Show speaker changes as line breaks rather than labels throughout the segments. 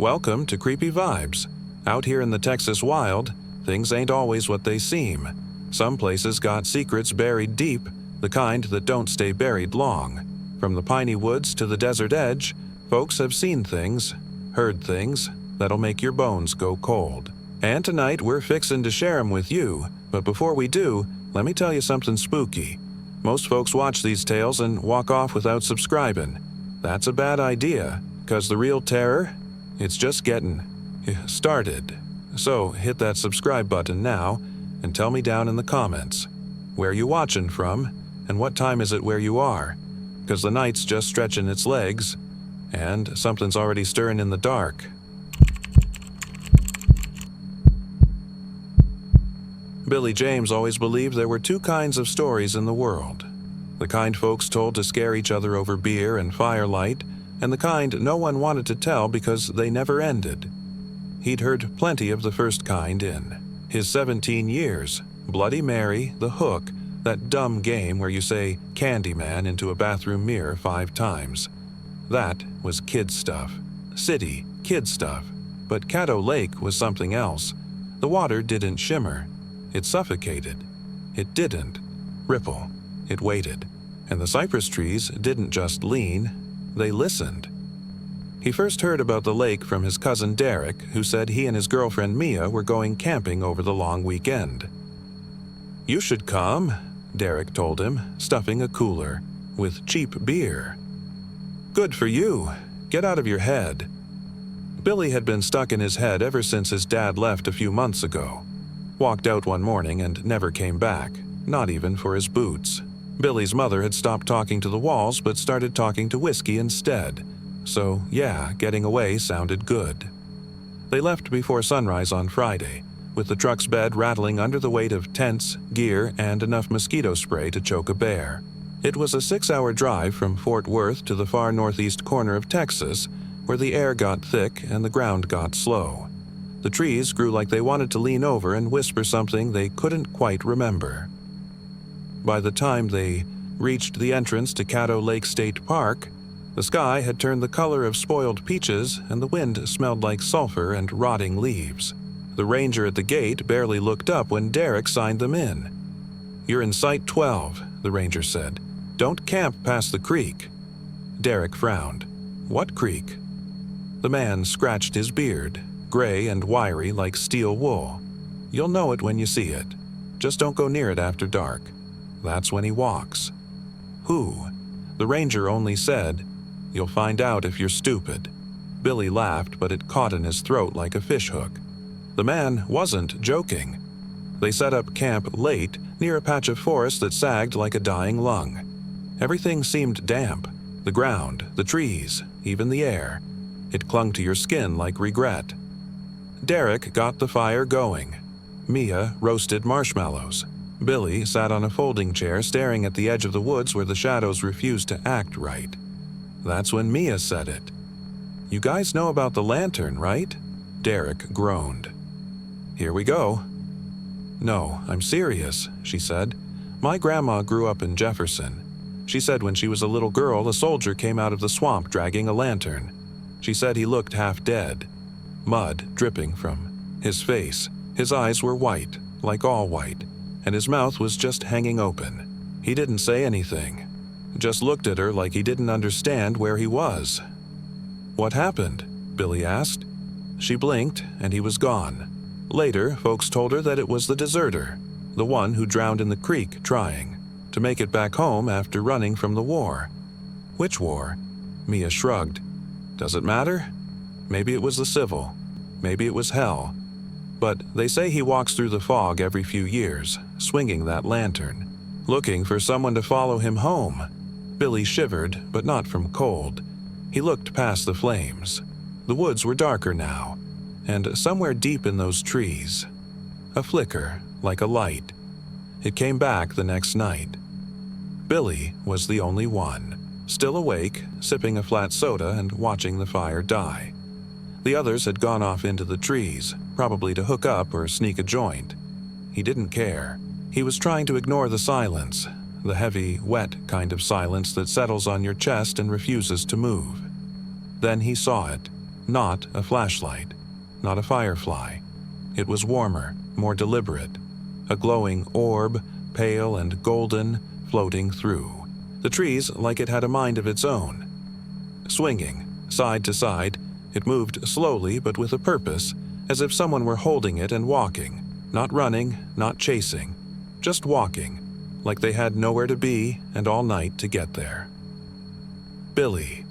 Welcome to Creepy Vibes. Out here in the Texas wild, things ain't always what they seem. Some places got secrets buried deep, the kind that don't stay buried long. From the piney woods to the desert edge, folks have seen things, heard things, that'll make your bones go cold. And tonight we're fixin' to share 'em with you, but before we do, let me tell you something spooky. Most folks watch these tales and walk off without subscribing. That's a bad idea, 'cause the real terror, it's just getting started. So hit that subscribe button now and tell me down in the comments where you watching from and what time is it where you are, 'cause the night's just stretching its legs and something's already stirring in the dark. Billy James always believed there were two kinds of stories in the world. The kind folks told to scare each other over beer and firelight, and the kind no one wanted to tell because they never ended. He'd heard plenty of the first kind in his 17 years. Bloody Mary, the hook, that dumb game where you say Candyman into a bathroom mirror 5 times. That was kid stuff. City, kid stuff. But Caddo Lake was something else. The water didn't shimmer. It suffocated. It didn't ripple. It waited. And the cypress trees didn't just lean, they listened. He first heard about the lake from his cousin Derek, who said he and his girlfriend Mia were going camping over the long weekend. "You should come," Derek told him, stuffing a cooler with cheap beer. "Good for you. Get out of your head." Billy had been stuck in his head ever since his dad left a few months ago. Walked out one morning and never came back, not even for his boots. Billy's mother had stopped talking to the walls but started talking to whiskey instead. So yeah, getting away sounded good. They left before sunrise on Friday, with the truck's bed rattling under the weight of tents, gear, and enough mosquito spray to choke a bear. It was a 6-hour drive from Fort Worth to the far northeast corner of Texas, where the air got thick and the ground got slow. The trees grew like they wanted to lean over and whisper something they couldn't quite remember. By the time they reached the entrance to Caddo Lake State Park, the sky had turned the color of spoiled peaches and the wind smelled like sulfur and rotting leaves. The ranger at the gate barely looked up when Derek signed them in. "You're in Site 12, the ranger said. "Don't camp past the creek." Derek frowned. "What creek?" The man scratched his beard, gray and wiry like steel wool. "You'll know it when you see it. Just don't go near it after dark. That's when he walks." "Who?" The ranger only said, "You'll find out if you're stupid." Billy laughed, but it caught in his throat like a fishhook. The man wasn't joking. They set up camp late near a patch of forest that sagged like a dying lung. Everything seemed damp. The ground, the trees, even the air. It clung to your skin like regret. Derek got the fire going. Mia roasted marshmallows. Billy sat on a folding chair staring at the edge of the woods where the shadows refused to act right. That's when Mia said it. "You guys know about the lantern, right?" Derek groaned. "Here we go." "No, I'm serious," she said. "My grandma grew up in Jefferson. She said when she was a little girl, a soldier came out of the swamp dragging a lantern. She said he looked half dead. Mud dripping from his face. His eyes were white, like all white, and his mouth was just hanging open. He didn't say anything. Just looked at her like he didn't understand where he was." "What happened?" Billy asked. She blinked, and he was gone. Later, folks told her that it was the deserter, the one who drowned in the creek trying to make it back home after running from the war. "Which war?" Mia shrugged. "Does it matter? Maybe it was the civil. Maybe it was hell. But they say he walks through the fog every few years, swinging that lantern, looking for someone to follow him home." Billy shivered, but not from cold. He looked past the flames. The woods were darker now, and somewhere deep in those trees, a flicker like a light. It came back the next night. Billy was the only one, still awake, sipping a flat soda and watching the fire die. The others had gone off into the trees, probably to hook up or sneak a joint. He didn't care. He was trying to ignore the silence, the heavy, wet kind of silence that settles on your chest and refuses to move. Then he saw it. Not a flashlight, not a firefly. It was warmer, more deliberate. A glowing orb, pale and golden, floating through. The trees like it had a mind of its own. Swinging, side to side, it moved slowly but with a purpose, as if someone were holding it and walking, not running, not chasing, just walking, like they had nowhere to be and all night to get there. Billy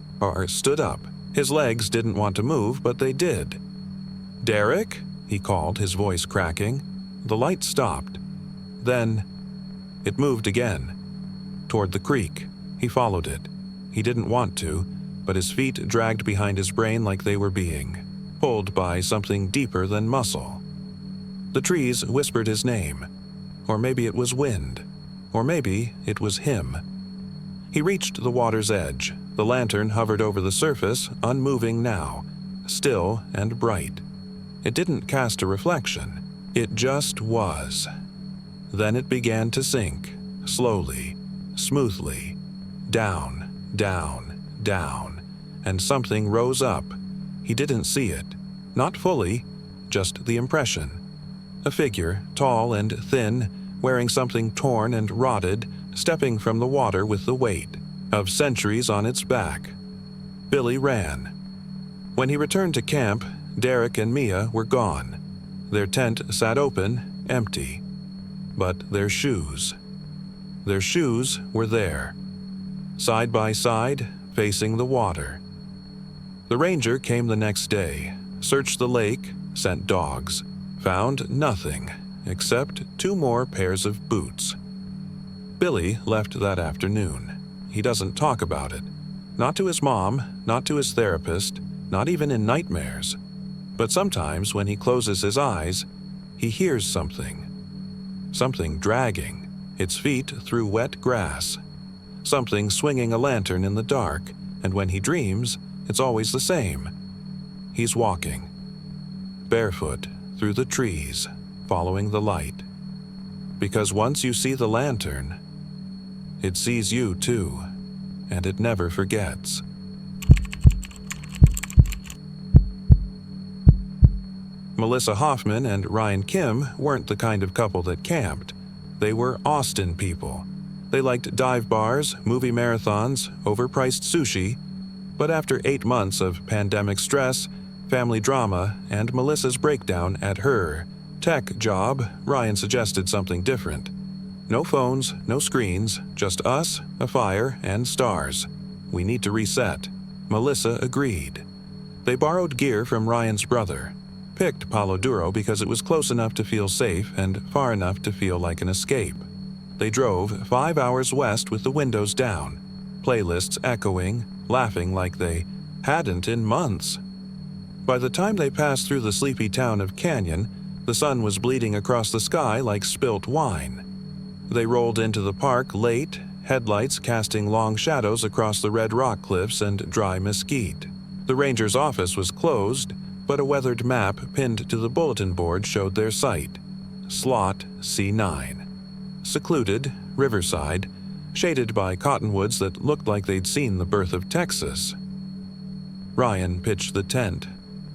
stood up. His legs didn't want to move, but they did. "Derek?" he called, his voice cracking. The light stopped. Then it moved again, toward the creek. He followed it. He didn't want to, but his feet dragged behind his brain like they were being pulled by something deeper than muscle. The trees whispered his name. Or maybe it was wind. Or maybe it was him. He reached the water's edge. The lantern hovered over the surface, unmoving now, still and bright. It didn't cast a reflection. It just was. Then it began to sink, slowly, smoothly, down, down, down, and something rose up. He didn't see it. Not fully, just the impression. A figure, tall and thin, wearing something torn and rotted, stepping from the water with the weight of centuries on its back. Billy ran. When he returned to camp, Derek and Mia were gone. Their tent sat open, empty. But their shoes were there, side by side, facing the water. The ranger came the next day, searched the lake, sent dogs, found nothing except 2 more pairs of boots. Billy left that afternoon. He doesn't talk about it. Not to his mom, not to his therapist, not even in nightmares. But sometimes when he closes his eyes, he hears something. Something dragging its feet through wet grass. Something swinging a lantern in the dark, and when he dreams, it's always the same. He's walking, barefoot, through the trees, following the light. Because once you see the lantern, it sees you too, and it never forgets. Melissa Hoffman and Ryan Kim weren't the kind of couple that camped. They were Austin people. They liked dive bars, movie marathons, overpriced sushi. But after 8 months of pandemic stress, family drama, and Melissa's breakdown at her tech job, Ryan suggested something different. No phones, no screens, just us, a fire, and stars. We need to reset. Melissa agreed. They borrowed gear from Ryan's brother. Picked Palo Duro because it was close enough to feel safe and far enough to feel like an escape. They drove 5 hours west with the windows down, playlists echoing, laughing like they hadn't in months. By the time they passed through the sleepy town of Canyon, the sun was bleeding across the sky like spilt wine. They rolled into the park late, headlights casting long shadows across the red rock cliffs and dry mesquite. The ranger's office was closed, but a weathered map pinned to the bulletin board showed their site. Slot C9. Secluded, riverside, shaded by cottonwoods that looked like they'd seen the birth of Texas. Ryan pitched the tent.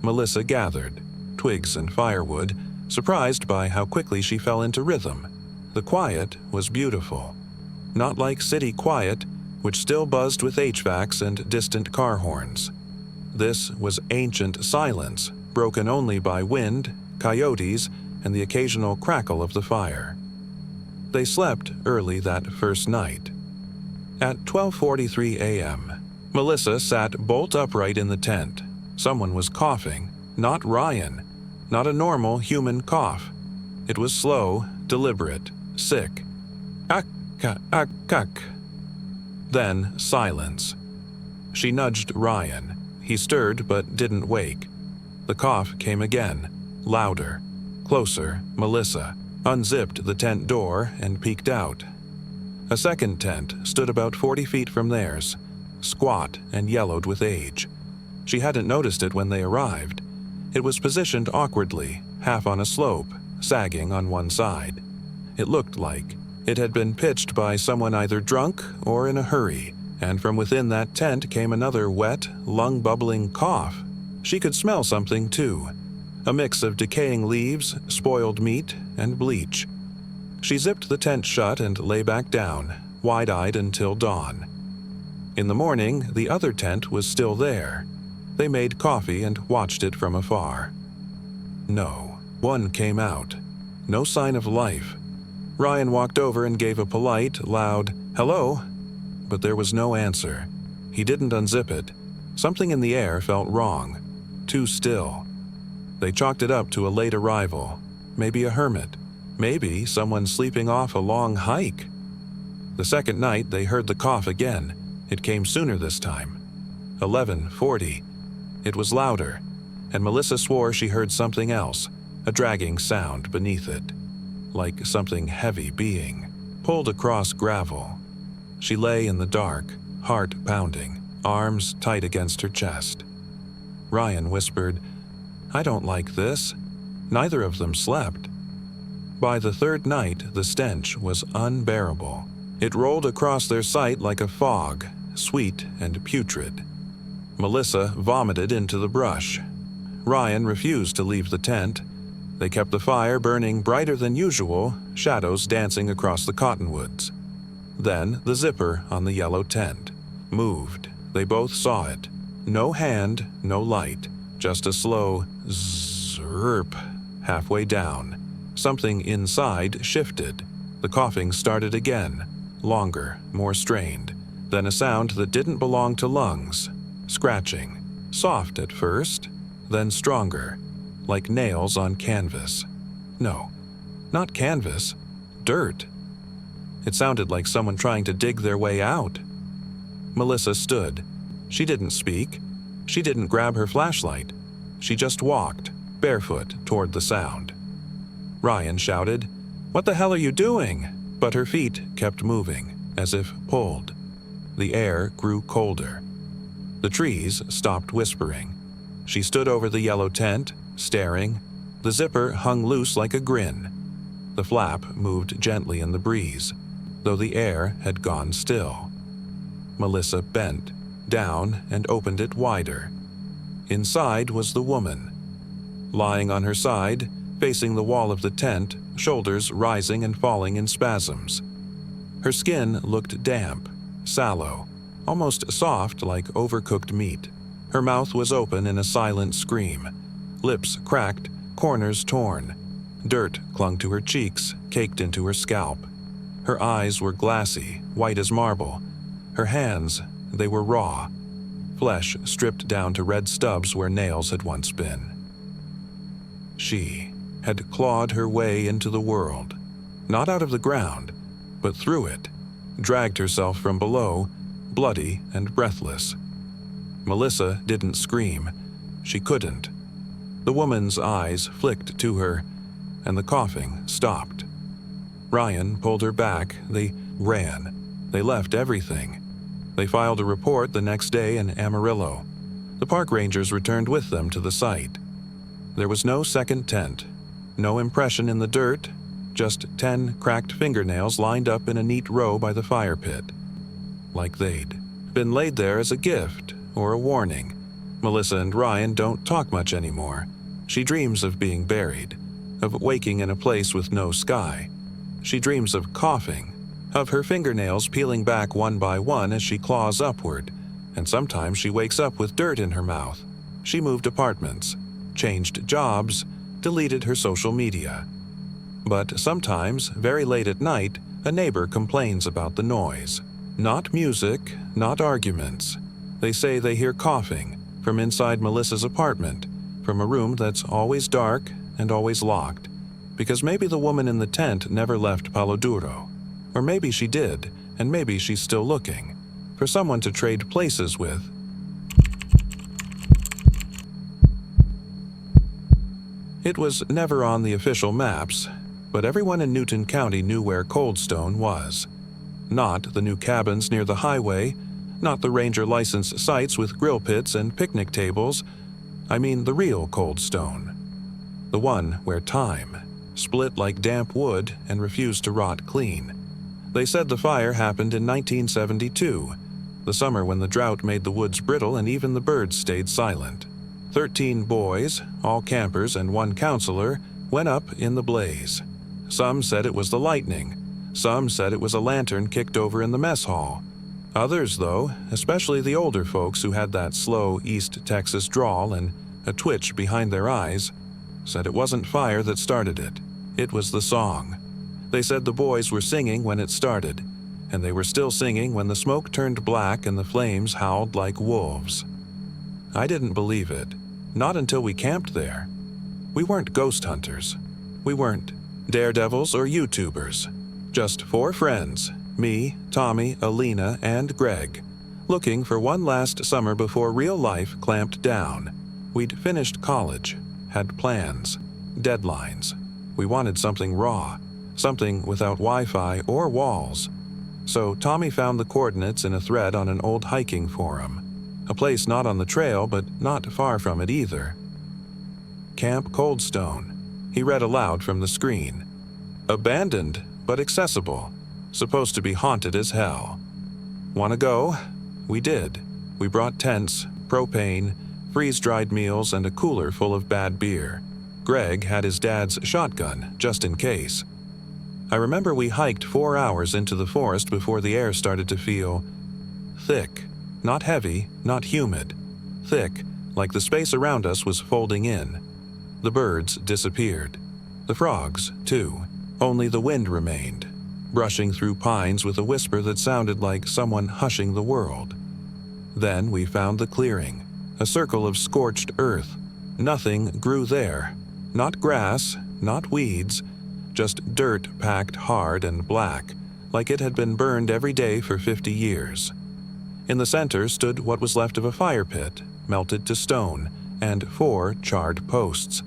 Melissa gathered twigs and firewood, surprised by how quickly she fell into rhythm. The quiet was beautiful. Not like city quiet, which still buzzed with HVACs and distant car horns. This was ancient silence, broken only by wind, coyotes, and the occasional crackle of the fire. They slept early that first night. At 12:43 a.m., Melissa sat bolt upright in the tent. Someone was coughing, not Ryan, not a normal human cough. It was slow, deliberate, sick. Ak. Then silence. She nudged Ryan. He stirred but didn't wake. The cough came again, louder, closer. Melissa unzipped the tent door and peeked out. A second tent stood about 40 feet from theirs, squat and yellowed with age. She hadn't noticed it when they arrived. It was positioned awkwardly, half on a slope, sagging on one side. It looked like it had been pitched by someone either drunk or in a hurry, and from within that tent came another wet, lung-bubbling cough. She could smell something too, a mix of decaying leaves, spoiled meat, and bleach. She zipped the tent shut and lay back down, wide-eyed until dawn. In the morning, the other tent was still there. They made coffee and watched it from afar. No, one came out. No sign of life. Ryan walked over and gave a polite, loud, "Hello?" But there was no answer. He didn't unzip it. Something in the air felt wrong. Too still. They chalked it up to a late arrival. Maybe a hermit. Maybe someone sleeping off a long hike. The second night, they heard the cough again. It came sooner this time. 11:40. It was louder, and Melissa swore she heard something else, a dragging sound beneath it, like something heavy being pulled across gravel. She lay in the dark, heart pounding, arms tight against her chest. Ryan whispered, "I don't like this." Neither of them slept. By the third night, the stench was unbearable. It rolled across their sight like a fog, sweet and putrid. Melissa vomited into the brush. Ryan refused to leave the tent. They kept the fire burning brighter than usual, shadows dancing across the cottonwoods. Then the zipper on the yellow tent moved. They both saw it. No hand, no light, just a slow zerp halfway down. Something inside shifted. The coughing started again, longer, more strained. Then a sound that didn't belong to lungs. Scratching. Soft at first, then stronger, like nails on canvas. No, not canvas. Dirt. It sounded like someone trying to dig their way out. Melissa stood. She didn't speak. She didn't grab her flashlight. She just walked, barefoot, toward the sound. Ryan shouted, "What the hell are you doing?" But her feet kept moving, as if pulled. The air grew colder. The trees stopped whispering. She stood over the yellow tent, staring. The zipper hung loose like a grin. The flap moved gently in the breeze, though the air had gone still. Melissa bent down and opened it wider. Inside was the woman. Lying on her side, facing the wall of the tent, shoulders rising and falling in spasms. Her skin looked damp, sallow, almost soft like overcooked meat. Her mouth was open in a silent scream. Lips cracked, corners torn. Dirt clung to her cheeks, caked into her scalp. Her eyes were glassy, white as marble. Her hands, they were raw. Flesh stripped down to red stubs where nails had once been. She had clawed her way into the world, not out of the ground, but through it, dragged herself from below, bloody and breathless. Melissa didn't scream. She couldn't. The woman's eyes flicked to her, and the coughing stopped. Ryan pulled her back. They ran. They left everything. They filed a report the next day in Amarillo. The park rangers returned with them to the site. There was no second tent, no impression in the dirt, just 10 cracked fingernails lined up in a neat row by the fire pit. Like they'd been laid there as a gift or a warning. Melissa and Ryan don't talk much anymore. She dreams of being buried, of waking in a place with no sky. She dreams of coughing, of her fingernails peeling back one by one as she claws upward, and sometimes she wakes up with dirt in her mouth. She moved apartments, changed jobs, deleted her social media. But sometimes, very late at night, a neighbor complains about the noise. Not music, not arguments. They say they hear coughing from inside Melissa's apartment, from a room that's always dark and always locked, because maybe the woman in the tent never left Palo Duro. Or maybe she did, and maybe she's still looking for someone to trade places with. It was never on the official maps, but everyone in Newton County knew where Coldstone was. Not the new cabins near the highway, not the ranger licensed sites with grill pits and picnic tables. I mean the real Coldstone. The one where time split like damp wood and refused to rot clean. They said the fire happened in 1972, the summer when the drought made the woods brittle and even the birds stayed silent. 13 boys, all campers and one counselor, went up in the blaze. Some said it was the lightning. Some said it was a lantern kicked over in the mess hall. Others, though, especially the older folks who had that slow East Texas drawl and a twitch behind their eyes, said it wasn't fire that started it. It was the song. They said the boys were singing when it started, and they were still singing when the smoke turned black and the flames howled like wolves. I didn't believe it, not until we camped there. We weren't ghost hunters. We weren't daredevils or YouTubers. Just 4 friends, me, Tommy, Alina, and Greg, looking for one last summer before real life clamped down. We'd finished college, had plans, deadlines. We wanted something raw, something without Wi-Fi or walls. So Tommy found the coordinates in a thread on an old hiking forum, a place not on the trail but not far from it either. Camp Coldstone, he read aloud from the screen. Abandoned, but accessible. Supposed to be haunted as hell. Wanna go? We did. We brought tents, propane, freeze-dried meals, and a cooler full of bad beer. Greg had his dad's shotgun, just in case. I remember we hiked 4 hours into the forest before the air started to feel thick. Not heavy, not humid. Thick, like the space around us was folding in. The birds disappeared. The frogs, too. Only the wind remained, brushing through pines with a whisper that sounded like someone hushing the world. Then we found the clearing, a circle of scorched earth. Nothing grew there. Not grass, not weeds, just dirt packed hard and black, like it had been burned every day for 50 years. In the center stood what was left of a fire pit, melted to stone, and 4 charred posts,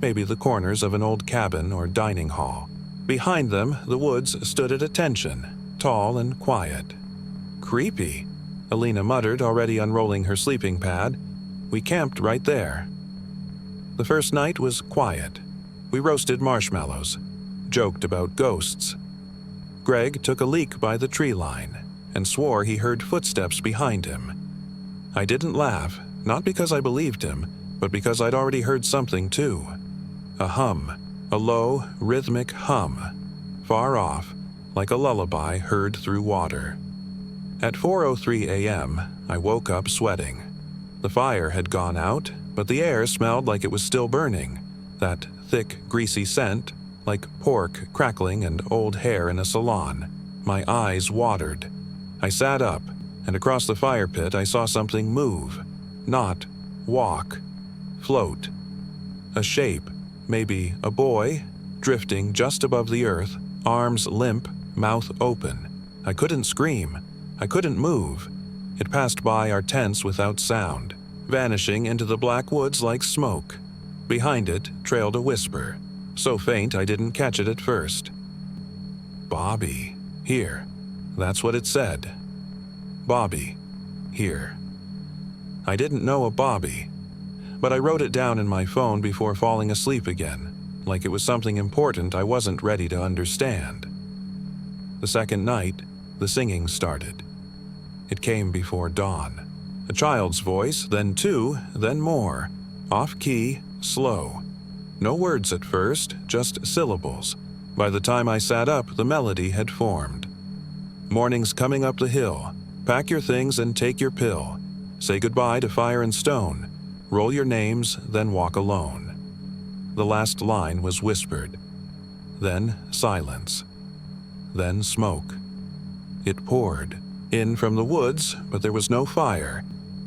maybe the corners of an old cabin or dining hall. Behind them, the woods stood at attention, tall and quiet. Creepy, Alina muttered, already unrolling her sleeping pad. We camped right there. The first night was quiet. We roasted marshmallows, joked about ghosts. Greg took a leak by the tree line and swore he heard footsteps behind him. I didn't laugh, not because I believed him, but because I'd already heard something too. A hum, a low, rhythmic hum, far off, like a lullaby heard through water. At 4:03 a.m., I woke up sweating. The fire had gone out, but the air smelled like it was still burning, that thick, greasy scent, like pork crackling and old hair in a salon. My eyes watered. I sat up, and across the fire pit I saw something move. Not walk. Float. A shape, maybe a boy, drifting just above the earth, arms limp, mouth open. I couldn't scream. I couldn't move. It passed by our tents without sound, vanishing into the black woods like smoke. Behind it trailed a whisper, so faint I didn't catch it at first. Bobby, here. That's what it said. Bobby, here. I didn't know a Bobby, but I wrote it down in my phone before falling asleep again, like it was something important I wasn't ready to understand. The second night, the singing started. It came before dawn. A child's voice, then 2, then more. Off-key, slow. No words at first, just syllables. By the time I sat up, the melody had formed. Morning's coming up the hill. Pack your things and take your pill. Say goodbye to fire and stone. Roll your names, then walk alone. The last line was whispered. Then silence. Then smoke. It poured. In from the woods, but there was no fire.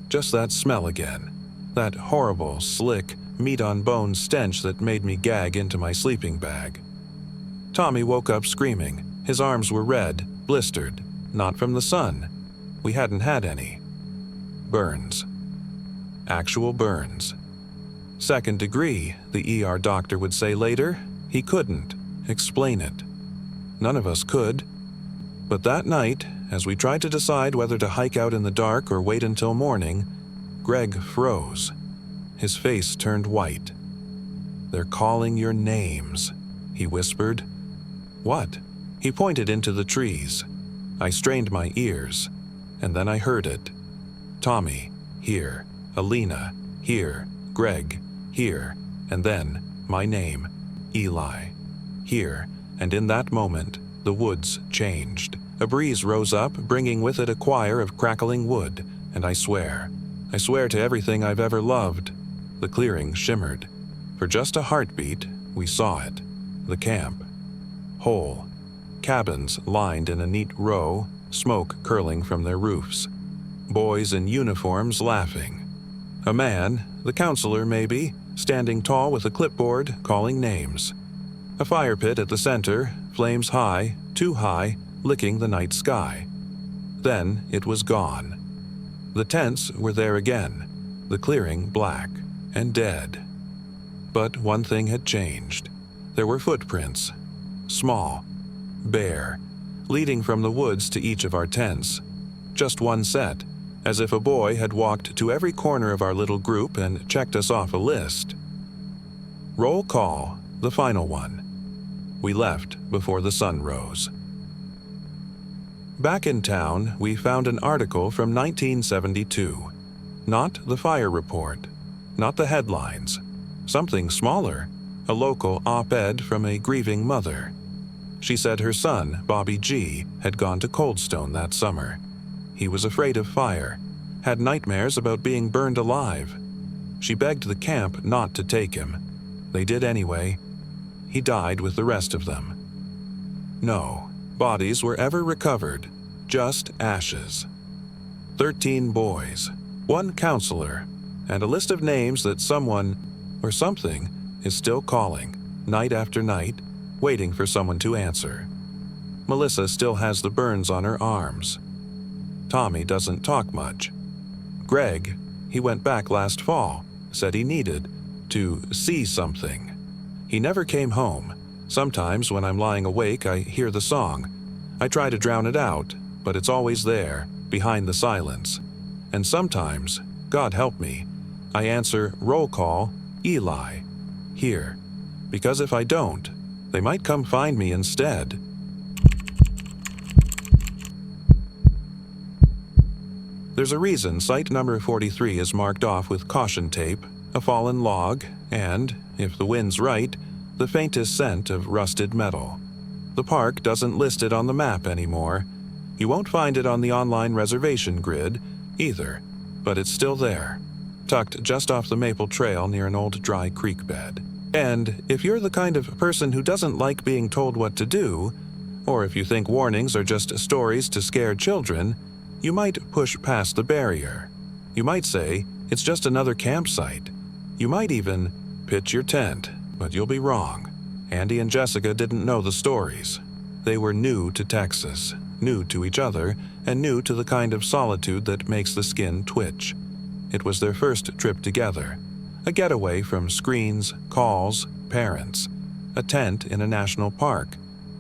Just that smell again. That horrible, slick, meat-on-bone stench that made me gag into my sleeping bag. Tommy woke up screaming. His arms were red, blistered. Not from the sun. We hadn't had any. Burns. Actual burns. 2nd degree, the ER doctor would say later. He couldn't explain it. None of us could. But that night, as we tried to decide whether to hike out in the dark or wait until morning, Greg froze. His face turned white. "They're calling your names," he whispered. "What?" He pointed into the trees. I strained my ears, and then I heard it. Tommy, here. Alina, here. Greg, here, and then my name, Eli, here, and in that moment, the woods changed. A breeze rose up, bringing with it a choir of crackling wood, and I swear to everything I've ever loved, the clearing shimmered. For just a heartbeat, we saw it, the camp. Whole. Cabins lined in a neat row, smoke curling from their roofs. Boys in uniforms laughing. A man, the counselor maybe, standing tall with a clipboard, calling names. A fire pit at the center, flames high, too high, licking the night sky. Then it was gone. The tents were there again, the clearing black and dead. But one thing had changed. There were footprints, small, bare, leading from the woods to each of our tents. Just one set, as if a boy had walked to every corner of our little group and checked us off a list. Roll call, the final one. We left before the sun rose. Back in town, we found an article from 1972. Not the fire report, not the headlines. Something smaller, a local op-ed from a grieving mother. She said her son, Bobby G., had gone to Coldstone that summer. He was afraid of fire, had nightmares about being burned alive. She begged the camp not to take him. They did anyway. He died with the rest of them. No bodies were ever recovered, just ashes. 13 boys, 1 counselor, and a list of names that someone or something is still calling, night after night, waiting for someone to answer. Melissa still has the burns on her arms. Tommy doesn't talk much. Greg, he went back last fall, said he needed to see something. He never came home. Sometimes when I'm lying awake, I hear the song. I try to drown it out, but it's always there, behind the silence. And sometimes, God help me, I answer roll call, Eli, here. Because if I don't, they might come find me instead. There's a reason site number 43 is marked off with caution tape, a fallen log, and, if the wind's right, the faintest scent of rusted metal. The park doesn't list it on the map anymore. You won't find it on the online reservation grid either, but it's still there, tucked just off the Maple Trail near an old dry creek bed. And if you're the kind of person who doesn't like being told what to do, or if you think warnings are just stories to scare children, you might push past the barrier. You might say it's just another campsite. You might even pitch your tent, but you'll be wrong. Andy and Jessica didn't know the stories. They were new to Texas, new to each other, and new to the kind of solitude that makes the skin twitch. It was their first trip together, a getaway from screens, calls, parents, a tent in a national park.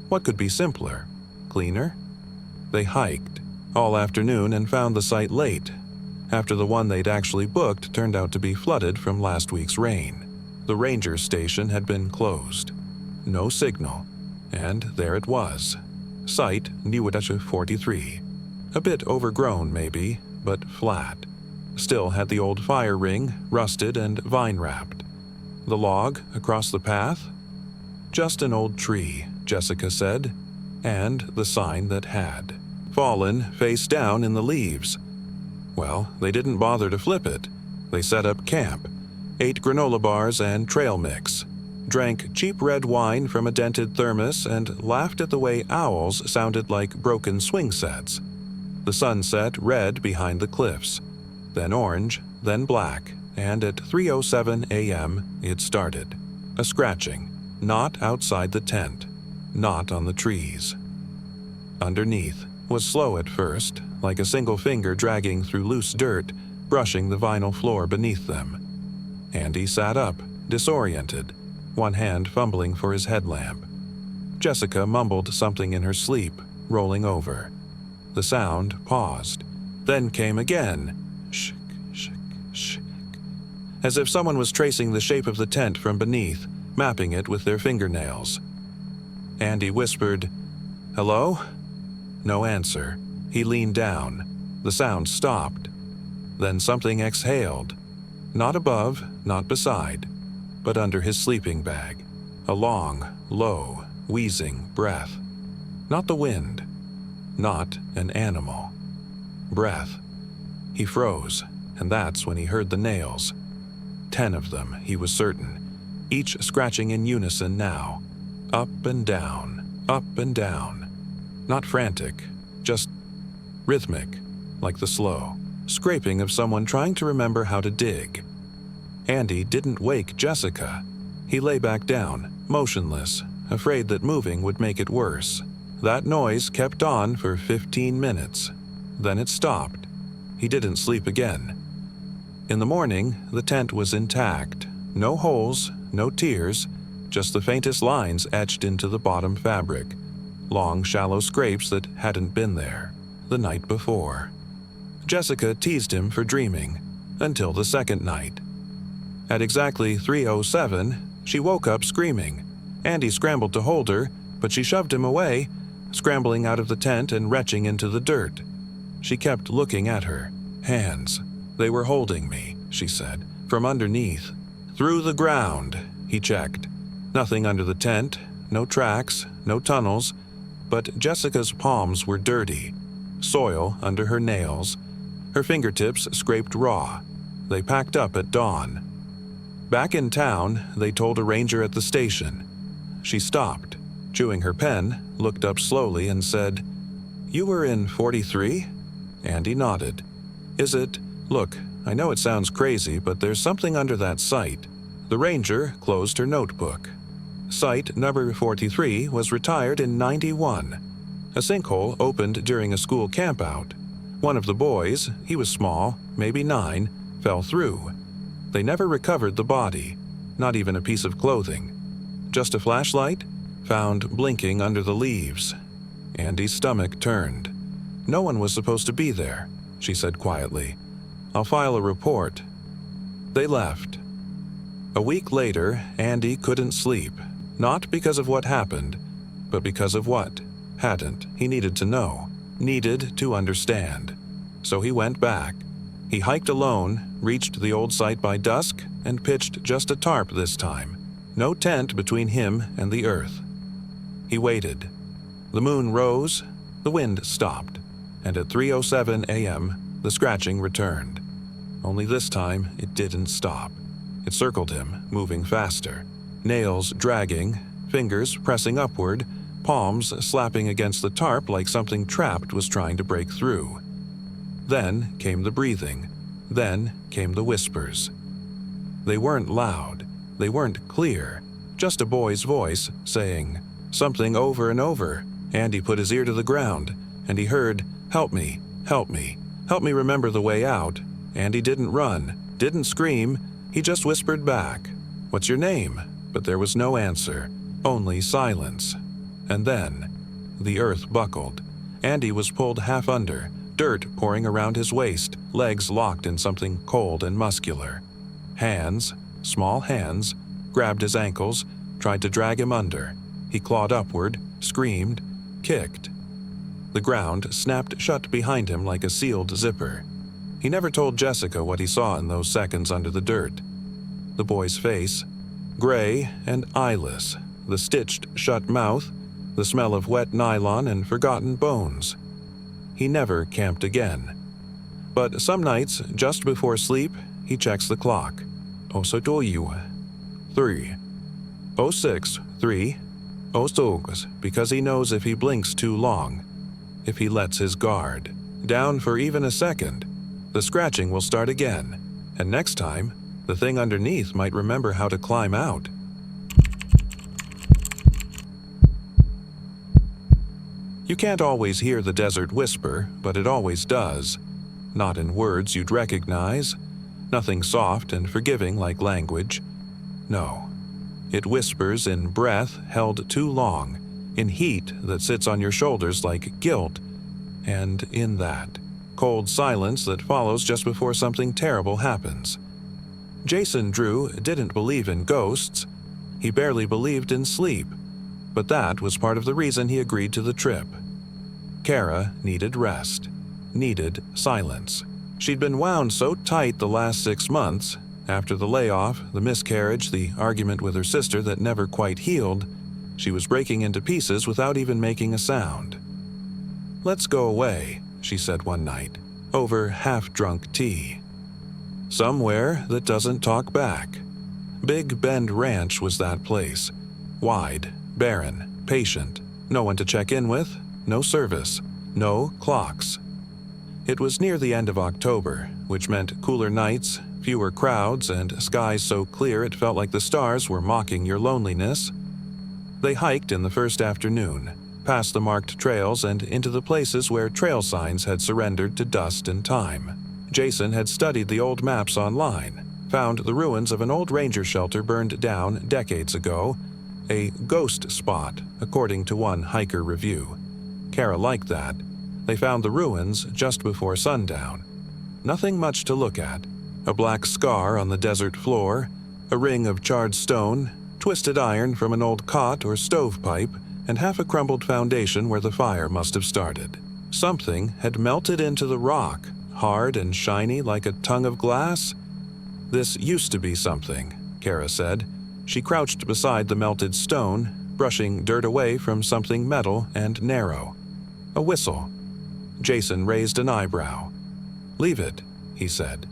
What could be simpler? Cleaner? They hiked all afternoon and found the site late, after the one they'd actually booked turned out to be flooded from last week's rain. The ranger station had been closed. No signal. And there it was. Site Guadalupe 43. A bit overgrown maybe, but flat. Still had the old fire ring, rusted and vine-wrapped. The log across the path? Just an old tree, Jessica said, and the sign that had. Fallen face down in the leaves. Well, they didn't bother to flip it. They set up camp, ate granola bars and trail mix, drank cheap red wine from a dented thermos, and laughed at the way owls sounded like broken swing sets. The sun set red behind the cliffs, then orange, then black, and at 3:07 a.m. it started. A scratching, not outside the tent, not on the trees. Underneath was slow at first, like a single finger dragging through loose dirt, brushing the vinyl floor beneath them. Andy sat up, disoriented, one hand fumbling for his headlamp. Jessica mumbled something in her sleep, rolling over. The sound paused, then came again. Shk, shk, shk. As if someone was tracing the shape of the tent from beneath, mapping it with their fingernails. Andy whispered, "Hello?" No answer. He leaned down. The sound stopped. Then something exhaled. Not above, not beside, but under his sleeping bag. A long, low, wheezing breath. Not the wind. Not an animal. Breath. He froze, and that's when he heard the nails. 10 of them, he was certain, each scratching in unison now. Up and down, up and down. Not frantic, just rhythmic, like the slow scraping of someone trying to remember how to dig. Andy didn't wake Jessica. He lay back down, motionless, afraid that moving would make it worse. That noise kept on for 15 minutes. Then it stopped. He didn't sleep again. In the morning, the tent was intact. No holes, no tears, just the faintest lines etched into the bottom fabric. Long, shallow scrapes that hadn't been there the night before. Jessica teased him for dreaming, until the second night. At exactly 3:07, she woke up screaming. Andy scrambled to hold her, but she shoved him away, scrambling out of the tent and retching into the dirt. She kept looking at her. Hands. They were holding me, she said, from underneath. Through the ground, he checked. Nothing under the tent, no tracks, no tunnels, but Jessica's palms were dirty. Soil under her nails. Her fingertips scraped raw. They packed up at dawn. Back in town, they told a ranger at the station. She stopped, chewing her pen, looked up slowly and said, "You were in 43?" Andy nodded. "Is it? Look, I know it sounds crazy, but there's something under that site." The ranger closed her notebook. Site number 43 was retired in 91. A sinkhole opened during a school campout. One of the boys, he was small, maybe 9, fell through. They never recovered the body, not even a piece of clothing. Just a flashlight, found blinking under the leaves. Andy's stomach turned. "No one was supposed to be there," she said quietly. "I'll file a report." They left. A week later, Andy couldn't sleep, not because of what happened, but because of what hadn't. He needed to know, needed to understand. So he went back. He hiked alone, reached the old site by dusk, and pitched just a tarp this time. No tent between him and the earth. He waited. The moon rose, the wind stopped, and at 3:07 a.m., the scratching returned. Only this time, it didn't stop. It circled him, moving faster. Nails dragging, fingers pressing upward, palms slapping against the tarp like something trapped was trying to break through. Then came the breathing. Then came the whispers. They weren't loud. They weren't clear. Just a boy's voice saying something over and over. Andy put his ear to the ground, and he heard, "Help me, help me, help me remember the way out." Andy didn't run, didn't scream. He just whispered back, "What's your name?" But there was no answer, only silence. And then, the earth buckled. Andy was pulled half under, dirt pouring around his waist, legs locked in something cold and muscular. Hands, small hands, grabbed his ankles, tried to drag him under. He clawed upward, screamed, kicked. The ground snapped shut behind him like a sealed zipper. He never told Jessica what he saw in those seconds under the dirt. The boy's face, gray and eyeless, the stitched shut mouth, the smell of wet nylon and forgotten bones. He never camped again. But some nights, just before sleep, he checks the clock. Osotoyu. 3. 06, 3. Ostogs, because he knows if he blinks too long, if he lets his guard down for even a second, the scratching will start again, and next time, the thing underneath might remember how to climb out. You can't always hear the desert whisper, but it always does. Not in words you'd recognize, nothing soft and forgiving like language. No, it whispers in breath held too long, in heat that sits on your shoulders like guilt, and in that cold silence that follows just before something terrible happens. Jason Drew didn't believe in ghosts. He barely believed in sleep, but that was part of the reason he agreed to the trip. Kara needed rest, needed silence. She'd been wound so tight the last 6 months, After the layoff, the miscarriage, the argument with her sister that never quite healed, she was breaking into pieces without even making a sound. "Let's go away," she said one night, over half-drunk tea. Somewhere that doesn't talk back. Big Bend Ranch was that place. Wide, barren, patient, no one to check in with, no service, no clocks. It was near the end of October, which meant cooler nights, fewer crowds, and skies so clear it felt like the stars were mocking your loneliness. They hiked in the first afternoon, past the marked trails and into the places where trail signs had surrendered to dust and time. Jason had studied the old maps online, found the ruins of an old ranger shelter burned down decades ago, a ghost spot, according to one hiker review. Kara liked that. They found the ruins just before sundown. Nothing much to look at. A black scar on the desert floor, a ring of charred stone, twisted iron from an old cot or stovepipe, and half a crumbled foundation where the fire must have started. Something had melted into the rock, hard and shiny like a tongue of glass. "This used to be something," Kara said. She crouched beside the melted stone, brushing dirt away from something metal and narrow. A whistle. Jason raised an eyebrow. "Leave it," he said.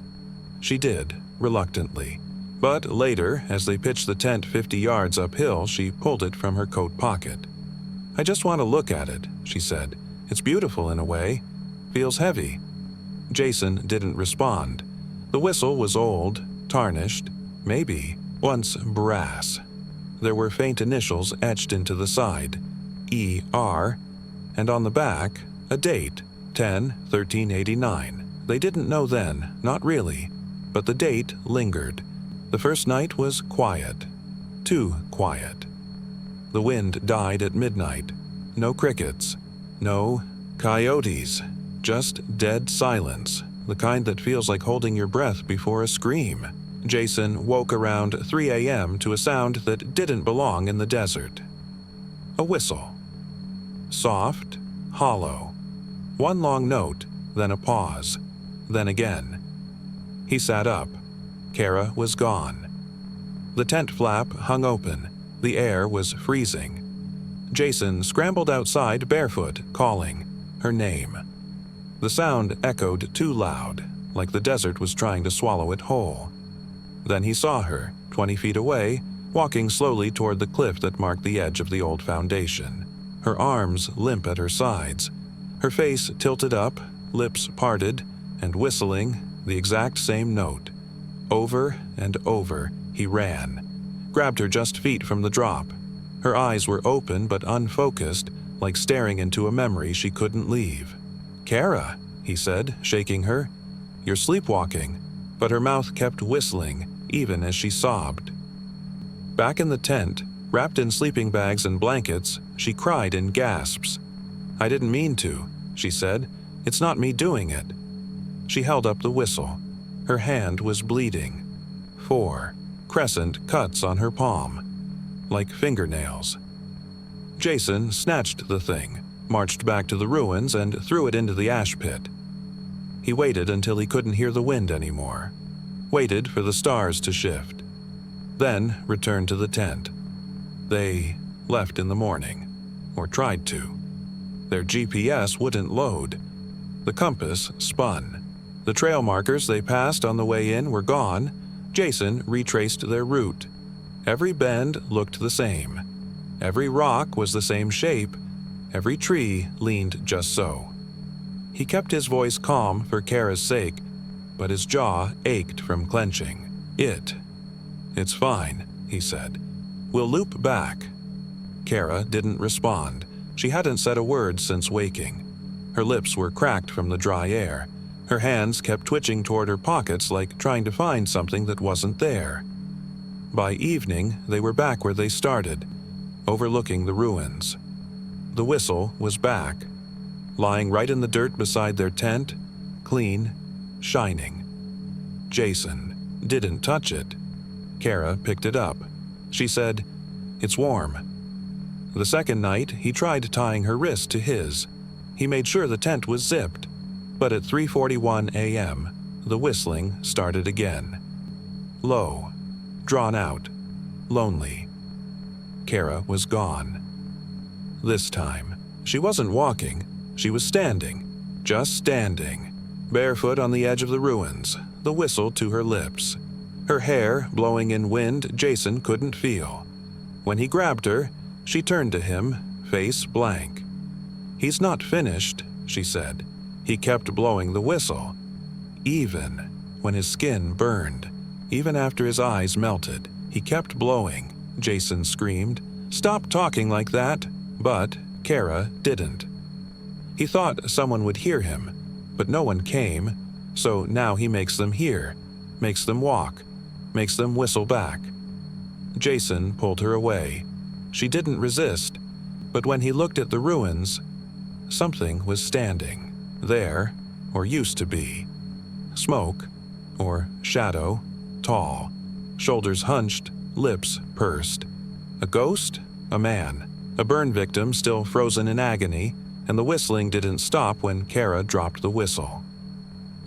She did, reluctantly. But later, as they pitched the tent 50 yards uphill, she pulled it from her coat pocket. "I just want to look at it," she said. "It's beautiful in a way. Feels heavy." Jason didn't respond. The whistle was old, tarnished, maybe once brass. There were faint initials etched into the side, ER, and on the back, a date, 10/13/89. They didn't know then, not really, but the date lingered. The first night was quiet, too quiet. The wind died at midnight. No crickets, no coyotes, just dead silence, the kind that feels like holding your breath before a scream. Jason woke around 3 a.m. to a sound that didn't belong in the desert. A whistle. Soft, hollow. One long note, then a pause, then again. He sat up. Kara was gone. The tent flap hung open. The air was freezing. Jason scrambled outside barefoot, calling her name. The sound echoed too loud, like the desert was trying to swallow it whole. Then he saw her, 20 feet away, walking slowly toward the cliff that marked the edge of the old foundation. Her arms limp at her sides, her face tilted up, lips parted, and whistling the exact same note. Over and over, he ran, grabbed her just feet from the drop. Her eyes were open but unfocused, like staring into a memory she couldn't leave. "Kara," he said, shaking her. "You're sleepwalking." But her mouth kept whistling, even as she sobbed. Back in the tent, wrapped in sleeping bags and blankets, she cried in gasps. "I didn't mean to," she said. "It's not me doing it." She held up the whistle. Her hand was bleeding. 4 crescent cuts on her palm, like fingernails. Jason snatched the thing, marched back to the ruins, and threw it into the ash pit. He waited until he couldn't hear the wind anymore. Waited for the stars to shift. Then returned to the tent. They left in the morning, or tried to. Their GPS wouldn't load. The compass spun. The trail markers they passed on the way in were gone. Jason retraced their route. Every bend looked the same. Every rock was the same shape. Every tree leaned just so. He kept his voice calm for Kara's sake, but his jaw ached from clenching. It's fine," he said. "We'll loop back." Kara didn't respond. She hadn't said a word since waking. Her lips were cracked from the dry air. Her hands kept twitching toward her pockets like trying to find something that wasn't there. By evening, they were back where they started, overlooking the ruins. The whistle was back, lying right in the dirt beside their tent, clean, shining. Jason didn't touch it. Kara picked it up. She said, "It's warm." The second night, he tried tying her wrist to his. He made sure the tent was zipped. But at 3:41 a.m., the whistling started again. low, drawn out, lonely. Kara was gone. This time, she wasn't walking, she was standing, just standing, barefoot on the edge of the ruins, the whistle to her lips. Her hair blowing in wind Jason couldn't feel. When he grabbed her, she turned to him, face blank. "He's not finished," she said. He kept blowing the whistle. Even when his skin burned, even after his eyes melted, he kept blowing. Jason screamed, "Stop talking like that!" But Kara didn't. He thought someone would hear him, but no one came, so now he makes them hear, makes them walk, makes them whistle back. Jason pulled her away. She didn't resist, but when he looked at the ruins, something was standing there, or used to be. Smoke, or shadow, tall, shoulders hunched, lips pursed. A ghost? A man. A burn victim still frozen in agony, and the whistling didn't stop when Kara dropped the whistle.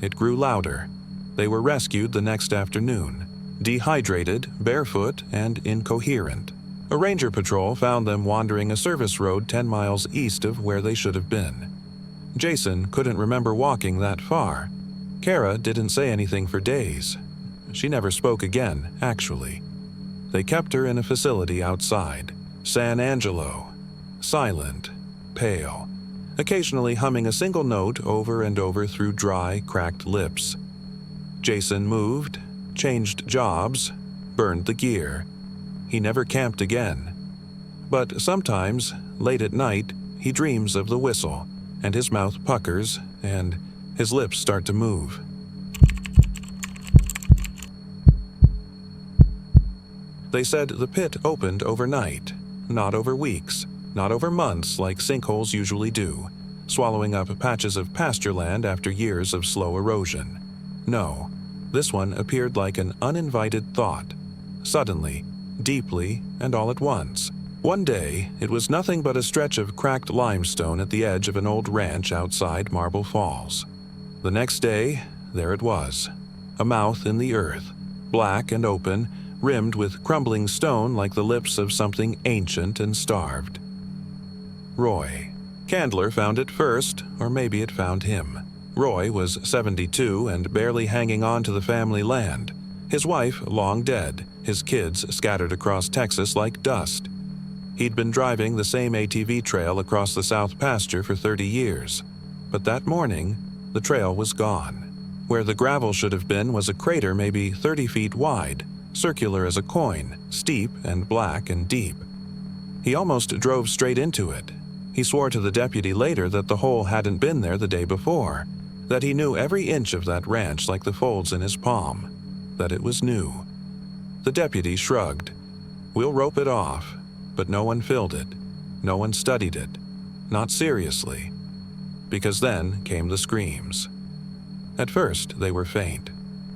It grew louder. They were rescued the next afternoon, dehydrated, barefoot, and incoherent. A ranger patrol found them wandering a service road 10 miles east of where they should have been. Jason couldn't remember walking that far. Kara didn't say anything for days. She never spoke again, actually. They kept her in a facility outside, San Angelo, silent, pale, occasionally humming a single note over and over through dry, cracked lips. Jason moved, changed jobs, burned the gear. He never camped again. But sometimes, late at night, he dreams of the whistle, and his mouth puckers, and his lips start to move. They said the pit opened overnight, not over weeks, not over months like sinkholes usually do, swallowing up patches of pasture land after years of slow erosion. No, this one appeared like an uninvited thought, suddenly, deeply, and all at once. One day, it was nothing but a stretch of cracked limestone at the edge of an old ranch outside Marble Falls. The next day, there it was, a mouth in the earth, black and open, rimmed with crumbling stone like the lips of something ancient and starved. Roy. Candler found it first, or maybe it found him. Roy was 72 and barely hanging on to the family land. His wife long dead, his kids scattered across Texas like dust. He'd been driving the same ATV trail across the South Pasture for 30 years. But that morning, the trail was gone. Where the gravel should have been was a crater maybe 30 feet wide, circular as a coin, steep and black and deep. He almost drove straight into it. He swore to the deputy later that the hole hadn't been there the day before, that he knew every inch of that ranch like the folds in his palm, that it was new. The deputy shrugged. "We'll rope it off." But no one filled it. No one studied it. Not seriously. Because then came the screams. At first, they were faint.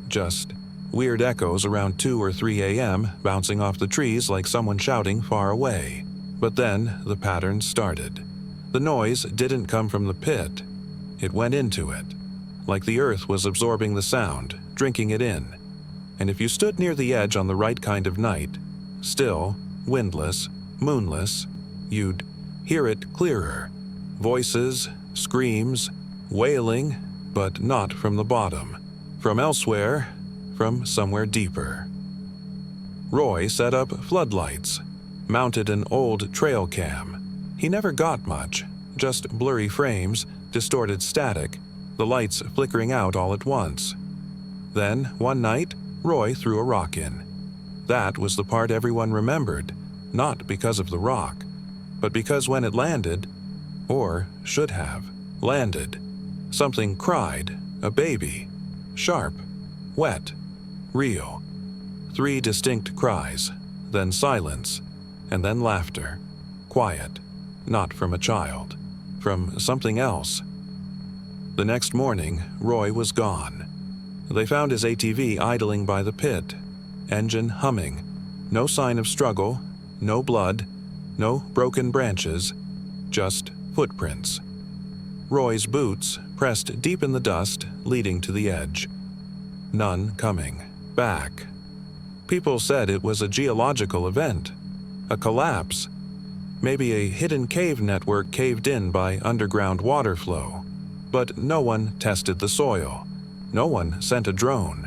Just weird echoes around 2 or 3 a.m. bouncing off the trees like someone shouting far away. But then the pattern started. The noise didn't come from the pit. It went into it. Like the earth was absorbing the sound, drinking it in. And if you stood near the edge on the right kind of night, still, windless, moonless, you'd hear it clearer. Voices, screams, wailing, but not from the bottom. From elsewhere, from somewhere deeper. Roy set up floodlights, mounted an old trail cam. He never got much, just blurry frames, distorted static, the lights flickering out all at once. Then, one night, Roy threw a rock in. That was the part everyone remembered. Not because of the rock, but because when it landed, or should have, landed, something cried, a baby, sharp, wet, real. 3 distinct cries, then silence, and then laughter, quiet, not from a child, from something else. The next morning, Roy was gone. They found his ATV idling by the pit, engine humming, no sign of struggle, no blood, no broken branches, just footprints. Roy's boots pressed deep in the dust, leading to the edge. None coming. Back. People said it was a geological event, a collapse, maybe a hidden cave network caved in by underground water flow. But no one tested the soil. No one sent a drone.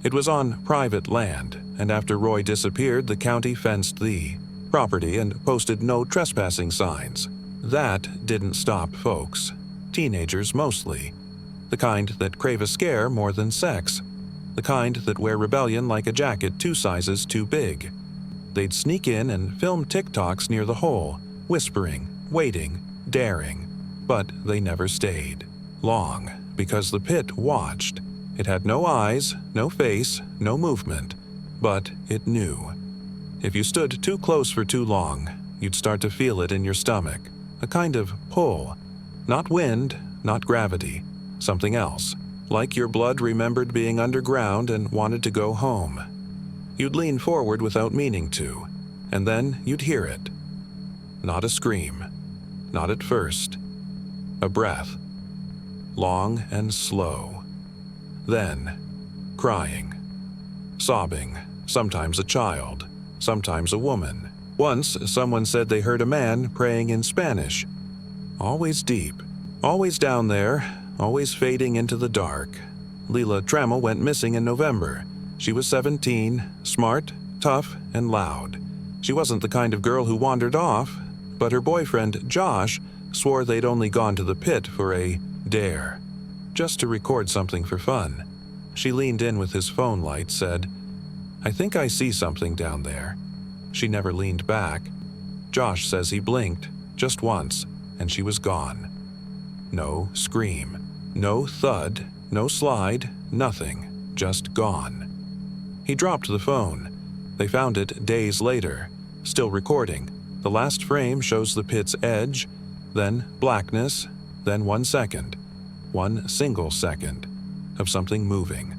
It was on private land, and after Roy disappeared, the county fenced the property and posted no trespassing signs. That didn't stop folks. Teenagers mostly. The kind that crave a scare more than sex. The kind that wear rebellion like a jacket 2 sizes too big. They'd sneak in and film TikToks near the hole, whispering, waiting, daring. But they never stayed long, because the pit watched. It had no eyes, no face, no movement, but it knew. If you stood too close for too long, you'd start to feel it in your stomach, a kind of pull. Not wind, not gravity, something else, like your blood remembered being underground and wanted to go home. You'd lean forward without meaning to, and then you'd hear it. Not a scream, not at first. A breath. Long and slow. Then, crying. Sobbing, sometimes a child, sometimes a woman. Once, someone said they heard a man praying in Spanish. Always deep, always down there, always fading into the dark. Leela Trammell went missing in November. She was 17, smart, tough, and loud. She wasn't the kind of girl who wandered off, but her boyfriend, Josh, swore they'd only gone to the pit for a dare, just to record something for fun. She leaned in with his phone light, said, "I think I see something down there." She never leaned back. Josh says he blinked, just once, and she was gone. No scream, no thud, no slide, nothing, just gone. He dropped the phone. They found it days later, still recording. The last frame shows the pit's edge, then blackness, then 1 second, 1 single second, of something moving.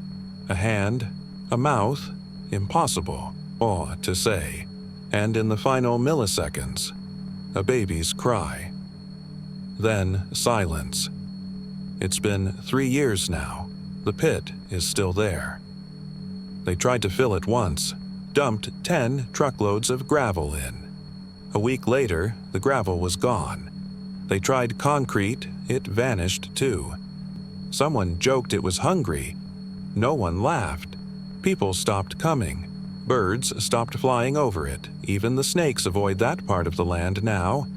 A hand, a mouth, impossible, to say. And in the final milliseconds, a baby's cry. Then silence. It's been 3 years now. The pit is still there. They tried to fill it once, dumped 10 truckloads of gravel in. A week later, the gravel was gone. They tried concrete, it vanished too. Someone joked it was hungry. No one laughed. People stopped coming. Birds stopped flying over it. Even the snakes avoid that part of the land now.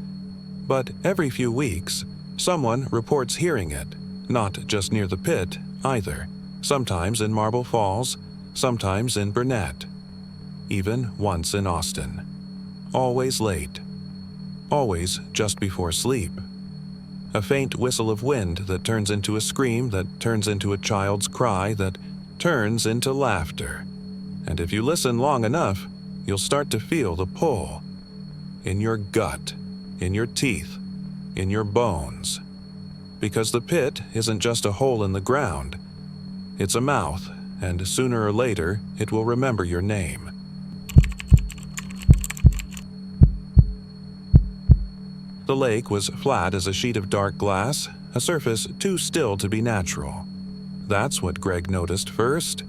But every few weeks, someone reports hearing it, not just near the pit, either. Sometimes in Marble Falls, sometimes in Burnett. Even once in Austin. Always late. Always just before sleep. A faint whistle of wind that turns into a scream that turns into a child's cry that turns into laughter. And if you listen long enough, you'll start to feel the pull. In your gut, in your teeth, in your bones. Because the pit isn't just a hole in the ground. It's a mouth, and sooner or later, it will remember your name. The lake was flat as a sheet of dark glass, a surface too still to be natural. That's what Greg noticed first.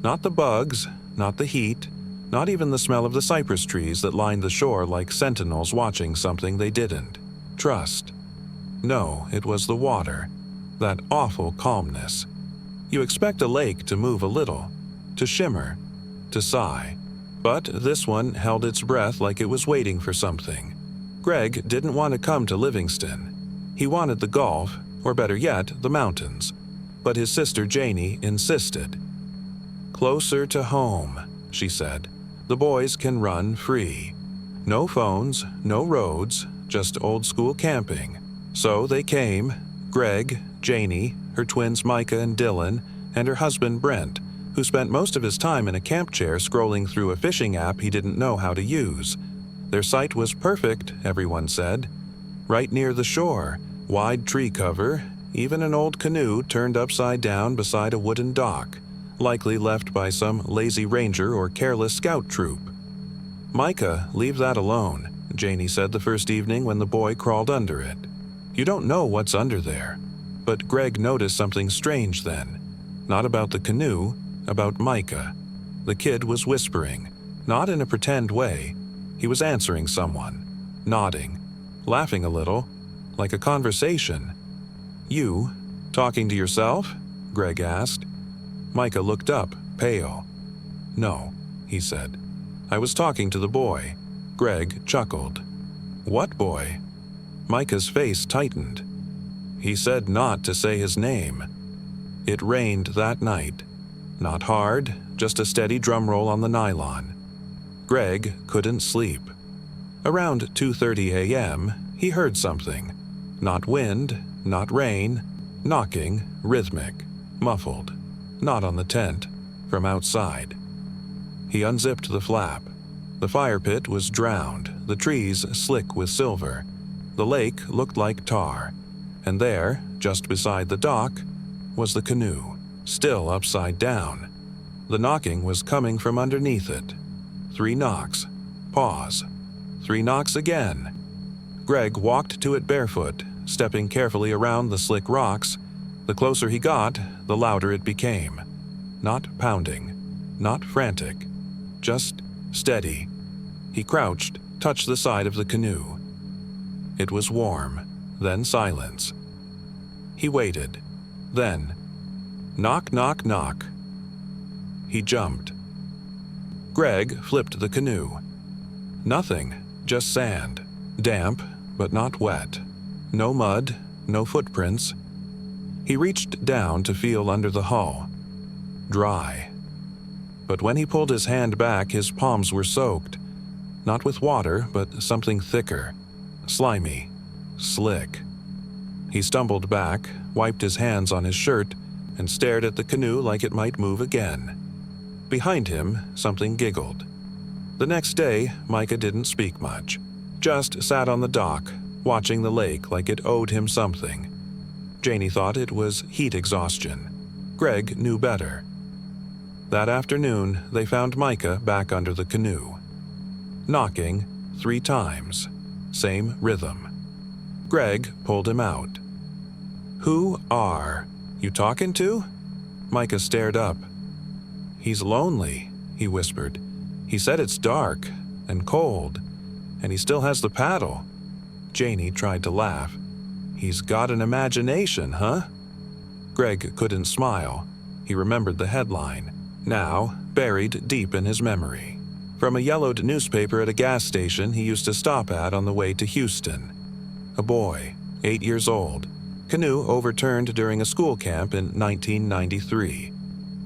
Not the bugs, not the heat, not even the smell of the cypress trees that lined the shore like sentinels watching something they didn't trust. No, it was the water, that awful calmness. You expect a lake to move a little, to shimmer, to sigh. But this one held its breath like it was waiting for something. Greg didn't want to come to Livingston. He wanted the Gulf, or better yet, the mountains. But his sister Janie insisted. "Closer to home," she said. "The boys can run free. No phones, no roads, just old-school camping." So they came, Greg, Janie, her twins Micah and Dylan, and her husband Brent, who spent most of his time in a camp chair scrolling through a fishing app he didn't know how to use. Their site was perfect, everyone said. Right near the shore, wide tree cover, even an old canoe turned upside down beside a wooden dock, likely left by some lazy ranger or careless scout troop. "Micah, leave that alone," Janie said the first evening when the boy crawled under it. "You don't know what's under there." But Greg noticed something strange then. Not about the canoe, about Micah. The kid was whispering, not in a pretend way. He was answering someone, nodding, laughing a little, like a conversation. "You, talking to yourself?" Greg asked. Micah looked up, pale. "No," he said. "I was talking to the boy." Greg chuckled. "What boy?" Micah's face tightened. "He said not to say his name." It rained that night. Not hard, just a steady drum roll on the nylon. Greg couldn't sleep. Around 2:30 a.m., he heard something. Not wind, not rain, knocking, rhythmic, muffled. Not on the tent, from outside. He unzipped the flap. The fire pit was drowned, the trees slick with silver. The lake looked like tar. And there, just beside the dock, was the canoe, still upside down. The knocking was coming from underneath it. 3 knocks. Pause. 3 knocks again. Greg walked to it barefoot, stepping carefully around the slick rocks. The closer he got, the louder it became. Not pounding, not frantic, just steady. He crouched, touched the side of the canoe. It was warm, then silence. He waited. Then, knock, knock, knock. He jumped. Greg flipped the canoe. Nothing, just sand. Damp, but not wet. No mud, no footprints. He reached down to feel under the hull. Dry. But when he pulled his hand back, his palms were soaked. Not with water, but something thicker. Slimy. Slick. He stumbled back, wiped his hands on his shirt, and stared at the canoe like it might move again. Behind him, something giggled. The next day, Micah didn't speak much. Just sat on the dock, watching the lake like it owed him something. Janie thought it was heat exhaustion. Greg knew better. That afternoon, they found Micah back under the canoe. Knocking 3 times. Same rhythm. Greg pulled him out. "Who are you talking to?" Micah stared up. "He's lonely," he whispered. "He said it's dark and cold, and he still has the paddle." Janie tried to laugh. "He's got an imagination, huh?" Greg couldn't smile. He remembered the headline, now buried deep in his memory. From a yellowed newspaper at a gas station he used to stop at on the way to Houston. A boy, 8 years old. Canoe overturned during a school camp in 1993.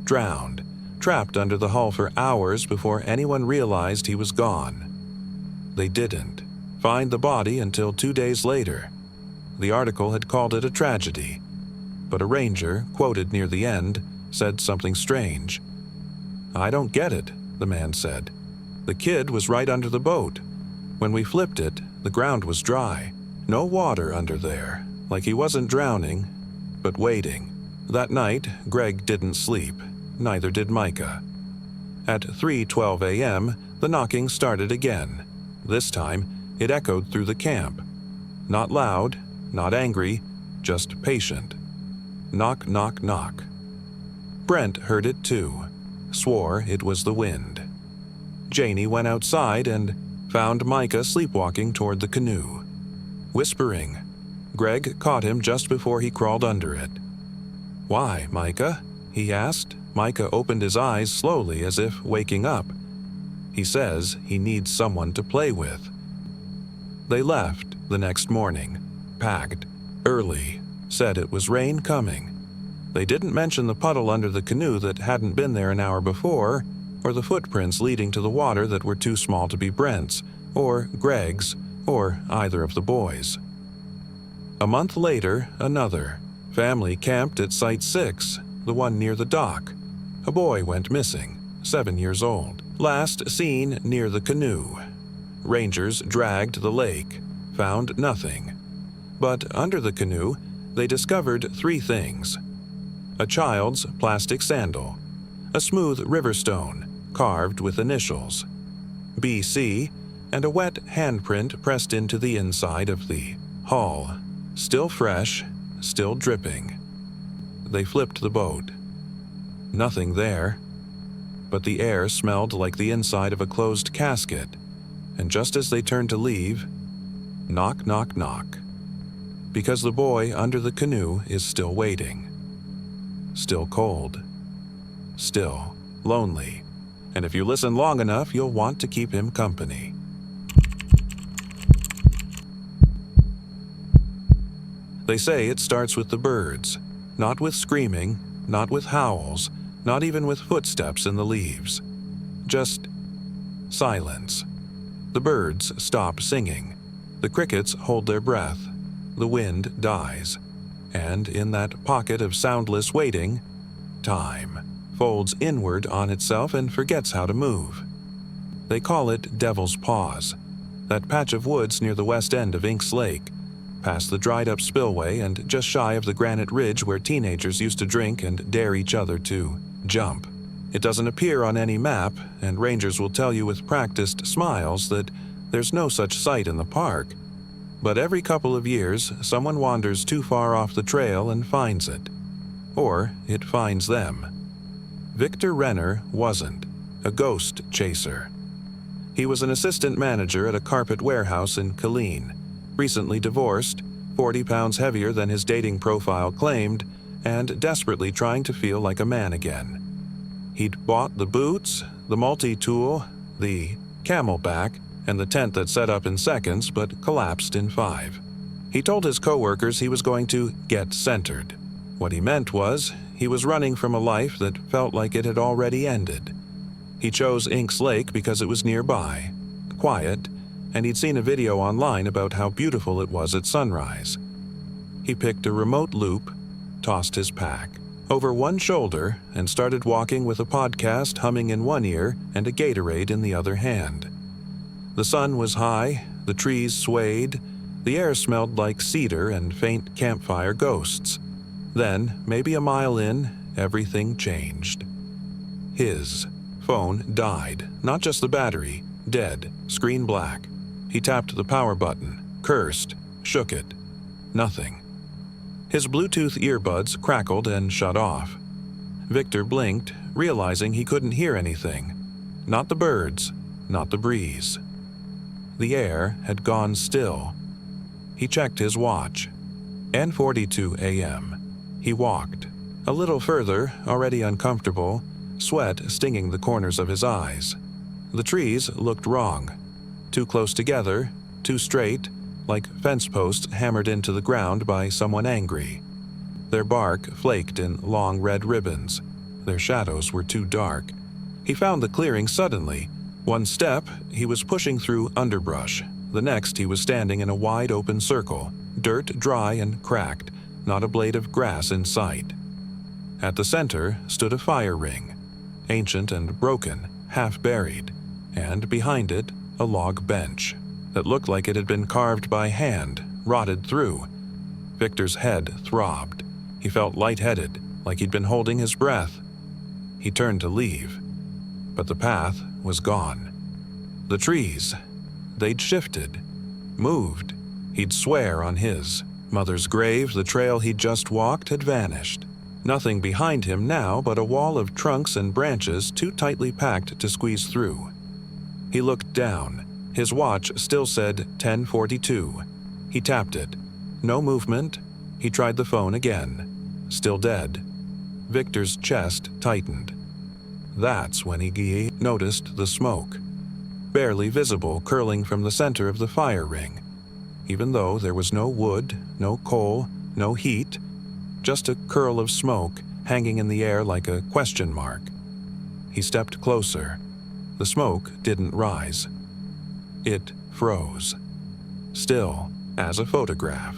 Drowned, trapped under the hull for hours before anyone realized he was gone. They didn't find the body until 2 days later. The article had called it a tragedy, but a ranger, quoted near the end, said something strange. "I don't get it," the man said. "The kid was right under the boat. When we flipped it, the ground was dry. No water under there, like he wasn't drowning, but waiting." That night, Greg didn't sleep. Neither did Micah. At 3:12 a.m., the knocking started again. This time, it echoed through the camp. Not loud, not angry, just patient. Knock, knock, knock. Brent heard it too. Swore it was the wind. Janie went outside and found Micah sleepwalking toward the canoe. Whispering. Greg caught him just before he crawled under it. "Why, Micah?" he asked. Micah opened his eyes slowly as if waking up. "He says he needs someone to play with." They left the next morning. Packed. Early. Said it was rain coming. They didn't mention the puddle under the canoe that hadn't been there an hour before, or the footprints leading to the water that were too small to be Brent's, or Greg's, or either of the boys. A month later, another. Family camped at Site 6, the one near the dock. A boy went missing, 7 years old. Last seen near the canoe. Rangers dragged the lake, found nothing. But under the canoe, they discovered 3 things. A child's plastic sandal, a smooth river stone carved with initials, BC, and a wet handprint pressed into the inside of the hull. Still fresh, still dripping. They flipped the boat. Nothing there. but the air smelled like the inside of a closed casket, and just as they turned to leave, knock, knock, knock. Because the boy under the canoe is still waiting. Still cold. Still lonely. And if you listen long enough, you'll want to keep him company. They say it starts with the birds, not with screaming, not with howls, not even with footsteps in the leaves. Just silence. The birds stop singing. The crickets hold their breath. The wind dies. And in that pocket of soundless waiting, time folds inward on itself and forgets how to move. They call it Devil's Paws, that patch of woods near the west end of Inks Lake, past the dried-up spillway and just shy of the granite ridge where teenagers used to drink and dare each other to jump. It doesn't appear on any map, and rangers will tell you with practiced smiles that there's no such site in the park. But every couple of years, someone wanders too far off the trail and finds it. Or it finds them. Victor Renner wasn't a ghost chaser. He was an assistant manager at a carpet warehouse in Killeen, recently divorced, 40 pounds heavier than his dating profile claimed, and desperately trying to feel like a man again. He'd bought the boots, the multi-tool, the camelback, and the tent that set up in seconds but collapsed in 5. He told his coworkers he was going to get centered. What he meant was, he was running from a life that felt like it had already ended. He chose Inks Lake because it was nearby, quiet, and he'd seen a video online about how beautiful it was at sunrise. He picked a remote loop, tossed his pack over one shoulder, and started walking with a podcast humming in one ear and a Gatorade in the other hand. The sun was high, the trees swayed, the air smelled like cedar and faint campfire ghosts. Then, maybe a mile in, everything changed. His phone died, not just the battery, dead, screen black. He tapped the power button, cursed, shook it. Nothing. His Bluetooth earbuds crackled and shut off. Victor blinked, realizing he couldn't hear anything. Not the birds, not the breeze. The air had gone still. He checked his watch. 10:42 a.m. He walked. A little further, already uncomfortable, sweat stinging the corners of his eyes. The trees looked wrong. Too close together, too straight, like fence posts hammered into the ground by someone angry. Their bark flaked in long red ribbons. Their shadows were too dark. He found the clearing suddenly. One step, he was pushing through underbrush. The next, he was standing in a wide open circle, dirt dry and cracked, not a blade of grass in sight. At the center stood a fire ring, ancient and broken, half buried, and behind it, a log bench that looked like it had been carved by hand, rotted through. Victor's head throbbed. He felt lightheaded, like he'd been holding his breath. He turned to leave, but the path was gone. The trees, they'd shifted, moved. He'd swear on his mother's grave the trail he'd just walked had vanished. Nothing behind him now but a wall of trunks and branches too tightly packed to squeeze through. He looked down. His watch still said 10:42. He tapped it. No movement. He tried the phone again. Still dead. Victor's chest tightened. That's when he noticed the smoke, barely visible, curling from the center of the fire ring. Even though there was no wood, no coal, no heat, just a curl of smoke hanging in the air like a question mark. He stepped closer. The smoke didn't rise. It froze. Still, as a photograph.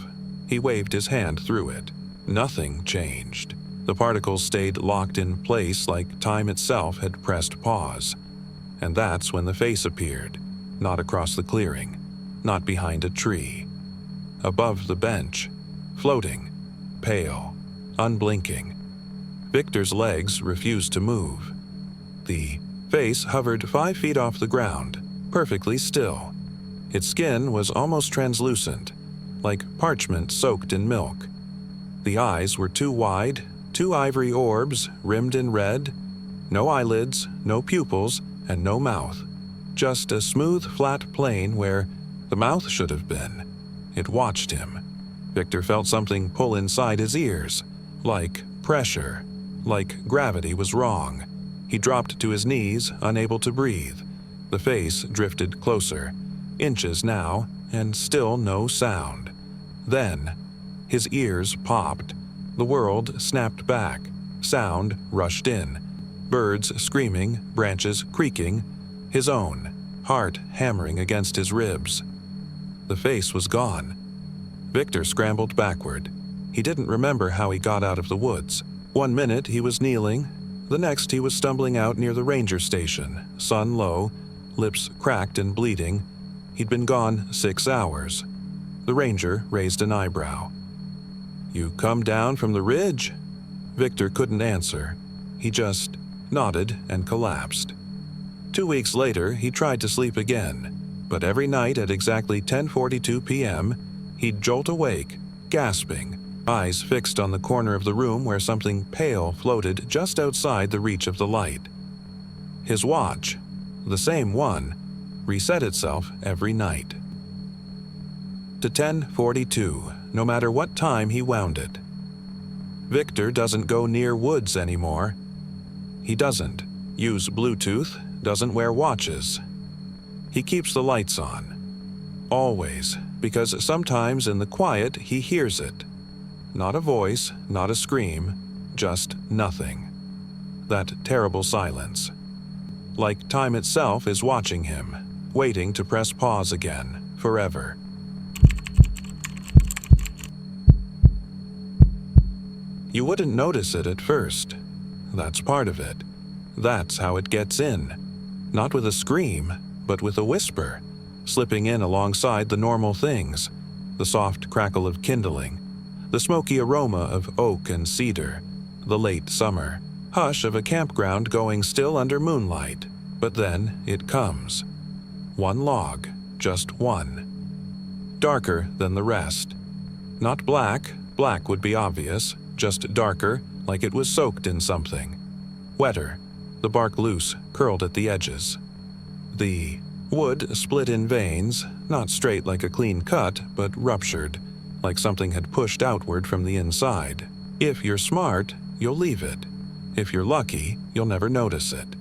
He waved his hand through it. Nothing changed. The particles stayed locked in place like time itself had pressed pause. And that's when the face appeared, not across the clearing, not behind a tree. Above the bench, floating, pale, unblinking. Victor's legs refused to move. The face hovered 5 feet off the ground, perfectly still. Its skin was almost translucent, like parchment soaked in milk. The eyes were too wide, 2 ivory orbs rimmed in red, No eyelids, no pupils, and no mouth. Just a smooth, flat plane where the mouth should have been. It watched him. Victor felt something pull inside his ears, like pressure, like gravity was wrong. He dropped to his knees, unable to breathe. The face drifted closer, inches now, and still no sound. Then, his ears popped. The world snapped back. Sound rushed in. Birds screaming, branches creaking. His own, heart hammering against his ribs. The face was gone. Victor scrambled backward. He didn't remember how he got out of the woods. 1 minute he was kneeling. The next he was stumbling out near the ranger station, sun low, lips cracked and bleeding. He'd been gone 6 hours. The ranger raised an eyebrow. "You come down from the ridge?" Victor couldn't answer. He just nodded and collapsed. 2 weeks later, he tried to sleep again, but every night at exactly 10:42 p.m., he'd jolt awake, gasping, eyes fixed on the corner of the room where something pale floated just outside the reach of the light. His watch, the same one, reset itself every night. To 10:42, no matter what time he wound it. Victor doesn't go near woods anymore. He doesn't use Bluetooth, doesn't wear watches. He keeps the lights on. Always, because sometimes in the quiet he hears it. Not a voice, not a scream, just nothing. That terrible silence. Like time itself is watching him, waiting to press pause again, forever. You wouldn't notice it at first. That's part of it. That's how it gets in. Not with a scream, but with a whisper, slipping in alongside the normal things. The soft crackle of kindling, the smoky aroma of oak and cedar, the late summer hush of a campground going still under moonlight. But then it comes. One log, just one. Darker than the rest. Not black, black would be obvious, just darker, like it was soaked in something. Wetter, the bark loose, curled at the edges. The wood split in veins, not straight like a clean cut, but ruptured, like something had pushed outward from the inside. If you're smart, you'll leave it. If you're lucky, you'll never notice it.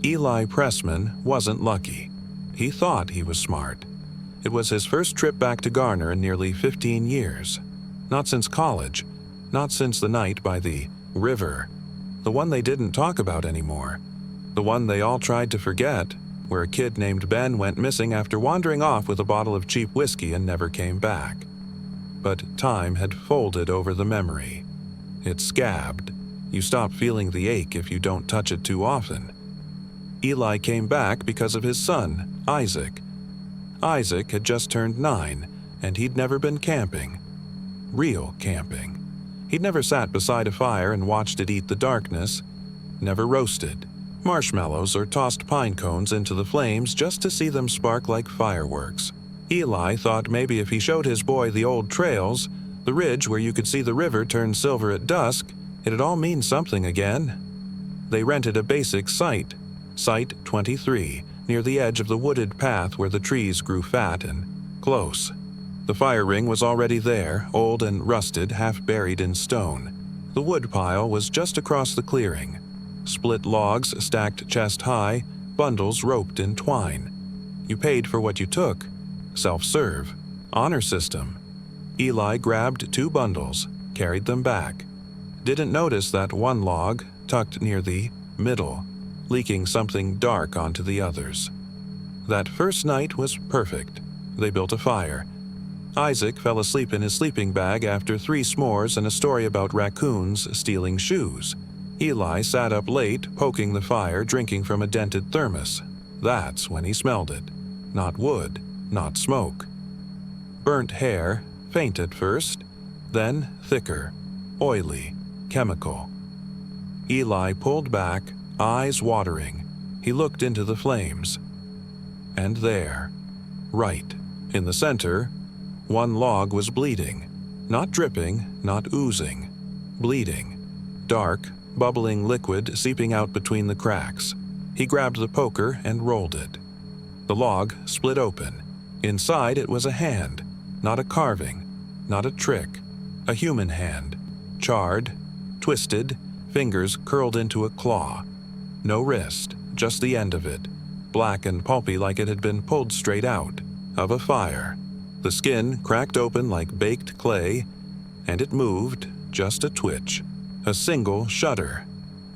Eli Pressman wasn't lucky. He thought he was smart. It was his first trip back to Garner in nearly 15 years. Not since college. Not since the night by the river. The one they didn't talk about anymore. The one they all tried to forget, where a kid named Ben went missing after wandering off with a bottle of cheap whiskey and never came back. But time had folded over the memory. It scabbed. You stop feeling the ache if you don't touch it too often. Eli came back because of his son, Isaac. Isaac had just turned 9, and he'd never been camping. Real camping. He'd never sat beside a fire and watched it eat the darkness, never roasted marshmallows or tossed pine cones into the flames just to see them spark like fireworks. Eli thought maybe if he showed his boy the old trails, the ridge where you could see the river turn silver at dusk, it'd all mean something again. They rented a basic site, Site 23, near the edge of the wooded path where the trees grew fat and close. The fire ring was already there, old and rusted, half buried in stone. The wood pile was just across the clearing. Split logs stacked chest high, bundles roped in twine. You paid for what you took. Self-serve. Honor system. Eli grabbed 2 bundles, carried them back. Didn't notice that one log, tucked near the middle, leaking something dark onto the others. That first night was perfect. They built a fire. Isaac fell asleep in his sleeping bag after 3 s'mores and a story about raccoons stealing shoes. Eli sat up late, poking the fire, drinking from a dented thermos. That's when he smelled it. Not wood, not smoke. Burnt hair, faint at first, then thicker, oily, chemical. Eli pulled back, eyes watering. He looked into the flames. And there, right in the center, one log was bleeding. Not dripping, not oozing. Bleeding. Dark, bubbling liquid seeping out between the cracks. He grabbed the poker and rolled it. The log split open. Inside it was a hand, not a carving, not a trick, a human hand, charred, twisted, fingers curled into a claw. No wrist, just the end of it, black and pulpy like it had been pulled straight out of a fire. The skin cracked open like baked clay, and it moved, just a twitch, a single shudder.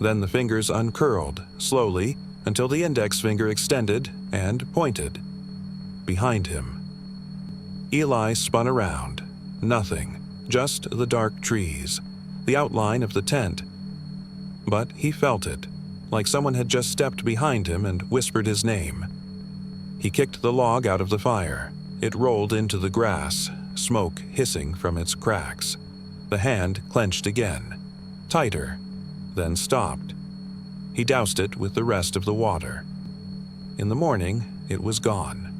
Then the fingers uncurled, slowly, until the index finger extended and pointed. Behind him. Eli spun around. Nothing, just the dark trees, the outline of the tent. But he felt it, like someone had just stepped behind him and whispered his name. He kicked the log out of the fire. It rolled into the grass, smoke hissing from its cracks. The hand clenched again, tighter, then stopped. He doused it with the rest of the water. In the morning, it was gone.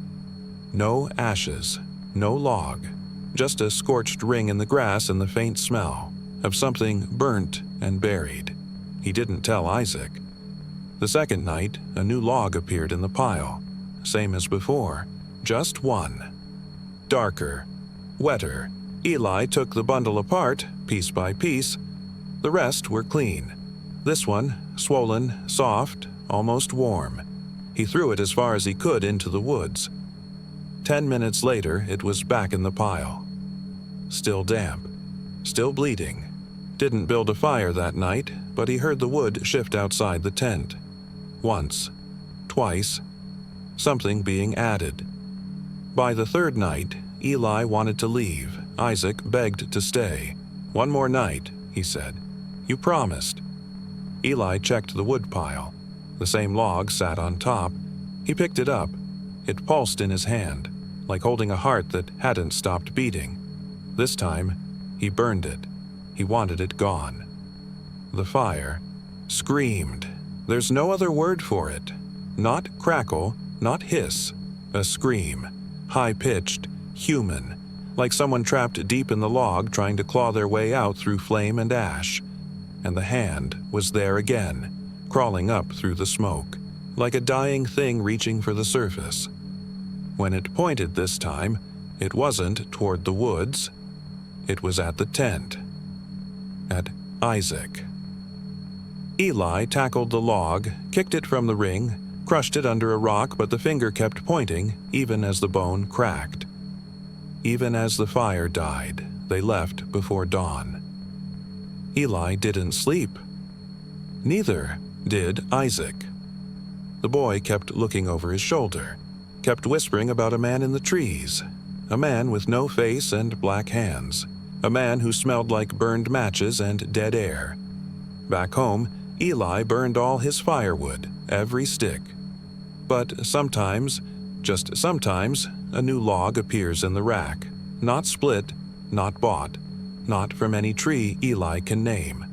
No ashes, no log, just a scorched ring in the grass and the faint smell of something burnt and buried. He didn't tell Isaac. The second night, a new log appeared in the pile, same as before, just one. Darker, wetter. Eli took the bundle apart, piece by piece. The rest were clean. This one, swollen, soft, almost warm. He threw it as far as he could into the woods. 10 minutes later, it was back in the pile. Still damp, still bleeding. Didn't build a fire that night, but he heard the wood shift outside the tent. Once, twice, something being added. By the third night, Eli wanted to leave. Isaac begged to stay. "One more night," he said. "You promised." Eli checked the wood pile. The same log sat on top. He picked it up. It pulsed in his hand, like holding a heart that hadn't stopped beating. This time, he burned it. He wanted it gone. The fire screamed. There's no other word for it. Not crackle, not hiss. A scream. High-pitched, human, like someone trapped deep in the log trying to claw their way out through flame and ash. And the hand was there again, crawling up through the smoke, like a dying thing reaching for the surface. When it pointed this time, it wasn't toward the woods. It was at the tent. At Isaac. Eli tackled the log, kicked it from the ring, crushed it under a rock, but the finger kept pointing, even as the bone cracked. Even as the fire died, they left before dawn. Eli didn't sleep. Neither did Isaac. The boy kept looking over his shoulder, kept whispering about a man in the trees, a man with no face and black hands, a man who smelled like burned matches and dead air. Back home, Eli burned all his firewood, every stick. But sometimes, just sometimes, a new log appears in the rack, not split, not bought, not from any tree Eli can name.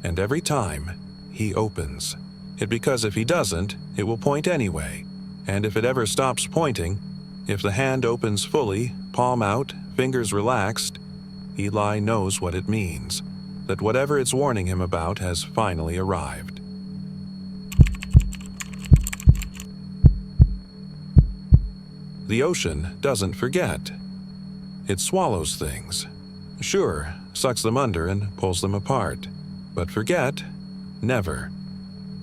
And every time, he opens it, because if he doesn't, it will point anyway. And if it ever stops pointing, if the hand opens fully, palm out, fingers relaxed, Eli knows what it means, that whatever it's warning him about has finally arrived. The ocean doesn't forget. It swallows things. Sure, sucks them under and pulls them apart. But forget? Never.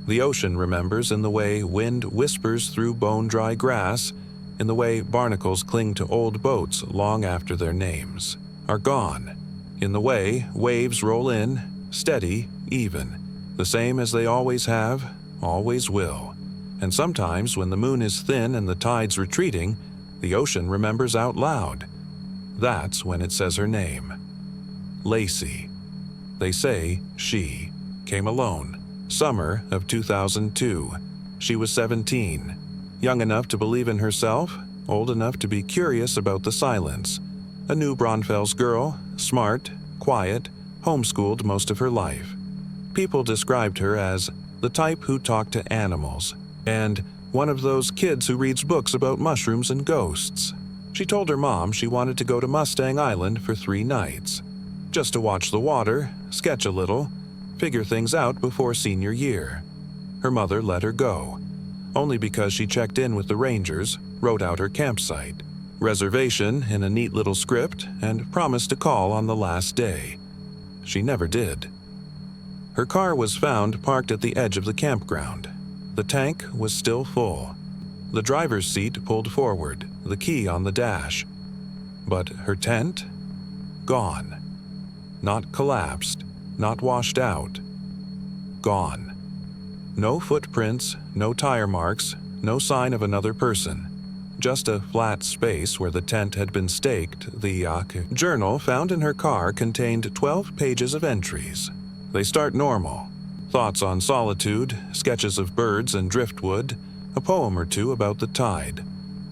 The ocean remembers in the way wind whispers through bone-dry grass, in the way barnacles cling to old boats long after their names are gone, in the way waves roll in, steady, even, the same as they always have, always will. And sometimes when the moon is thin and the tide's retreating, the ocean remembers out loud. That's when it says her name. Lacey. They say she came alone. Summer of 2002. She was 17. Young enough to believe in herself, old enough to be curious about the silence. A New Braunfels girl, smart, quiet, homeschooled most of her life. People described her as the type who talked to animals, and one of those kids who reads books about mushrooms and ghosts. She told her mom she wanted to go to Mustang Island for 3 nights, just to watch the water, sketch a little, figure things out before senior year. Her mother let her go, only because she checked in with the rangers, wrote out her campsite, reservation in a neat little script, and promised to call on the last day. She never did. Her car was found parked at the edge of the campground. The tank was still full. The driver's seat pulled forward, the key on the dash. But her tent? Gone. Not collapsed, not washed out. Gone. No footprints, no tire marks, no sign of another person. Just a flat space where the tent had been staked. The journal found in her car contained 12 pages of entries. They start normal. Thoughts on solitude, sketches of birds and driftwood, a poem or two about the tide.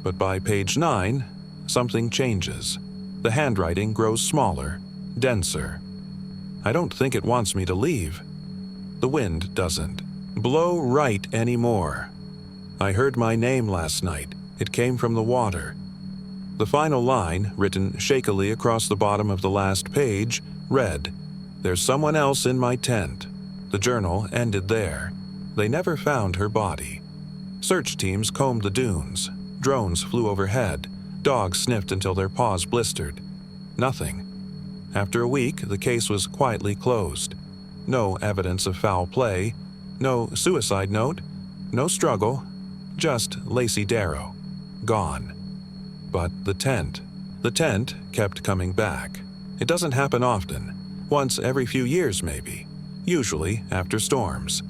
But by page 9, something changes. The handwriting grows smaller, denser. I don't think it wants me to leave. The wind doesn't blow right anymore. I heard my name last night. It came from the water. The final line, written shakily across the bottom of the last page, read, "There's someone else in my tent." The journal ended there. They never found her body. Search teams combed the dunes. Drones flew overhead. Dogs sniffed until their paws blistered. Nothing. After a week, the case was quietly closed. No evidence of foul play. No suicide note. No struggle. Just Lacey Darrow. Gone. But the tent kept coming back. It doesn't happen often. Once every few years maybe. Usually after storms.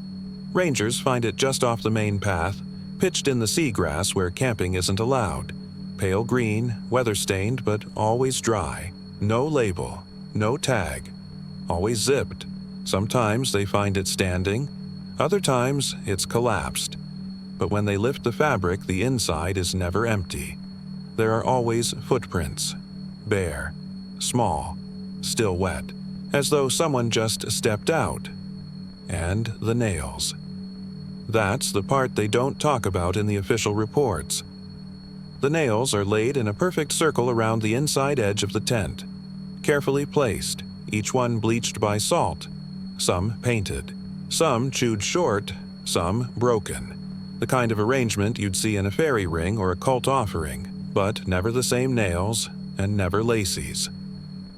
Rangers find it just off the main path, pitched in the seagrass where camping isn't allowed. Pale green, weather-stained, but always dry. No label, no tag. Always zipped. Sometimes they find it standing. Other times it's collapsed. But when they lift the fabric, the inside is never empty. There are always footprints. Bare. Small. Still wet. As though someone just stepped out. And the nails. That's the part they don't talk about in the official reports. The nails are laid in a perfect circle around the inside edge of the tent. Carefully placed, each one bleached by salt. Some painted. Some chewed short, some broken. The kind of arrangement you'd see in a fairy ring or a cult offering, but never the same nails, and never Lacey's.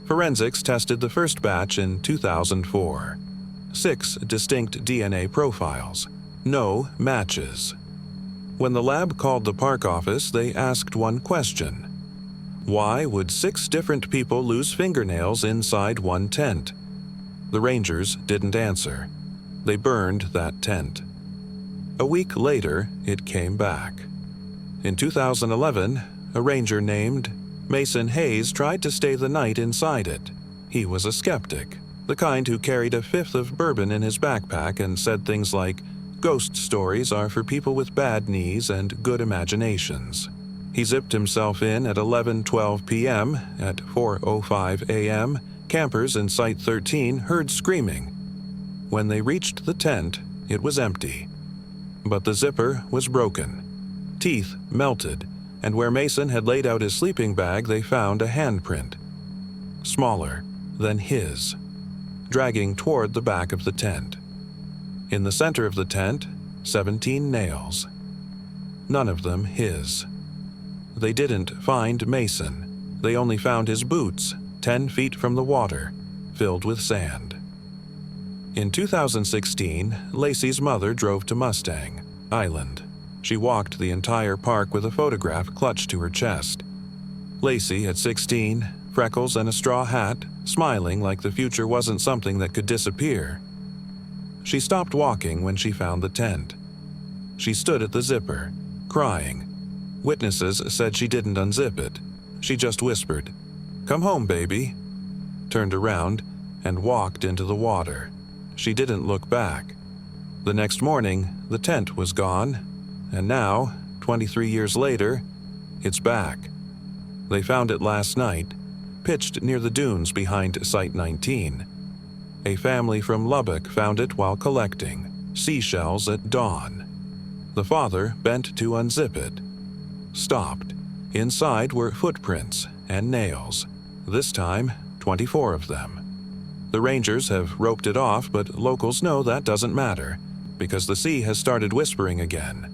Forensics tested the first batch in 2004. 6 distinct DNA profiles. No matches. When the lab called the park office, they asked one question. Why would 6 different people lose fingernails inside one tent? The rangers didn't answer. They burned that tent. A week later, it came back. In 2011, a ranger named Mason Hayes tried to stay the night inside it. He was a skeptic, the kind who carried a fifth of bourbon in his backpack and said things like, "Ghost stories are for people with bad knees and good imaginations." He zipped himself in at 11:12 p.m. At 4:05 a.m., campers in Site 13 heard screaming. When they reached the tent, it was empty. But the zipper was broken. Teeth melted, and where Mason had laid out his sleeping bag, they found a handprint. Smaller than his, dragging toward the back of the tent. In the center of the tent, 17 nails. None of them his. They didn't find Mason. They only found his boots, 10 feet from the water, filled with sand. In 2016, Lacey's mother drove to Mustang Island. She walked the entire park with a photograph clutched to her chest. Lacey at 16, freckles and a straw hat, smiling like the future wasn't something that could disappear. She stopped walking when she found the tent. She stood at the zipper, crying. Witnesses said she didn't unzip it. She just whispered, "Come home, baby," turned around, and walked into the water. She didn't look back. The next morning, the tent was gone, and now, 23 years later, it's back. They found it last night, pitched near the dunes behind Site 19. A family from Lubbock found it while collecting seashells at dawn. The father bent to unzip it. Stopped. Inside were footprints and nails, this time 24 of them. The rangers have roped it off, but locals know that doesn't matter, because the sea has started whispering again.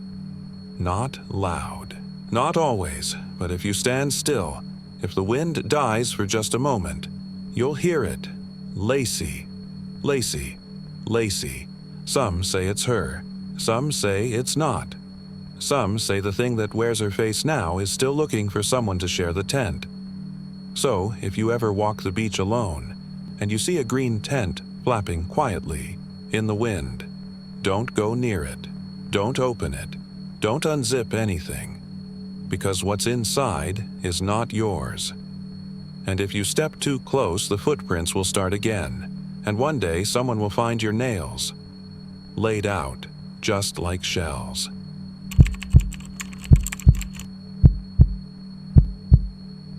Not loud. Not always, but if you stand still, if the wind dies for just a moment, you'll hear it. Lacey. Lacey. Lacey. Some say it's her. Some say it's not. Some say the thing that wears her face now is still looking for someone to share the tent. So, if you ever walk the beach alone, and you see a green tent flapping quietly in the wind, don't go near it. Don't open it. Don't unzip anything. Because what's inside is not yours. And if you step too close, the footprints will start again, and one day someone will find your nails, laid out just like shells.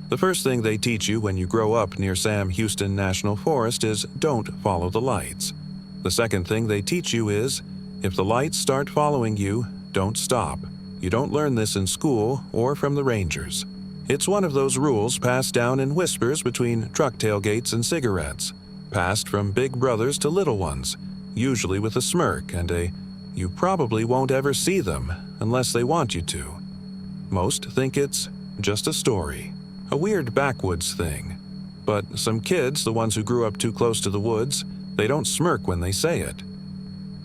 The first thing they teach you when you grow up near Sam Houston National Forest is don't follow the lights. The second thing they teach you is, if the lights start following you, don't stop. You don't learn this in school or from the rangers. It's one of those rules passed down in whispers between truck tailgates and cigarettes, passed from big brothers to little ones, usually with a smirk and a, you probably won't ever see them unless they want you to. Most think it's just a story, a weird backwoods thing. But some kids, the ones who grew up too close to the woods, they don't smirk when they say it.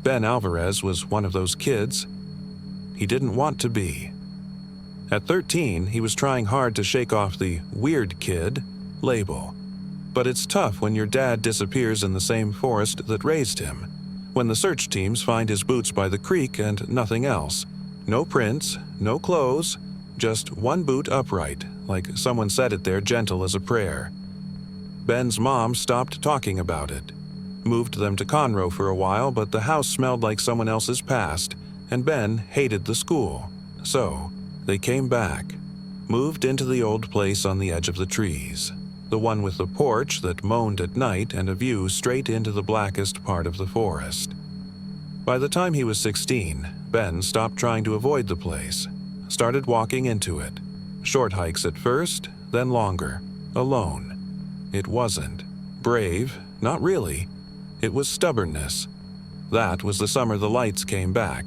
Ben Alvarez was one of those kids. He didn't want to be. At 13, he was trying hard to shake off the weird kid label. But it's tough when your dad disappears in the same forest that raised him, when the search teams find his boots by the creek and nothing else. No prints, no clothes, just one boot upright, like someone set it there gentle as a prayer. Ben's mom stopped talking about it. Moved them to Conroe for a while, but the house smelled like someone else's past, and Ben hated the school. So, they came back, moved into the old place on the edge of the trees, the one with the porch that moaned at night and a view straight into the blackest part of the forest. By the time he was 16, Ben stopped trying to avoid the place, started walking into it. Short hikes at first, then longer, alone. It wasn't brave, not really. It was stubbornness. That was the summer the lights came back.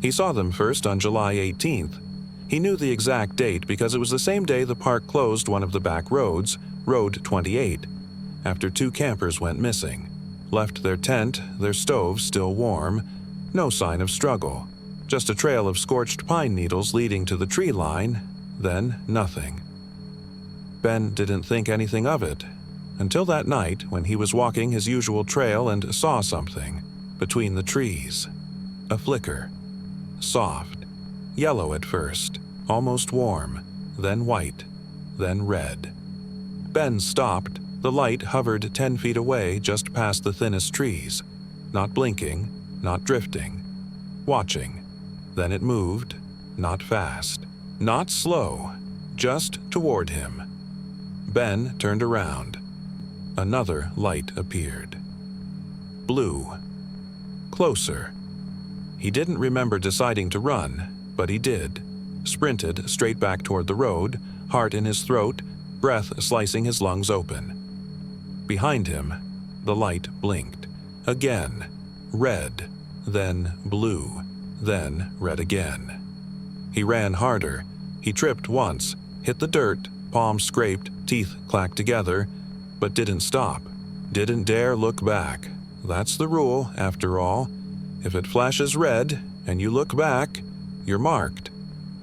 He saw them first on July 18th. He knew the exact date because it was the same day the park closed one of the back roads, Road 28, after 2 campers went missing. Left their tent, their stove still warm, no sign of struggle. Just a trail of scorched pine needles leading to the tree line, then nothing. Ben didn't think anything of it, until that night when he was walking his usual trail and saw something between the trees. A flicker. Soft. Yellow at first, almost warm, then white, then red. Ben stopped. The light hovered 10 feet away just past the thinnest trees, not blinking, not drifting. Watching. Then it moved, not fast, not slow, just toward him. Ben turned around. Another light appeared. Blue. Closer. He didn't remember deciding to run, but he did. Sprinted straight back toward the road, heart in his throat, breath slicing his lungs open. Behind him, the light blinked. Again. Red. Then blue. Then red again. He ran harder. He tripped once, hit the dirt, palms scraped, teeth clacked together, but didn't stop. Didn't dare look back. That's the rule, after all. If it flashes red and you look back, you're marked.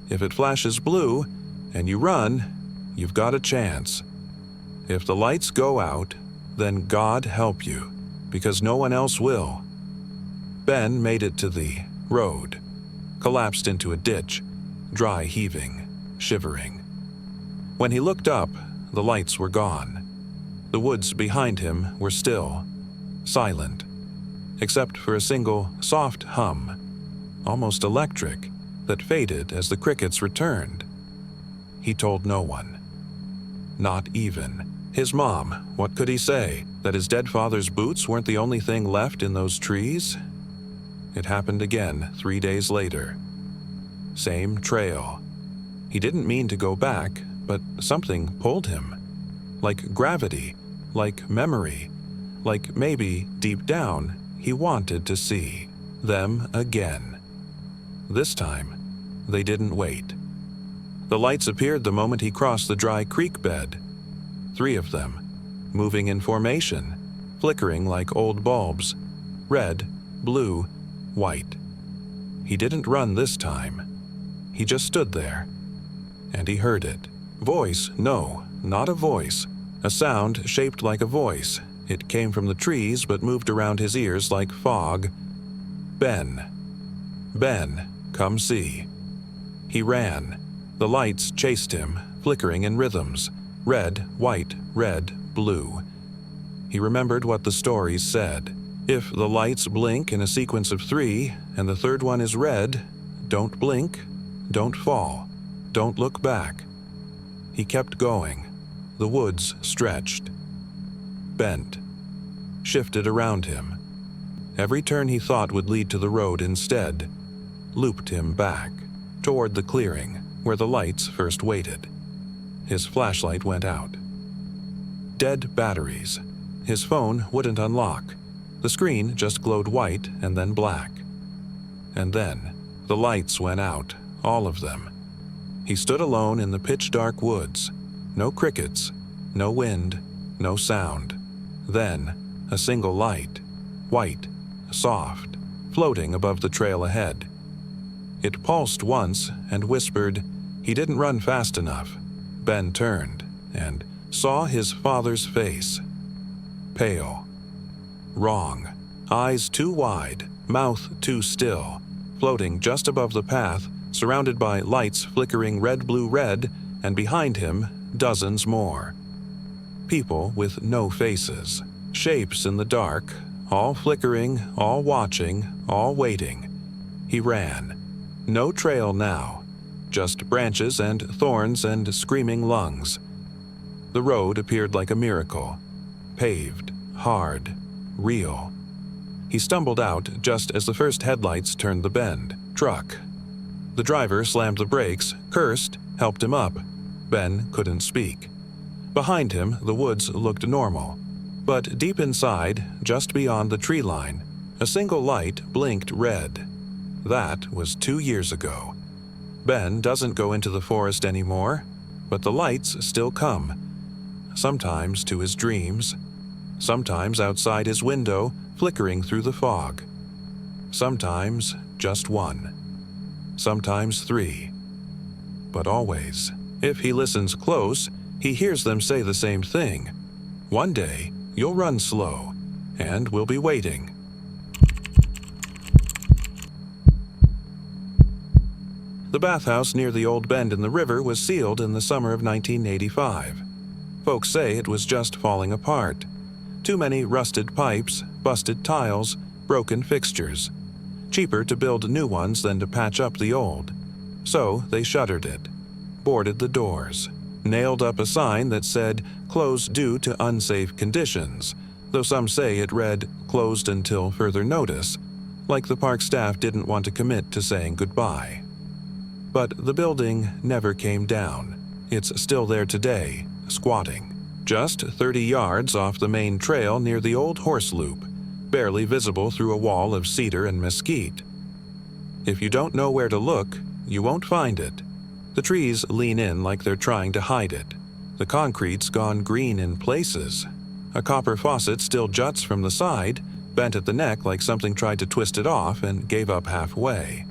If it flashes blue and you run, you've got a chance. If the lights go out, then God help you, because no one else will. Ben made it to the road, collapsed into a ditch, dry heaving, shivering. When he looked up, the lights were gone. The woods behind him were still, silent, except for a single soft hum, almost electric, that faded as the crickets returned. He told no one. Not even his mom. What could he say? That his dead father's boots weren't the only thing left in those trees? It happened again 3 days later. Same trail. He didn't mean to go back, but something pulled him. Like gravity, like memory, like maybe, deep down, he wanted to see them again. This time, they didn't wait. The lights appeared the moment he crossed the dry creek bed. 3 of them, moving in formation, flickering like old bulbs. Red, blue, white. He didn't run this time. He just stood there. And he heard it. Voice, no, not a voice. A sound shaped like a voice. It came from the trees but moved around his ears like fog. Ben. Ben, come see. He ran. The lights chased him, flickering in rhythms. Red, white, red, blue. He remembered what the stories said. If the lights blink in a sequence of 3, and the third one is red, don't blink, don't fall, don't look back. He kept going. The woods stretched, bent, shifted around him. Every turn he thought would lead to the road instead looped him back, toward the clearing where the lights first waited. His flashlight went out. Dead batteries. His phone wouldn't unlock. The screen just glowed white and then black. And then, the lights went out, all of them. He stood alone in the pitch-dark woods. No crickets, no wind, no sound. Then, a single light, white, soft, floating above the trail ahead. It pulsed once and whispered. He didn't run fast enough. Ben turned and saw his father's face. Pale. Wrong. Eyes too wide, mouth too still, floating just above the path, surrounded by lights flickering red, blue, red, and behind him, dozens more. People with no faces. Shapes in the dark, all flickering, all watching, all waiting. He ran. No trail now, just branches and thorns and screaming lungs. The road appeared like a miracle. Paved, hard, real. He stumbled out just as the first headlights turned the bend. Truck. The driver slammed the brakes, cursed, helped him up. Ben couldn't speak. Behind him, the woods looked normal. But deep inside, just beyond the tree line, a single light blinked red. That was 2 years ago. Ben doesn't go into the forest anymore, but the lights still come. Sometimes to his dreams. Sometimes outside his window, flickering through the fog. Sometimes just 1. Sometimes 3. But always, if he listens close, he hears them say the same thing. One day, you'll run slow, and we'll be waiting. The bathhouse near the old bend in the river was sealed in the summer of 1985. Folks say it was just falling apart. Too many rusted pipes, busted tiles, broken fixtures. Cheaper to build new ones than to patch up the old. So they shuttered it, boarded the doors, nailed up a sign that said, "Closed due to unsafe conditions," though some say it read, "Closed until further notice," like the park staff didn't want to commit to saying goodbye. But the building never came down. It's still there today, squatting, just 30 yards off the main trail near the old horse loop, barely visible through a wall of cedar and mesquite. If you don't know where to look, you won't find it. The trees lean in like they're trying to hide it. The concrete's gone green in places. A copper faucet still juts from the side, bent at the neck like something tried to twist it off and gave up halfway.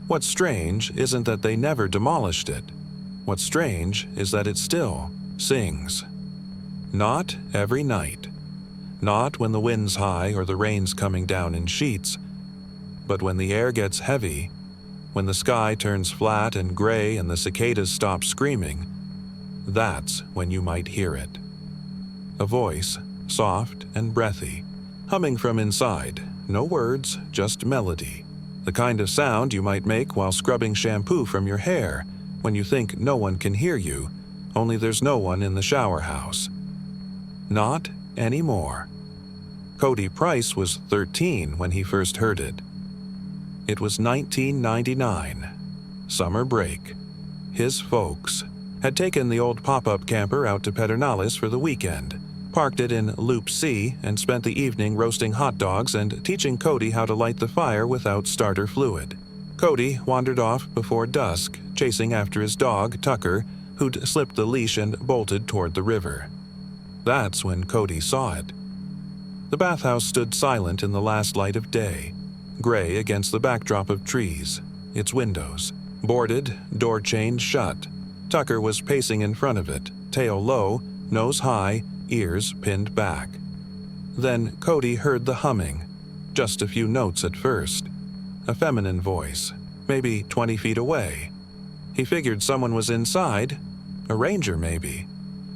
What's strange isn't that they never demolished it. What's strange is that it still sings. Not every night. Not when the wind's high or the rain's coming down in sheets. But when the air gets heavy, when the sky turns flat and gray and the cicadas stop screaming, that's when you might hear it. A voice, soft and breathy, humming from inside, no words, just melody. The kind of sound you might make while scrubbing shampoo from your hair when you think no one can hear you, only there's no one in the shower house. Not anymore. Cody Price was 13 when he first heard it. It was 1999, summer break. His folks had taken the old pop-up camper out to Pedernales for the weekend. parked it in Loop C, and spent the evening roasting hot dogs and teaching Cody how to light the fire without starter fluid. Cody wandered off before dusk, chasing after his dog, Tucker, who'd slipped the leash and bolted toward the river. That's when Cody saw it. The bathhouse stood silent in the last light of day, gray against the backdrop of trees, its windows boarded, door chained shut. Tucker was pacing in front of it, tail low, nose high, ears pinned back. Then Cody heard the humming, just a few notes at first. A feminine voice, maybe 20 feet away. He figured someone was inside, a ranger maybe.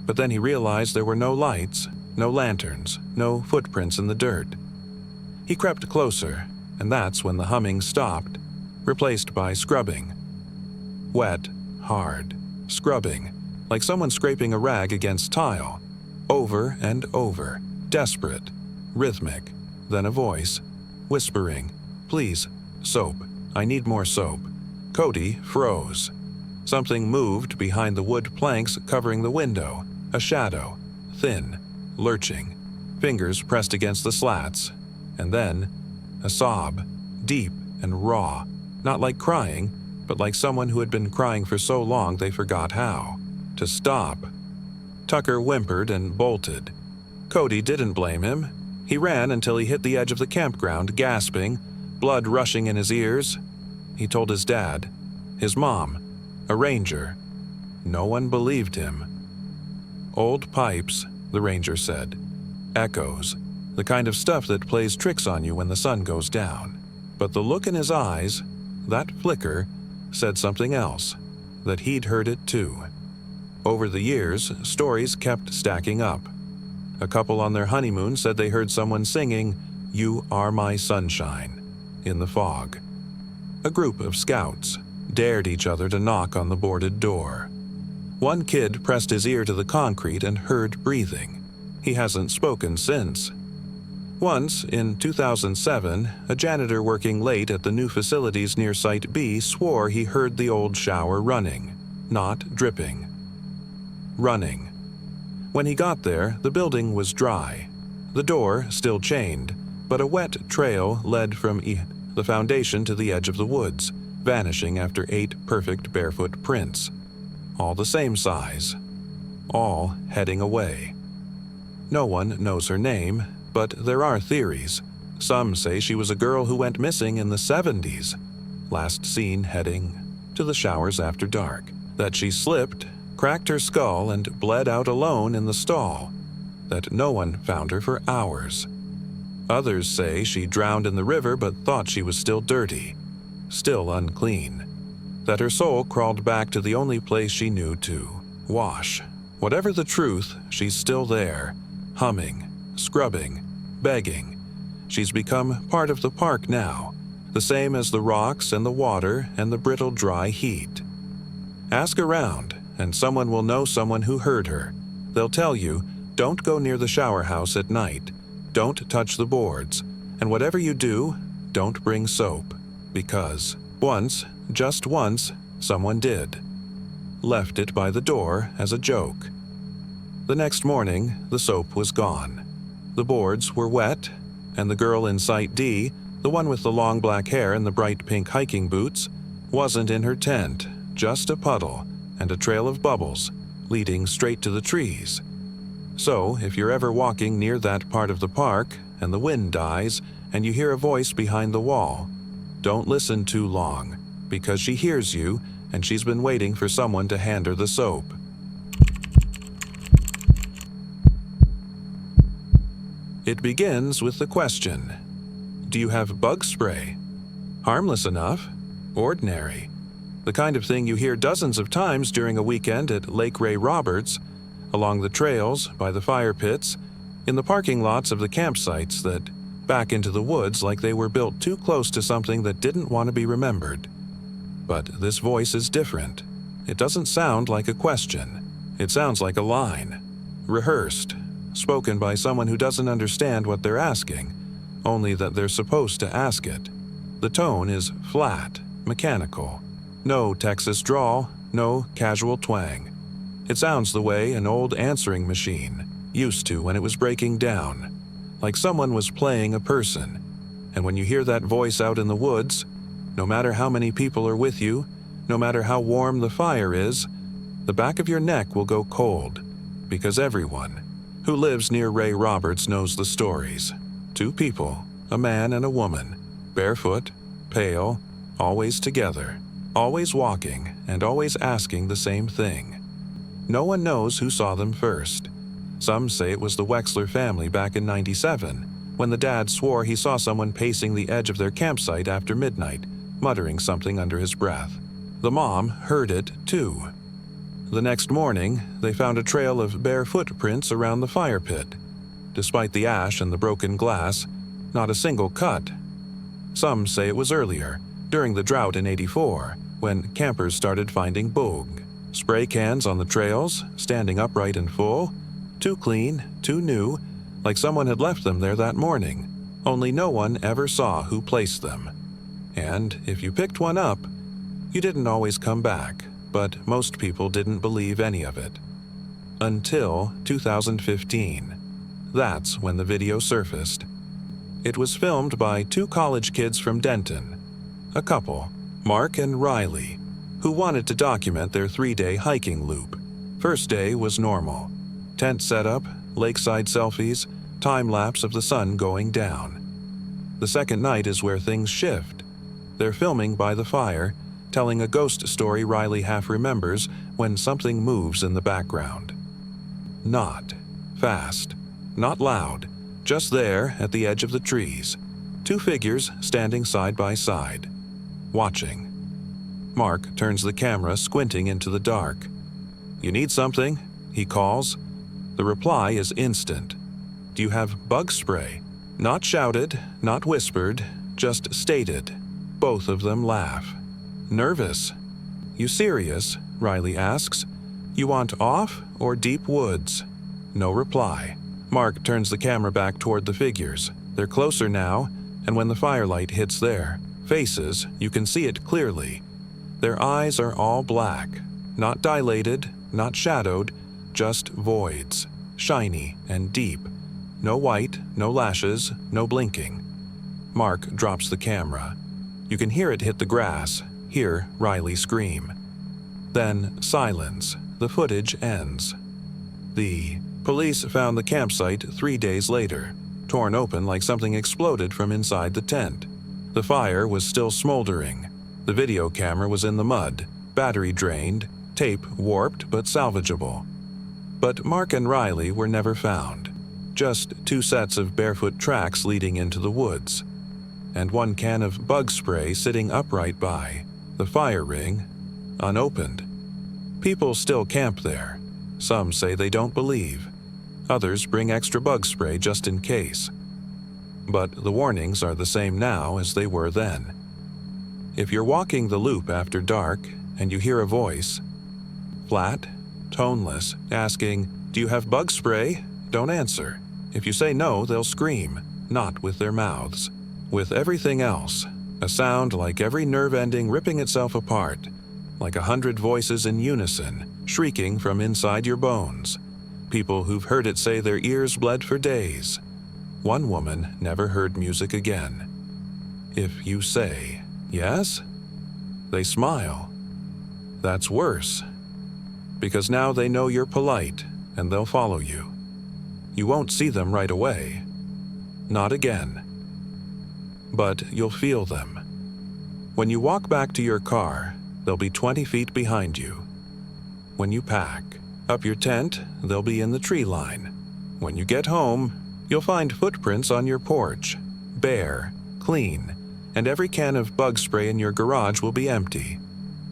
But then he realized there were no lights, no lanterns, no footprints in the dirt. He crept closer, and that's when the humming stopped, replaced by scrubbing. Wet, hard, scrubbing, like someone scraping a rag against tile, over and over, desperate, rhythmic, then a voice, whispering, "Please, soap, I need more soap." Cody froze. Something moved behind the wood planks covering the window, a shadow, thin, lurching, fingers pressed against the slats, and then a sob, deep and raw, not like crying, but like someone who had been crying for so long they forgot how to stop. Tucker whimpered and bolted. Cody didn't blame him. He ran until he hit the edge of the campground, gasping, blood rushing in his ears. He told his dad, his mom, a ranger. No one believed him. "Old pipes," the ranger said. "Echoes, the kind of stuff that plays tricks on you when the sun goes down." But the look in his eyes, that flicker, said something else, that he'd heard it too. Over the years, stories kept stacking up. A couple on their honeymoon said they heard someone singing, "You Are My Sunshine," in the fog. A group of scouts dared each other to knock on the boarded door. One kid pressed his ear to the concrete and heard breathing. He hasn't spoken since. Once, in 2007, a janitor working late at the new facilities near Site B swore he heard the old shower running, not dripping. Running. When he got there, the building was dry. The door still chained, but a wet trail led from the foundation to the edge of the woods, vanishing after 8 perfect barefoot prints. All the same size. All heading away. No one knows her name, but there are theories. Some say she was a girl who went missing in the 70s, last seen heading to the showers after dark. That she slipped, cracked her skull, and bled out alone in the stall. That no one found her for hours. Others say she drowned in the river but thought she was still dirty, still unclean. That her soul crawled back to the only place she knew to wash. Whatever the truth, she's still there, humming, scrubbing, begging. She's become part of the park now, the same as the rocks and the water and the brittle dry heat. Ask around, and someone will know someone who heard her. They'll tell you, don't go near the shower house at night, don't touch the boards, and whatever you do, don't bring soap, because once, just once, someone did. Left it by the door as a joke. The next morning, the soap was gone. The boards were wet, and the girl in Site D, the one with the long black hair and the bright pink hiking boots, wasn't in her tent, just a puddle and a trail of bubbles leading straight to the trees. So, if you're ever walking near that part of the park and the wind dies and you hear a voice behind the wall, don't listen too long, because she hears you and she's been waiting for someone to hand her the soap. It begins with the question, do you have bug spray? Harmless enough, ordinary. The kind of thing you hear dozens of times during a weekend at Lake Ray Roberts, along the trails, by the fire pits, in the parking lots of the campsites that back into the woods like they were built too close to something that didn't want to be remembered. But this voice is different. It doesn't sound like a question. It sounds like a line, rehearsed, spoken by someone who doesn't understand what they're asking, only that they're supposed to ask it. The tone is flat, mechanical. No Texas drawl, no casual twang. It sounds the way an old answering machine, Used to when it was breaking down, like someone was playing a person. And when you hear that voice out in the woods, no matter how many people are with you, no matter how warm the fire is, the back of your neck will go cold, because everyone who lives near Ray Roberts knows the stories. Two people, a man and a woman, barefoot, pale, always together, always walking, and always asking the same thing. No one knows who saw them first. Some say it was the Wexler family back in '97, when the dad swore he saw someone pacing the edge of their campsite after midnight, muttering something under his breath. The mom heard it too. The next morning, they found a trail of bare footprints around the fire pit. Despite the ash and the broken glass, not a single cut. Some say it was earlier, during the drought in '84, when campers started finding boog. Spray cans on the trails, standing upright and full, too clean, too new, like someone had left them there that morning, only no one ever saw who placed them. And if you picked one up, you didn't always come back, but most people didn't believe any of it. Until 2015. That's when the video surfaced. It was filmed by two college kids from Denton, a couple, Mark and Riley, who wanted to document their 3-day hiking loop. First day was normal. Tent setup, lakeside selfies, time-lapse of the sun going down. The second night is where things shift. They're filming by the fire, telling a ghost story Riley half remembers when something moves in the background. Not fast, not loud, just there at the edge of the trees. Two figures standing side by side, watching. Mark turns the camera, squinting into the dark. "You need something?" he calls. The reply is instant. "Do you have bug spray?" Not shouted, not whispered, just stated. Both of them laugh. Nervous. "You serious?" Riley asks. "You want off or deep woods?" No reply. Mark turns the camera back toward the figures. They're closer now, and when the firelight hits their faces, you can see it clearly. Their eyes are all black, not dilated, not shadowed, just voids, shiny and deep. No white, no lashes, no blinking. Mark drops the camera. You can hear it hit the grass, hear Riley scream. Then silence. The footage ends. The police found the campsite 3 days later, torn open like something exploded from inside the tent. The fire was still smoldering. The video camera was in the mud, battery drained, tape warped but salvageable. But Mark and Riley were never found. Just 2 sets of barefoot tracks leading into the woods, and 1 can of bug spray sitting upright by the fire ring, unopened. People still camp there. Some say they don't believe. Others bring extra bug spray just in case. But the warnings are the same now as they were then. If you're walking the loop after dark and you hear a voice, flat, toneless, asking, "Do you have bug spray?" don't answer. If you say no, they'll scream, not with their mouths. With everything else, a sound like every nerve ending ripping itself apart, like 100 voices in unison, shrieking from inside your bones. People who've heard it say their ears bled for days. One woman never heard music again. If you say, "Yes?" they smile. That's worse, because now they know you're polite and they'll follow you. You won't see them right away. Not again. But you'll feel them. When you walk back to your car, they'll be 20 feet behind you. When you pack up your tent, they'll be in the tree line. When you get home, you'll find footprints on your porch, bare, clean, and every can of bug spray in your garage will be empty.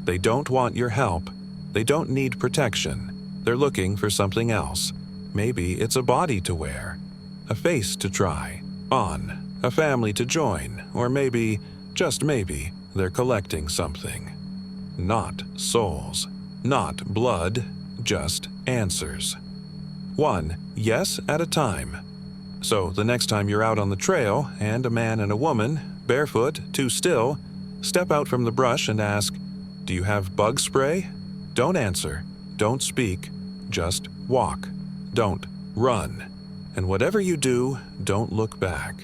They don't want your help. They don't need protection. They're looking for something else. Maybe it's a body to wear, a face to try on, a family to join, or maybe, just maybe, they're collecting something. Not souls, not blood, just answers. One yes at a time. So the next time you're out on the trail and a man and a woman, barefoot, too still, step out from the brush and ask, "Do you have bug spray?" Don't answer. Don't speak. Just walk. Don't Run. And whatever you do, don't look back.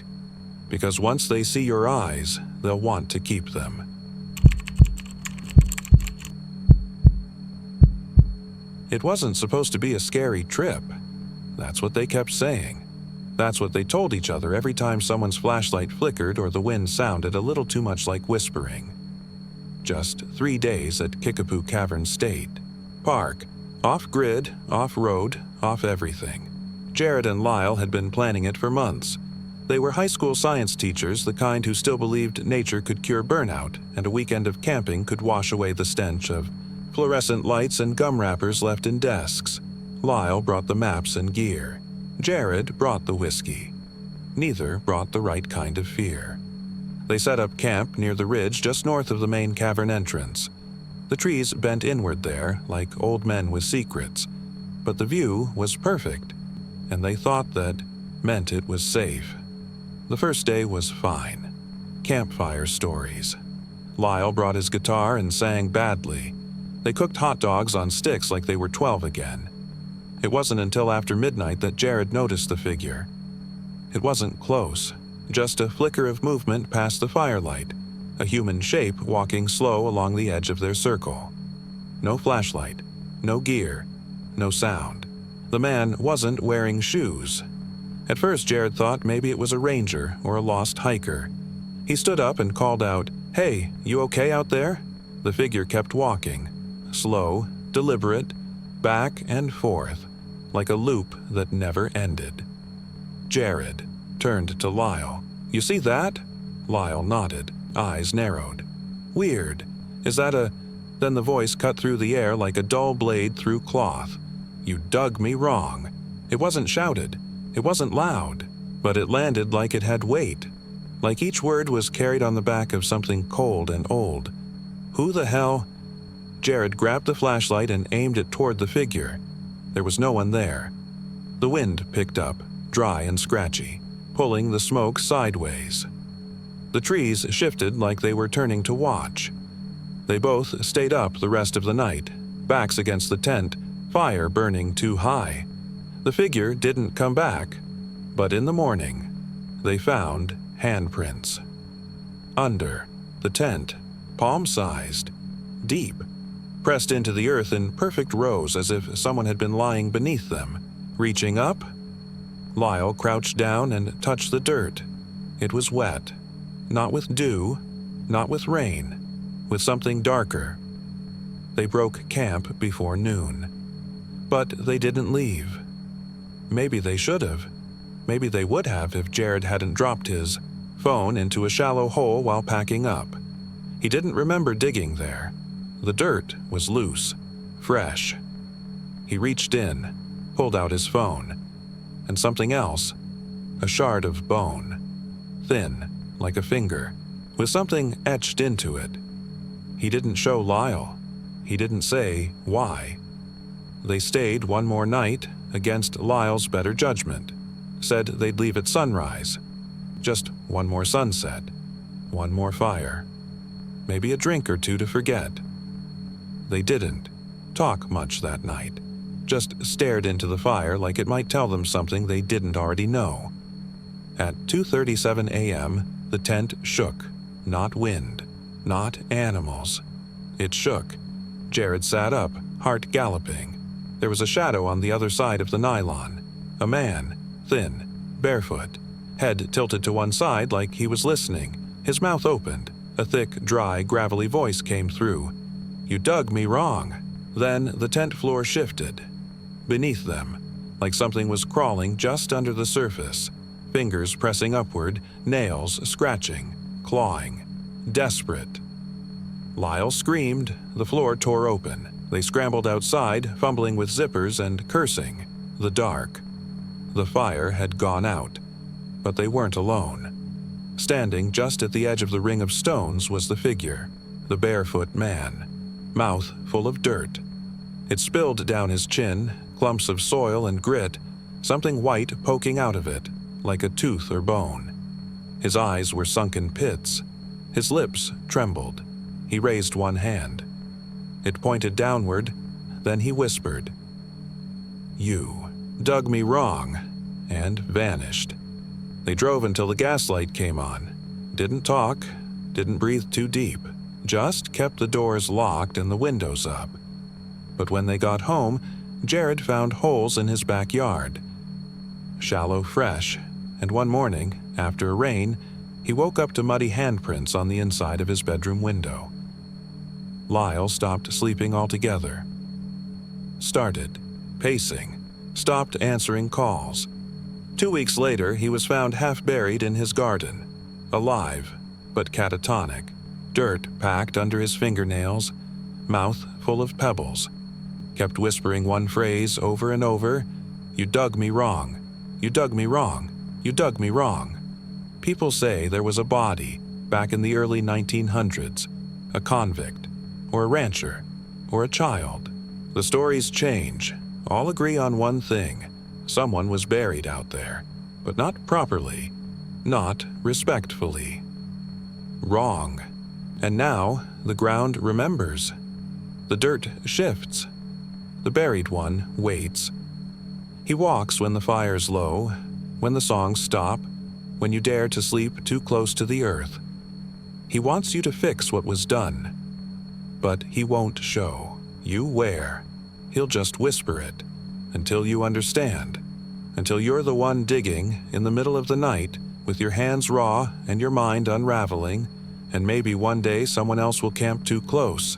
Because once they see your eyes, they'll want to keep them. It wasn't supposed to be a scary trip. That's what they kept saying. That's what they told each other every time someone's flashlight flickered or the wind sounded a little too much like whispering. Just 3 days at Kickapoo Cavern State Park. Off-grid, off-road, off everything. Jared and Lyle had been planning it for months. They were high school science teachers, the kind who still believed nature could cure burnout, and a weekend of camping could wash away the stench of fluorescent lights and gum wrappers left in desks. Lyle brought the maps and gear. Jared brought the whiskey. Neither brought the right kind of fear. They set up camp near the ridge just north of the main cavern entrance. The trees bent inward there, like old men with secrets. But the view was perfect, and they thought that meant it was safe. The first day was fine. Campfire stories. Lyle brought his guitar and sang badly. They cooked hot dogs on sticks like they were 12 again. It wasn't until after midnight that Jared noticed the figure. It wasn't close, just a flicker of movement past the firelight, a human shape walking slow along the edge of their circle. No flashlight, no gear, no sound. The man wasn't wearing shoes. At first, Jared thought maybe it was a ranger or a lost hiker. He stood up and called out, "Hey, you okay out there?" The figure kept walking, slow, deliberate, back and forth, like a loop that never ended. Jared turned to Lyle. "You see that?" Lyle nodded, eyes narrowed. "Weird. Is that a—" Then the voice cut through the air like a dull blade through cloth. "You dug me wrong." It wasn't shouted. It wasn't loud. But it landed like it had weight. Like each word was carried on the back of something cold and old. Who the hell? Jared grabbed the flashlight and aimed it toward the figure. There was no one there. The wind picked up, dry and scratchy, pulling the smoke sideways. The trees shifted like they were turning to watch. They both stayed up the rest of the night, backs against the tent, fire burning too high. The figure didn't come back, but in the morning, they found handprints. Under the tent, palm-sized, deep, pressed into the earth in perfect rows as if someone had been lying beneath them. Reaching up, Lyle crouched down and touched the dirt. It was wet, not with dew, not with rain, with something darker. They broke camp before noon. But they didn't leave. Maybe they should have. Maybe they would have if Jared hadn't dropped his phone into a shallow hole while packing up. He didn't remember digging there. The dirt was loose, fresh. He reached in, pulled out his phone, and something else, a shard of bone, thin, like a finger, with something etched into it. He didn't show Lyle. He didn't say why. They stayed one more night against Lyle's better judgment, said they'd leave at sunrise. Just one more sunset, one more fire, maybe a drink or two to forget. They didn't talk much that night, just stared into the fire like it might tell them something they didn't already know. At 2:37 a.m., the tent shook, not wind, not animals. It shook. Jared sat up, heart galloping. There was a shadow on the other side of the nylon. A man, thin, barefoot, head tilted to one side like he was listening. His mouth opened. A thick, dry, gravelly voice came through. "You dug me wrong." Then the tent floor shifted. Beneath them, like something was crawling just under the surface. Fingers pressing upward, nails scratching, clawing. Desperate. Lyle screamed. The floor tore open. They scrambled outside, fumbling with zippers and cursing. The dark. The fire had gone out. But they weren't alone. Standing just at the edge of the ring of stones was the figure, the barefoot man, mouth full of dirt. It spilled down his chin, clumps of soil and grit, something white poking out of it, like a tooth or bone. His eyes were sunken pits. His lips trembled. He raised one hand. It pointed downward, then he whispered, "You." dug me wrong, and vanished. They drove until the gaslight came on. Didn't talk, didn't breathe too deep, just kept the doors locked and the windows up. But when they got home, Jared found holes in his backyard. Shallow fresh, and one morning, after a rain, he woke up to muddy handprints on the inside of his bedroom window. Lyle stopped sleeping altogether. Started pacing, stopped answering calls. 2 weeks later, he was found half buried in his garden, alive, but catatonic, dirt packed under his fingernails, mouth full of pebbles. Kept whispering one phrase over and over, "You dug me wrong. You dug me wrong. You dug me wrong." People say there was a body back in the early 1900s, a convict, or a rancher, or a child. The stories change. All agree on one thing. Someone was buried out there, but not properly, not respectfully. Wrong. And now the ground remembers. The dirt shifts. The buried one waits. He walks when the fire's low, when the songs stop, when you dare to sleep too close to the earth. He wants you to fix what was done, but he won't show you where. He'll just whisper it until you understand, until you're the one digging in the middle of the night with your hands raw and your mind unraveling, and maybe one day someone else will camp too close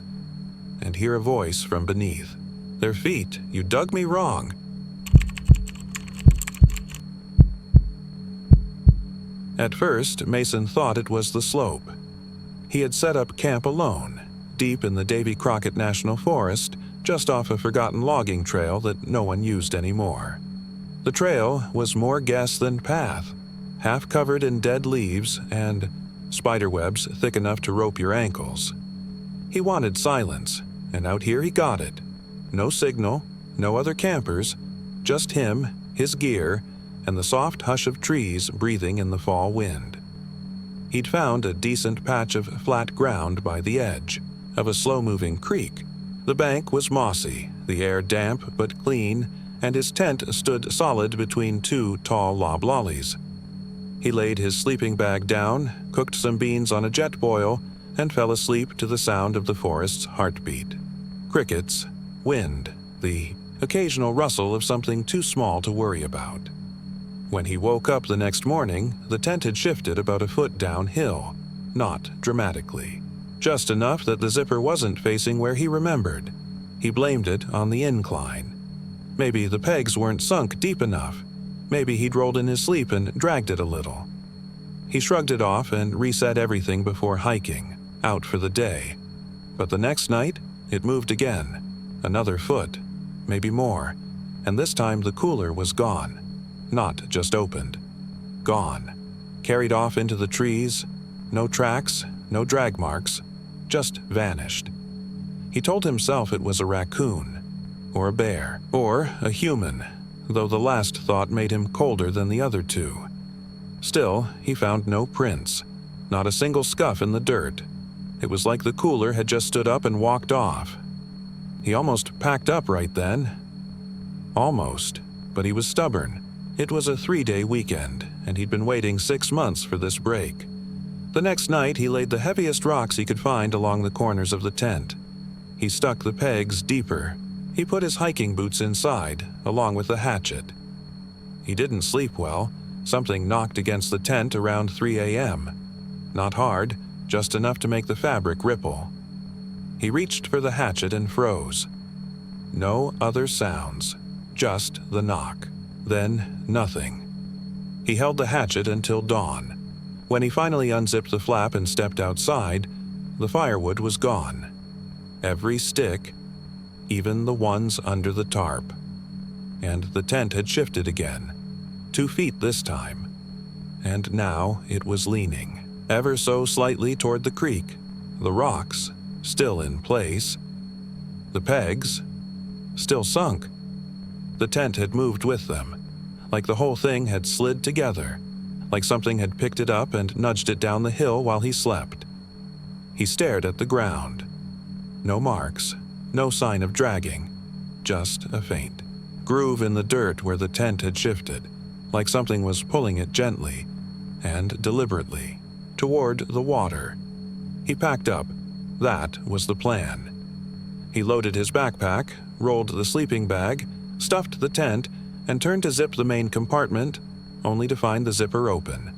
and hear a voice from beneath. Their feet, "You dug me wrong." At first, Mason thought it was the slope. He had set up camp alone, deep in the Davy Crockett National Forest, just off a forgotten logging trail that no one used anymore. The trail was more guess than path, half covered in dead leaves and spiderwebs thick enough to rope your ankles. He wanted silence, and out here he got it. No signal, no other campers, just him, his gear, and the soft hush of trees breathing in the fall wind. He'd found a decent patch of flat ground by the edge of a slow-moving creek. The bank was mossy, the air damp but clean, and his tent stood solid between two tall loblollies. He laid his sleeping bag down, cooked some beans on a jet boil, and fell asleep to the sound of the forest's heartbeat. Crickets, wind, the occasional rustle of something too small to worry about. When he woke up the next morning, the tent had shifted about a foot downhill, not dramatically. Just enough that the zipper wasn't facing where he remembered. He blamed it on the incline. Maybe the pegs weren't sunk deep enough. Maybe he'd rolled in his sleep and dragged it a little. He shrugged it off and reset everything before hiking, out for the day. But the next night, it moved again. Another foot, maybe more, and this time the cooler was gone. Not just opened. Gone. Carried off into the trees. No tracks, no drag marks. Just vanished. He told himself it was a raccoon, or a bear, or a human, though the last thought made him colder than the other two. Still, he found no prints, not a single scuff in the dirt. It was like the cooler had just stood up and walked off. He almost packed up right then. Almost, but he was stubborn. It was a 3-day weekend, and he'd been waiting 6 months for this break. The next night, he laid the heaviest rocks he could find along the corners of the tent. He stuck the pegs deeper. He put his hiking boots inside, along with the hatchet. He didn't sleep well. Something knocked against the tent around 3 a.m. Not hard, just enough to make the fabric ripple. He reached for the hatchet and froze. No other sounds, just the knock. Then nothing. He held the hatchet until dawn. When he finally unzipped the flap and stepped outside, the firewood was gone. Every stick, even the ones under the tarp. And the tent had shifted again, 2 feet this time. And now it was leaning, ever so slightly toward the creek. The rocks, still in place. The pegs, still sunk. The tent had moved with them, like the whole thing had slid together, like something had picked it up and nudged it down the hill while he slept. He stared at the ground. No marks, no sign of dragging, just a faint, groove in the dirt where the tent had shifted, like something was pulling it gently and deliberately toward the water. He packed up. That was the plan. He loaded his backpack, rolled the sleeping bag, stuffed the tent, and turned to zip the main compartment, only to find the zipper open.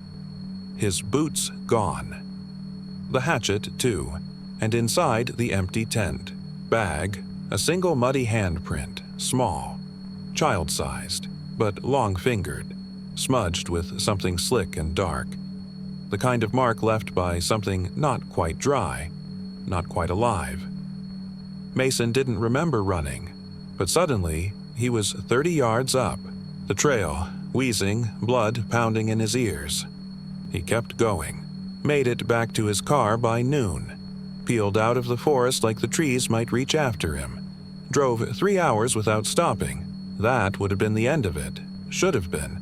His boots gone. The hatchet, too, and inside the empty tent. Bag, a single muddy handprint, small, child-sized, but long-fingered, smudged with something slick and dark. The kind of mark left by something not quite dry, not quite alive. Mason didn't remember running, but suddenly he was 30 yards up, the trail, wheezing, blood pounding in his ears. He kept going, made it back to his car by noon, peeled out of the forest like the trees might reach after him, drove 3 hours without stopping. That would have been the end of it, should have been.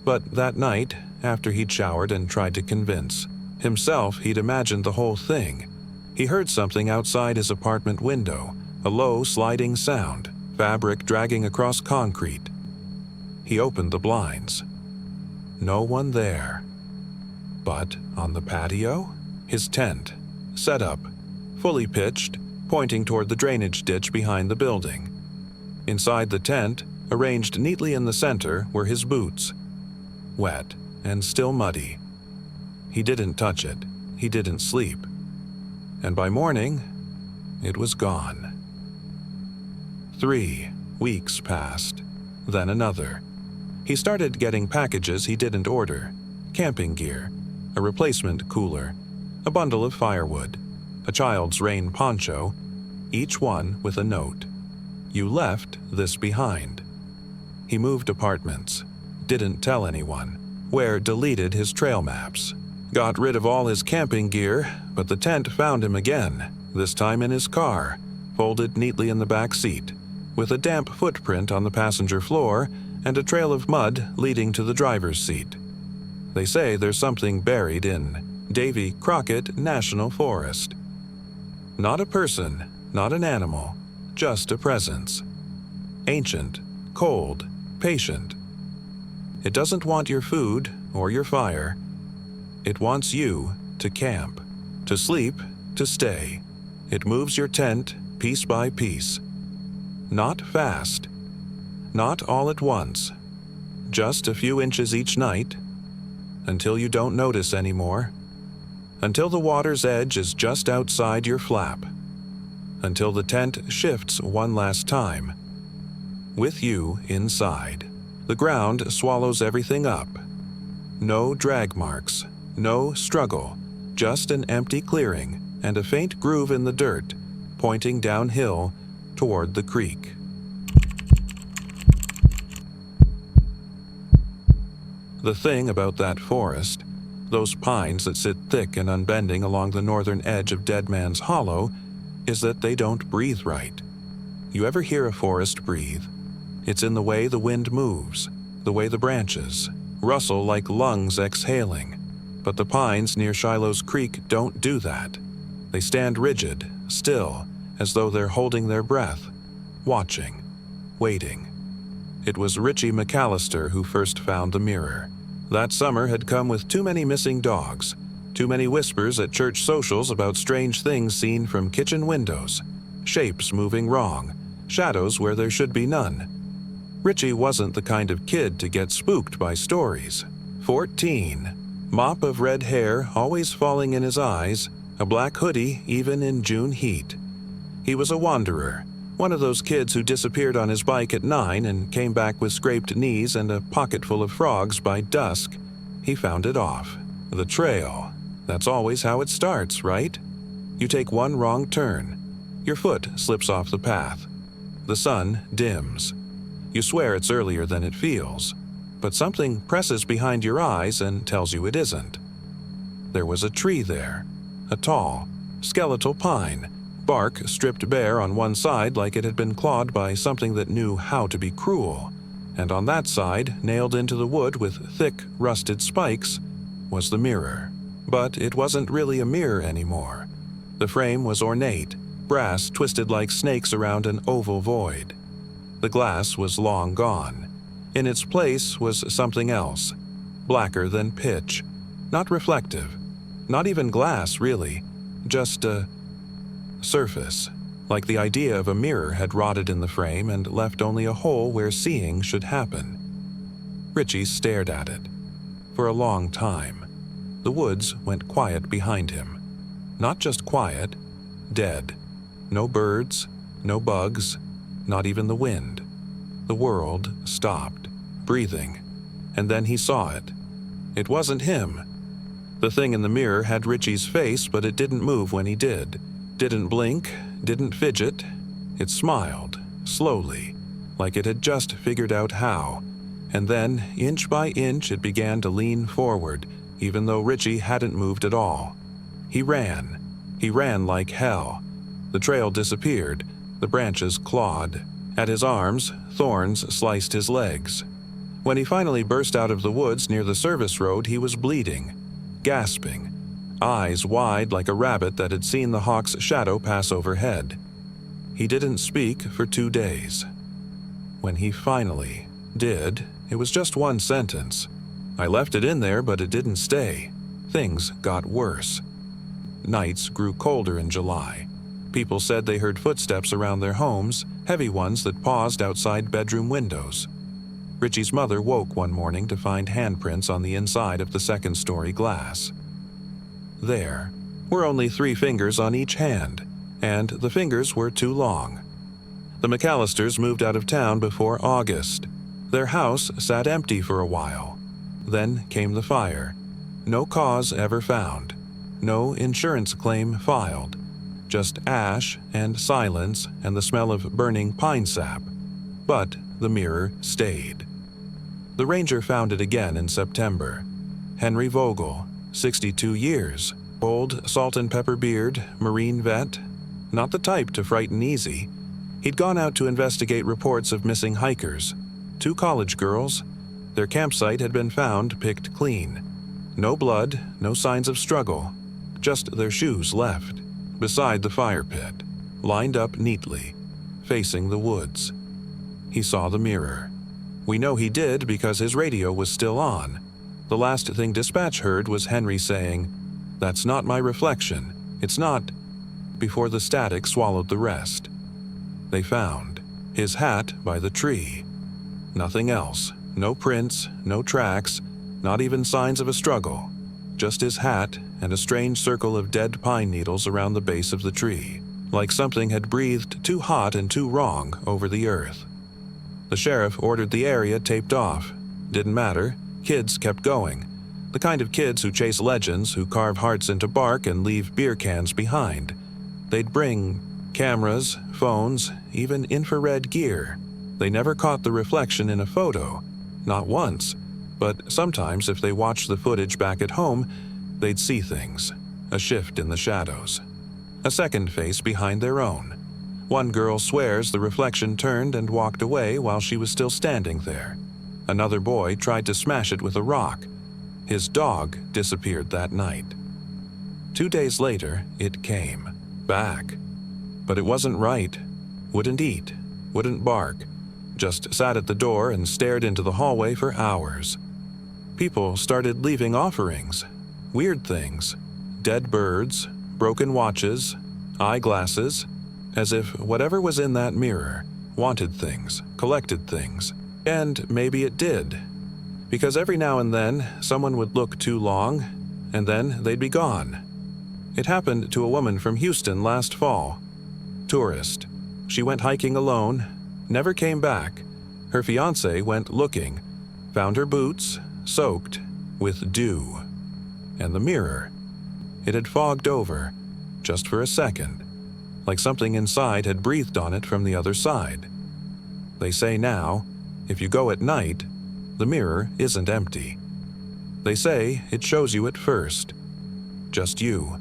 But that night, after he'd showered and tried to convince himself he'd imagined the whole thing, he heard something outside his apartment window, a low sliding sound, fabric dragging across concrete. He opened the blinds. No one there. But on the patio, his tent, set up, fully pitched, pointing toward the drainage ditch behind the building. Inside the tent, arranged neatly in the center, were his boots, wet and still muddy. He didn't touch it. He didn't sleep. And by morning, it was gone. 3 weeks passed, then another. He started getting packages he didn't order, camping gear, a replacement cooler, a bundle of firewood, a child's rain poncho, each one with a note. You left this behind. He moved apartments, didn't tell anyone, Ware deleted his trail maps, got rid of all his camping gear, but the tent found him again, this time in his car, folded neatly in the back seat, with a damp footprint on the passenger floor and a trail of mud leading to the driver's seat. They say there's something buried in Davy Crockett National Forest. Not a person, not an animal, just a presence. Ancient, cold, patient. It doesn't want your food or your fire. It wants you to camp, to sleep, to stay. It moves your tent piece by piece. Not fast. Not all at once. Just a few inches each night, until you don't notice anymore. Until the water's edge is just outside your flap. Until the tent shifts one last time. With you inside. The ground swallows everything up. No drag marks, no struggle, just an empty clearing and a faint groove in the dirt, pointing downhill toward the creek. The thing about that forest, those pines that sit thick and unbending along the northern edge of Dead Man's Hollow, is that they don't breathe right. You ever hear a forest breathe? It's in the way the wind moves, the way the branches rustle like lungs exhaling. But the pines near Shiloh's Creek don't do that. They stand rigid, still, as though they're holding their breath, watching, waiting. It was Richie McAllister who first found the mirror. That summer had come with too many missing dogs, too many whispers at church socials about strange things seen from kitchen windows, shapes moving wrong, shadows where there should be none. Richie wasn't the kind of kid to get spooked by stories. 14, mop of red hair always falling in his eyes, a black hoodie even in June heat. He was a wanderer, one of those kids who disappeared on his bike at 9 and came back with scraped knees and a pocket full of frogs by dusk. He found it off. The trail. That's always how it starts, right? You take one wrong turn. Your foot slips off the path. The sun dims. You swear it's earlier than it feels, but something presses behind your eyes and tells you it isn't. There was a tree there, a tall, skeletal pine, bark stripped bare on one side like it had been clawed by something that knew how to be cruel, and on that side, nailed into the wood with thick, rusted spikes, was the mirror. But it wasn't really a mirror anymore. The frame was ornate, brass twisted like snakes around an oval void. The glass was long gone. In its place was something else, blacker than pitch, not reflective, not even glass really, just a surface, like the idea of a mirror had rotted in the frame and left only a hole where seeing should happen. Richie stared at it. For a long time. The woods went quiet behind him. Not just quiet, dead. No birds, no bugs, not even the wind. The world stopped, breathing, and then he saw it. It wasn't him. The thing in the mirror had Richie's face, but it didn't move when he did. Didn't blink, didn't fidget. It smiled, slowly, like it had just figured out how. And then, inch by inch, it began to lean forward, even though Richie hadn't moved at all. He ran. He ran like hell. The trail disappeared. The branches clawed. At his arms, thorns sliced his legs. When he finally burst out of the woods near the service road, he was bleeding, gasping, eyes wide like a rabbit that had seen the hawk's shadow pass overhead. He didn't speak for 2 days. When he finally did, it was just one sentence. I left it in there, but it didn't stay. Things got worse. Nights grew colder in July. People said they heard footsteps around their homes, heavy ones that paused outside bedroom windows. Richie's mother woke one morning to find handprints on the inside of the second-story glass. There were only 3 fingers on each hand, and the fingers were too long. The McAllisters moved out of town before August. Their house sat empty for a while. Then came the fire. No cause ever found. No insurance claim filed. Just ash and silence and the smell of burning pine sap. But the mirror stayed. The ranger found it again in September. Henry Vogel, 62 years, old salt and pepper beard, Marine vet. Not the type to frighten easy. He'd gone out to investigate reports of missing hikers. 2 college girls. Their campsite had been found picked clean. No blood, no signs of struggle. Just their shoes left, beside the fire pit, lined up neatly, facing the woods. He saw the mirror. We know he did because his radio was still on. The last thing dispatch heard was Henry saying, "That's not my reflection. It's not," before the static swallowed the rest. They found his hat by the tree. Nothing else. No prints, no tracks, not even signs of a struggle. Just his hat and a strange circle of dead pine needles around the base of the tree, like something had breathed too hot and too wrong over the earth. The sheriff ordered the area taped off. Didn't matter. Kids kept going. The kind of kids who chase legends, who carve hearts into bark and leave beer cans behind. They'd bring cameras, phones, even infrared gear. They never caught the reflection in a photo. Not once. But sometimes if they watched the footage back at home, they'd see things. A shift in the shadows. A second face behind their own. One girl swears the reflection turned and walked away while she was still standing there. Another boy tried to smash it with a rock. His dog disappeared that night. 2 days later, it came. Back. But it wasn't right. Wouldn't eat. Wouldn't bark. Just sat at the door and stared into the hallway for hours. People started leaving offerings. Weird things. Dead birds, broken watches, eyeglasses, as if whatever was in that mirror wanted things, collected things. And maybe it did. Because every now and then, someone would look too long, and then they'd be gone. It happened to a woman from Houston last fall. Tourist. She went hiking alone, never came back. Her fiancé went looking, found her boots, soaked with dew. And the mirror. It had fogged over, just for a second, like something inside had breathed on it from the other side. They say now, if you go at night, the mirror isn't empty. They say it shows you at first. Just you.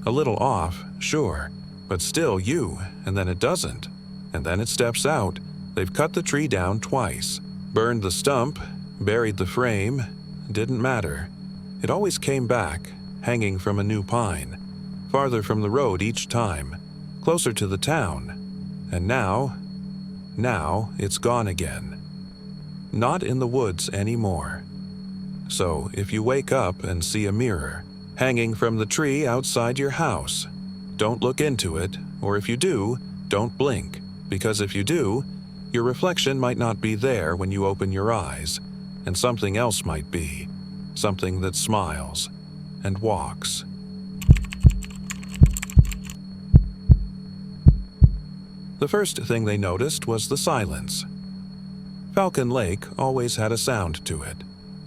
A little off, sure, but still you, and then it doesn't. And then it steps out. They've cut the tree down twice, burned the stump, buried the frame. Didn't matter. It always came back, hanging from a new pine, farther from the road each time, closer to the town. And now, Now it's gone again. Not in the woods anymore. So if you wake up and see a mirror hanging from the tree outside your house, don't look into it, or if you do, don't blink, because if you do, your reflection might not be there when you open your eyes, and something else might be, something that smiles and walks. The first thing they noticed was the silence. Falcon Lake always had a sound to it.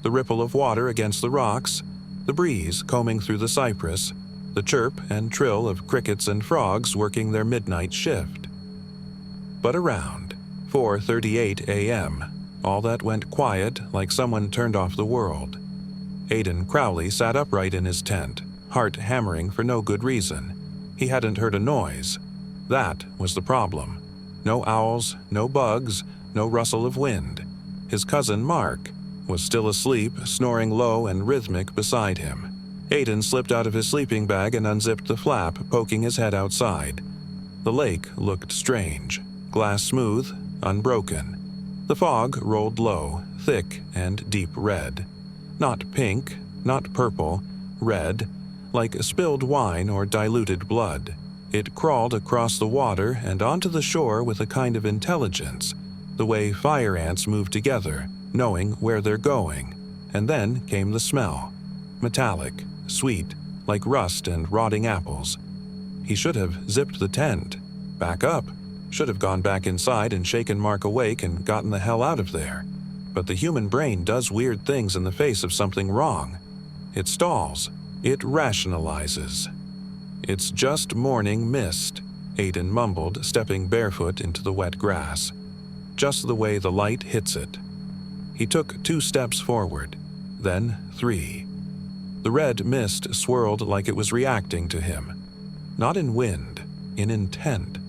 The ripple of water against the rocks, the breeze combing through the cypress, the chirp and trill of crickets and frogs working their midnight shift. But around 4:38 a.m., all that went quiet like someone turned off the world. Aidan Crowley sat upright in his tent, heart hammering for no good reason. He hadn't heard a noise. That was the problem. No owls, no bugs, no rustle of wind. His cousin Mark was still asleep, snoring low and rhythmic beside him. Aidan slipped out of his sleeping bag and unzipped the flap, poking his head outside. The lake looked strange, glass smooth, unbroken. The fog rolled low, thick and deep red. Not pink, not purple, red, like spilled wine or diluted blood. It crawled across the water and onto the shore with a kind of intelligence, the way fire ants move together, knowing where they're going. And then came the smell. Metallic, sweet, like rust and rotting apples. He should have zipped the tent. Back up. Should have gone back inside and shaken Mark awake and gotten the hell out of there. But the human brain does weird things in the face of something wrong. It stalls. It rationalizes. "It's just morning mist," Aidan mumbled, stepping barefoot into the wet grass. "Just the way the light hits it." He took 2 steps forward, then 3. The red mist swirled like it was reacting to him. Not in wind, in intent.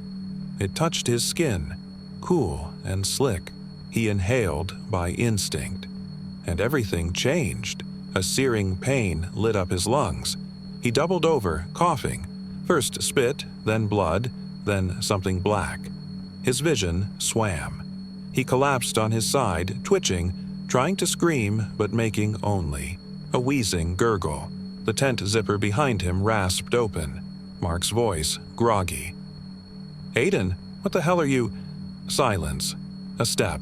It touched his skin, cool and slick. He inhaled by instinct. And everything changed. A searing pain lit up his lungs. He doubled over, coughing. First spit, then blood, then something black. His vision swam. He collapsed on his side, twitching, trying to scream, but making only a wheezing gurgle. The tent zipper behind him rasped open. Mark's voice, groggy. "Aidan, what the hell are you—" Silence. A step.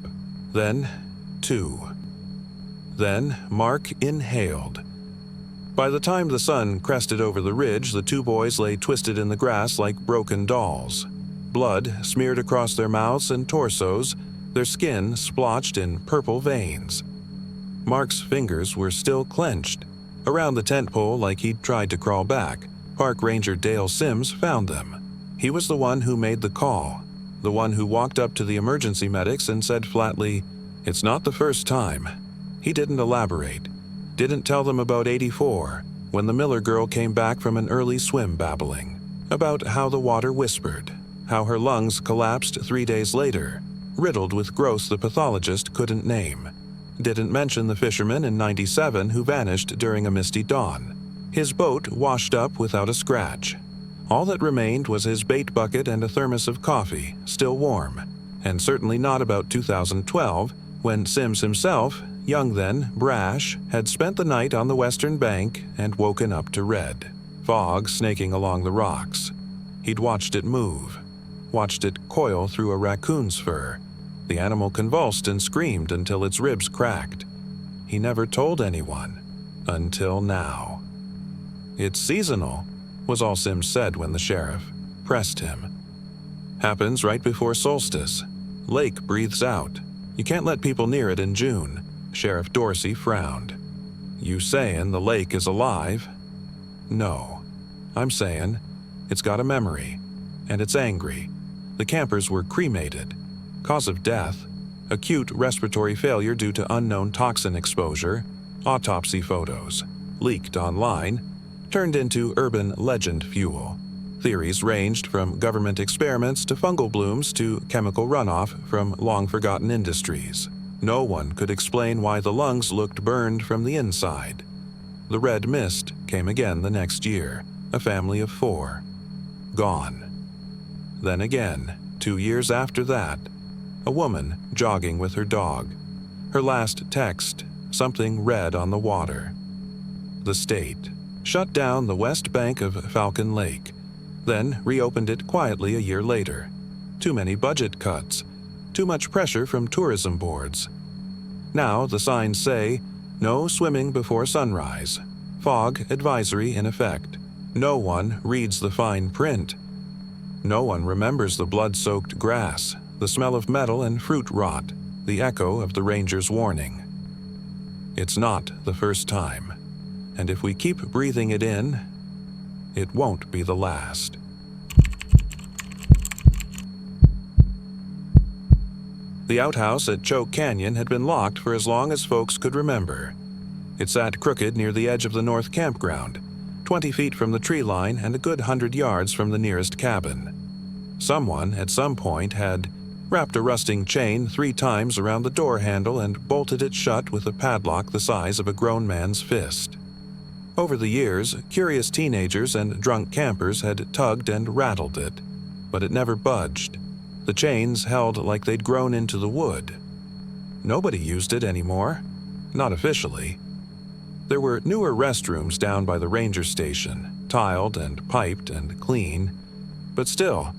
Then 2. Then Mark inhaled. By the time the sun crested over the ridge, the 2 boys lay twisted in the grass like broken dolls. Blood smeared across their mouths and torsos, their skin splotched in purple veins. Mark's fingers were still clenched. Around the tent pole like he'd tried to crawl back, Park Ranger Dale Sims found them. He was the one who made the call, the one who walked up to the emergency medics and said flatly, "It's not the first time." He didn't elaborate, didn't tell them about '84, when the Miller girl came back from an early swim babbling, about how the water whispered, how her lungs collapsed 3 days later, riddled with growths the pathologist couldn't name. Didn't mention the fisherman in '97 who vanished during a misty dawn. His boat washed up without a scratch. All that remained was his bait bucket and a thermos of coffee, still warm. And certainly not about 2012, when Sims himself, young then, brash, had spent the night on the western bank and woken up to red. Fog snaking along the rocks. He'd watched it move. Watched it coil through a raccoon's fur. The animal convulsed and screamed until its ribs cracked. He never told anyone. Until now. "It's seasonal," was all Sims said when the sheriff pressed him. "Happens right before solstice. Lake breathes out. You can't let people near it in June." Sheriff Dorsey frowned. "You sayin' the lake is alive?" "No. I'm sayin' it's got a memory. And it's angry. The campers were cremated. Cause of death: acute respiratory failure due to unknown toxin exposure. Autopsy photos. Leaked online. Turned into urban legend fuel. Theories ranged from government experiments to fungal blooms to chemical runoff from long-forgotten industries. No one could explain why the lungs looked burned from the inside. The red mist came again the next year, a family of 4. Gone. Then again, 2 years after that, a woman jogging with her dog. Her last text, something red on the water. The state shut down the west bank of Falcon Lake, then reopened it quietly a year later. Too many budget cuts, too much pressure from tourism boards. Now the signs say, no swimming before sunrise, fog advisory in effect. No one reads the fine print. No one remembers the blood-soaked grass, the smell of metal and fruit rot, the echo of the ranger's warning. It's not the first time, and if we keep breathing it in, it won't be the last. The outhouse at Choke Canyon had been locked for as long as folks could remember. It sat crooked near the edge of the north campground, 20 feet from the tree line and a good 100 yards from the nearest cabin. Someone, at some point, had wrapped a rusting chain 3 times around the door handle and bolted it shut with a padlock the size of a grown man's fist. Over the years, curious teenagers and drunk campers had tugged and rattled it, but it never budged. The chains held like they'd grown into the wood. Nobody used it anymore, not officially. There were newer restrooms down by the ranger station, tiled and piped and clean, but still,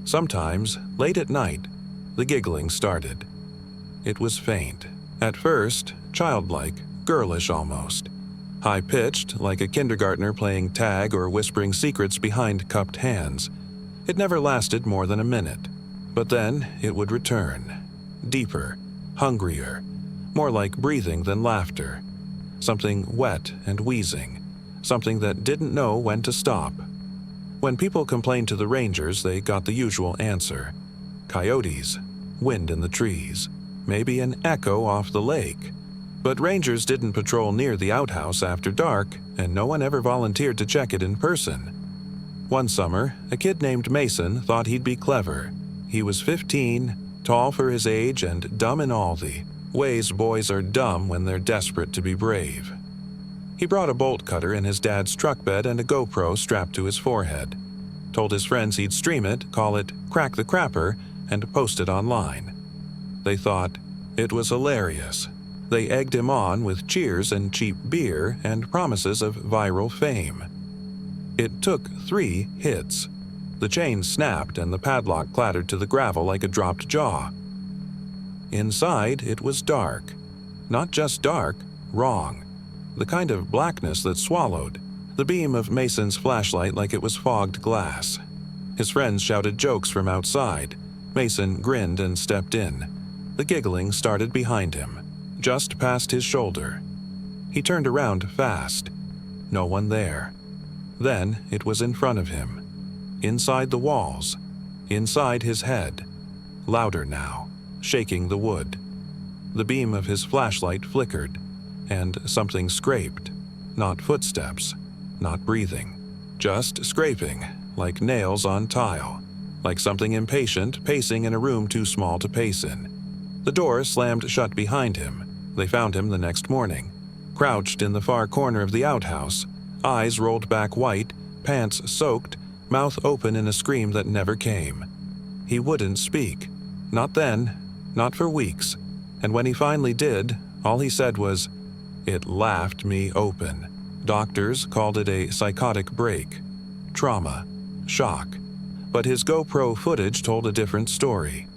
sometimes, late at night, the giggling started. It was faint, at first childlike, girlish almost, high-pitched like a kindergartner playing tag or whispering secrets behind cupped hands. It never lasted more than a minute. But then it would return, deeper, hungrier, more like breathing than laughter. Something wet and wheezing, something that didn't know when to stop. When people complained to the rangers, they got the usual answer. Coyotes, wind in the trees, maybe an echo off the lake. But rangers didn't patrol near the outhouse after dark, and no one ever volunteered to check it in person. One summer, a kid named Mason thought he'd be clever. He was 15, tall for his age, and dumb in all the ways boys are dumb when they're desperate to be brave. He brought a bolt cutter in his dad's truck bed and a GoPro strapped to his forehead. Told his friends he'd stream it, call it Crack the Crapper, and post it online. They thought it was hilarious. They egged him on with cheers and cheap beer and promises of viral fame. It took 3 hits. The chain snapped and the padlock clattered to the gravel like a dropped jaw. Inside, it was dark. Not just dark, wrong. The kind of blackness that swallowed. The beam of Mason's flashlight like it was fogged glass. His friends shouted jokes from outside. Mason grinned and stepped in. The giggling started behind him, just past his shoulder. He turned around fast. No one there. Then it was in front of him. Inside the walls, inside his head, louder now, shaking the wood. The beam of his flashlight flickered, and something scraped. Not footsteps, not breathing, just scraping, like nails on tile, like something impatient pacing in a room too small to pace in. The door slammed shut behind him. They found him the next morning, crouched in the far corner of the outhouse, eyes rolled back white, pants soaked, mouth open in a scream that never came. He wouldn't speak. Not then, not for weeks. And when he finally did, all he said was, "It laughed me open." Doctors called it a psychotic break, trauma, shock. But his GoPro footage told a different story.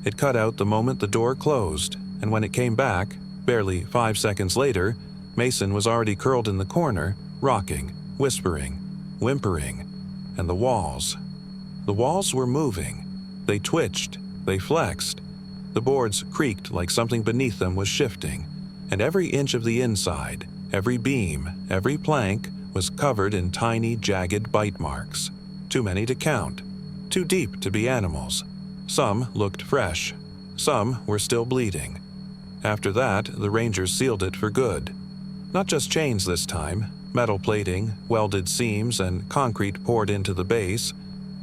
It cut out the moment the door closed, and when it came back, barely 5 seconds later, Mason was already curled in the corner, rocking, whispering, whimpering. And the walls were moving. They twitched, they flexed. The boards creaked like something beneath them was shifting, and every inch of the inside, every beam, every plank was covered in tiny, jagged bite marks. Too many to count, too deep to be animals. Some looked fresh, some were still bleeding. After that, the rangers sealed it for good. Not just chains this time, metal plating, welded seams, and concrete poured into the base.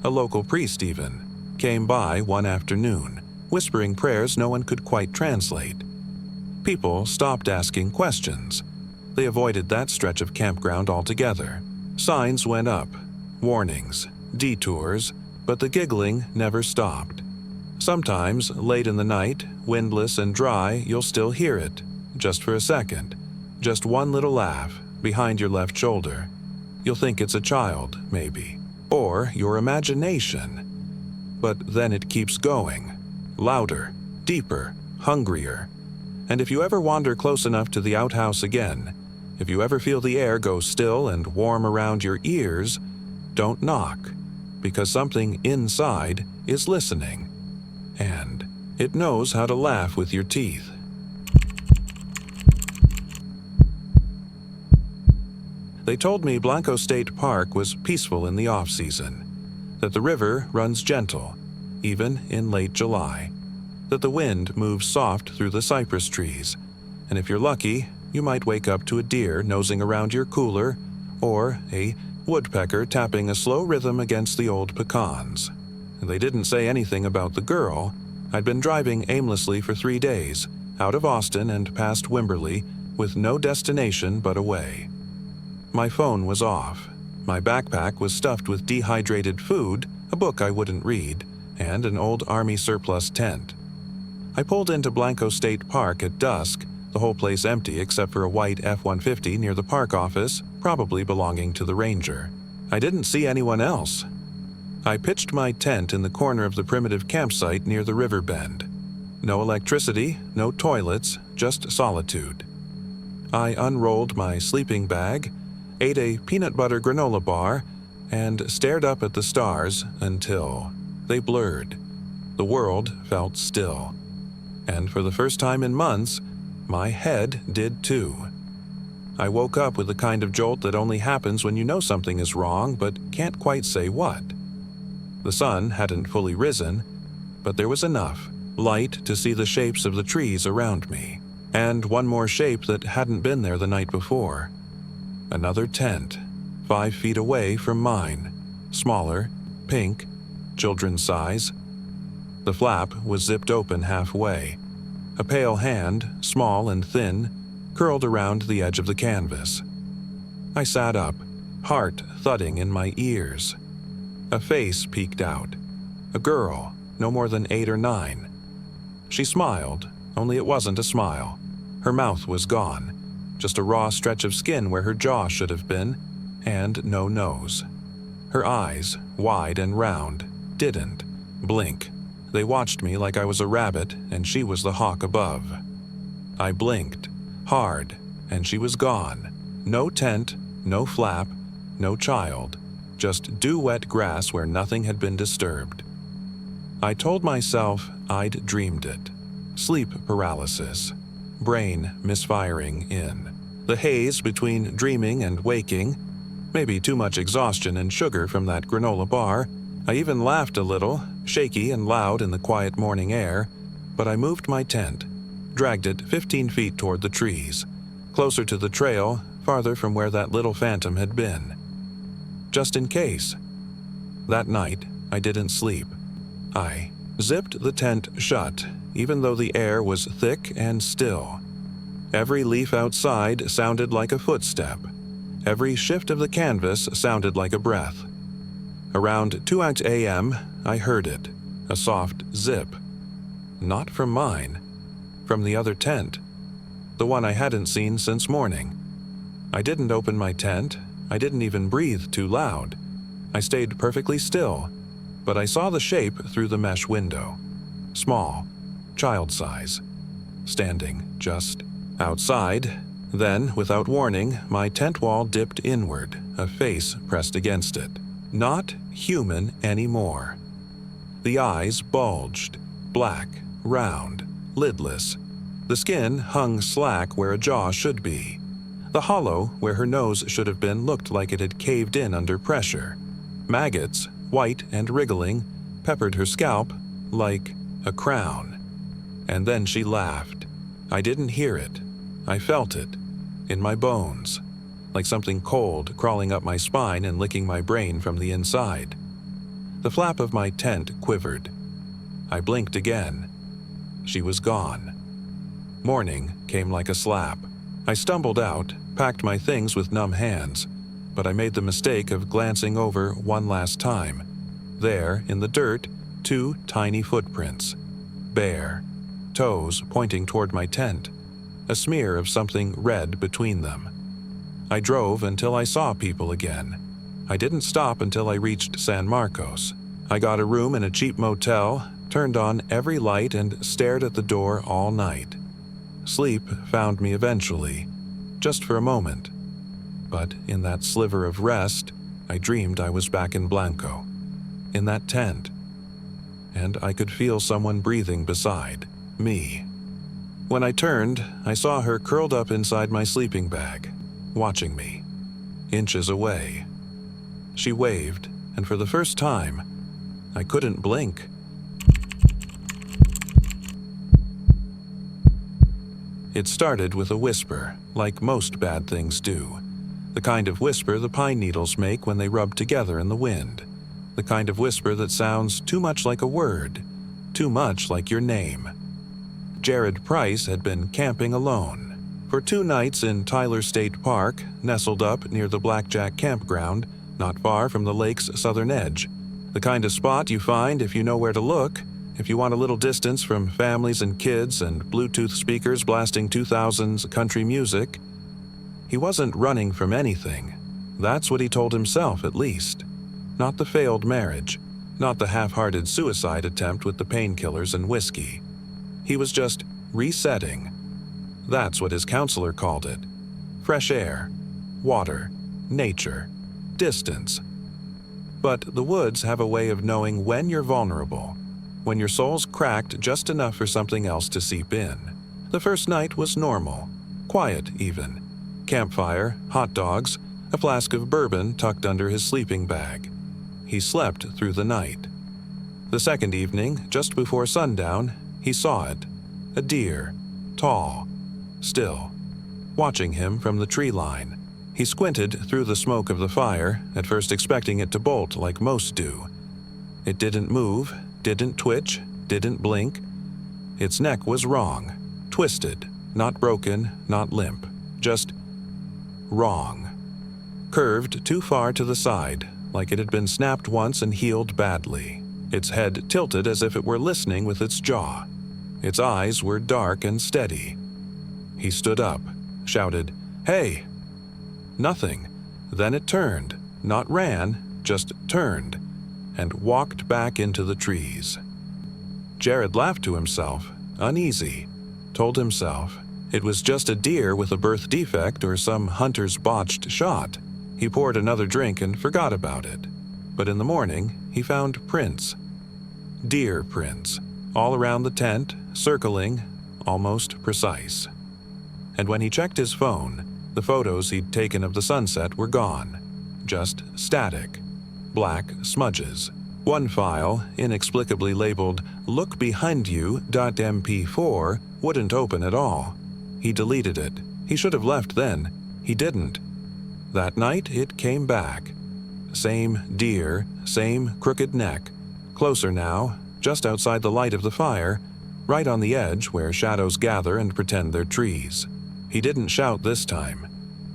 A local priest even came by one afternoon, whispering prayers no one could quite translate. People stopped asking questions. They avoided that stretch of campground altogether. Signs went up, warnings, detours, but the giggling never stopped. Sometimes, late in the night, windless and dry, you'll still hear it, just for a second. Just one little laugh, behind your left shoulder. You'll think it's a child, maybe. Or your imagination. But then it keeps going. Louder, deeper, hungrier. And if you ever wander close enough to the outhouse again, if you ever feel the air go still and warm around your ears, don't knock, because something inside is listening. And it knows how to laugh with your teeth. They told me Blanco State Park was peaceful in the off-season, that the river runs gentle, even in late July, that the wind moves soft through the cypress trees, and if you're lucky, you might wake up to a deer nosing around your cooler, or a woodpecker tapping a slow rhythm against the old pecans. And they didn't say anything about the girl. I'd been driving aimlessly for 3 days, out of Austin and past Wimberley, with no destination but away. My phone was off. My backpack was stuffed with dehydrated food, a book I wouldn't read, and an old Army surplus tent. I pulled into Blanco State Park at dusk, the whole place empty except for a white F-150 near the park office, probably belonging to the ranger. I didn't see anyone else. I pitched my tent in the corner of the primitive campsite near the river bend. No electricity, no toilets, just solitude. I unrolled my sleeping bag, ate a peanut butter granola bar, and stared up at the stars until they blurred. The world felt still. And for the first time in months, my head did too. I woke up with the kind of jolt that only happens when you know something is wrong but can't quite say what. The sun hadn't fully risen, but there was enough light to see the shapes of the trees around me, and one more shape that hadn't been there the night before. Another tent, 5 feet away from mine, smaller, pink, children's size. The flap was zipped open halfway. A pale hand, small and thin, curled around the edge of the canvas. I sat up, heart thudding in my ears. A face peeked out. A girl, no more than 8 or 9. She smiled, only it wasn't a smile. Her mouth was gone, just a raw stretch of skin where her jaw should have been, and no nose. Her eyes, wide and round, didn't blink. They watched me like I was a rabbit and she was the hawk above. I blinked, hard, and she was gone. No tent, no flap, no child, just dew-wet grass where nothing had been disturbed. I told myself I'd dreamed it. Sleep paralysis, brain misfiring in. The haze between dreaming and waking, maybe too much exhaustion and sugar from that granola bar. I even laughed a little, shaky and loud in the quiet morning air, but I moved my tent, dragged it 15 feet toward the trees, closer to the trail, farther from where that little phantom had been. Just in case. That night, I didn't sleep. I zipped the tent shut, even though the air was thick and still. Every leaf outside sounded like a footstep. Every shift of the canvas sounded like a breath. Around 2 a.m., I heard it, a soft zip. Not from mine, from the other tent, the one I hadn't seen since morning. I didn't open my tent, I didn't even breathe too loud. I stayed perfectly still, but I saw the shape through the mesh window. Small, child size, standing just outside. Then, without warning, my tent wall dipped inward, a face pressed against it. Not human anymore. The eyes bulged, black, round, lidless. The skin hung slack where a jaw should be. The hollow where her nose should have been looked like it had caved in under pressure. Maggots, white and wriggling, peppered her scalp like a crown. And then she laughed. I didn't hear it. I felt it, in my bones, like something cold crawling up my spine and licking my brain from the inside. The flap of my tent quivered. I blinked again. She was gone. Morning came like a slap. I stumbled out, packed my things with numb hands, but I made the mistake of glancing over one last time. There, in the dirt, 2 tiny footprints. Bare. Toes pointing toward my tent. A smear of something red between them. I drove until I saw people again. I didn't stop until I reached San Marcos. I got a room in a cheap motel, turned on every light and stared at the door all night. Sleep found me eventually, just for a moment. But in that sliver of rest, I dreamed I was back in Blanco, in that tent. And I could feel someone breathing beside me. When I turned, I saw her curled up inside my sleeping bag, watching me, inches away. She waved, and for the first time, I couldn't blink. It started with a whisper, like most bad things do. The kind of whisper the pine needles make when they rub together in the wind. The kind of whisper that sounds too much like a word, too much like your name. Jared Price had been camping alone for 2 nights in Tyler State Park, nestled up near the Blackjack Campground, not far from the lake's southern edge. The kind of spot you find if you know where to look, if you want a little distance from families and kids and Bluetooth speakers blasting 2000s country music. He wasn't running from anything. That's what he told himself, at least. Not the failed marriage, not the half-hearted suicide attempt with the painkillers and whiskey. He was just resetting. That's what his counselor called it. Fresh air, water, nature, distance. But the woods have a way of knowing when you're vulnerable, when your soul's cracked just enough for something else to seep in. The first night was normal, quiet even. Campfire, hot dogs, a flask of bourbon tucked under his sleeping bag. He slept through the night. The second evening, just before sundown, he saw it. A deer, tall, still, watching him from the tree line. He squinted through the smoke of the fire, at first expecting it to bolt like most do. It didn't move, didn't twitch, didn't blink. Its neck was wrong, twisted, not broken, not limp, just wrong. Curved too far to the side, like it had been snapped once and healed badly. Its head tilted as if it were listening with its jaw. Its eyes were dark and steady. He stood up, shouted, "Hey!" Nothing. Then it turned, not ran, just turned, and walked back into the trees. Jared laughed to himself, uneasy, told himself it was just a deer with a birth defect or some hunter's botched shot. He poured another drink and forgot about it. But in the morning, he found prints. Deer prints, all around the tent, circling, almost precise. And when he checked his phone, the photos he'd taken of the sunset were gone. Just static. Black smudges. One file, inexplicably labeled "Look Behind You.mp4", wouldn't open at all. He deleted it. He should have left then. He didn't. That night, it came back. Same deer, same crooked neck. Closer now, just outside the light of the fire, right on the edge where shadows gather and pretend they're trees. He didn't shout this time.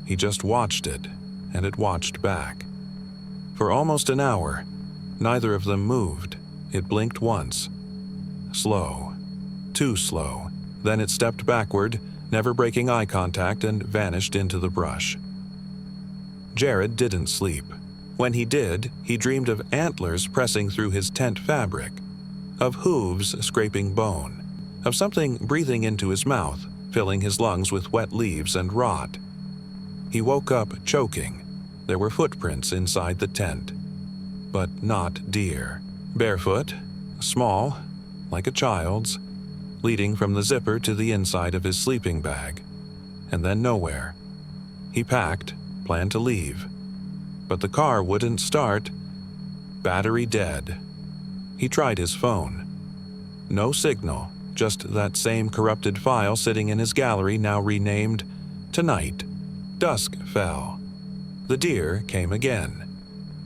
He just watched it, and it watched back. For almost an hour, neither of them moved. It blinked once. Slow. Too slow. Then it stepped backward, never breaking eye contact, and vanished into the brush. Jared didn't sleep. When he did, he dreamed of antlers pressing through his tent fabric, of hooves scraping bone, of something breathing into his mouth, filling his lungs with wet leaves and rot. He woke up choking. There were footprints inside the tent, but not deer. Barefoot, small, like a child's, leading from the zipper to the inside of his sleeping bag, and then nowhere. He packed, planned to leave, but the car wouldn't start. Battery dead. He tried his phone. No signal, just that same corrupted file sitting in his gallery now renamed Tonight. Dusk fell. The deer came again,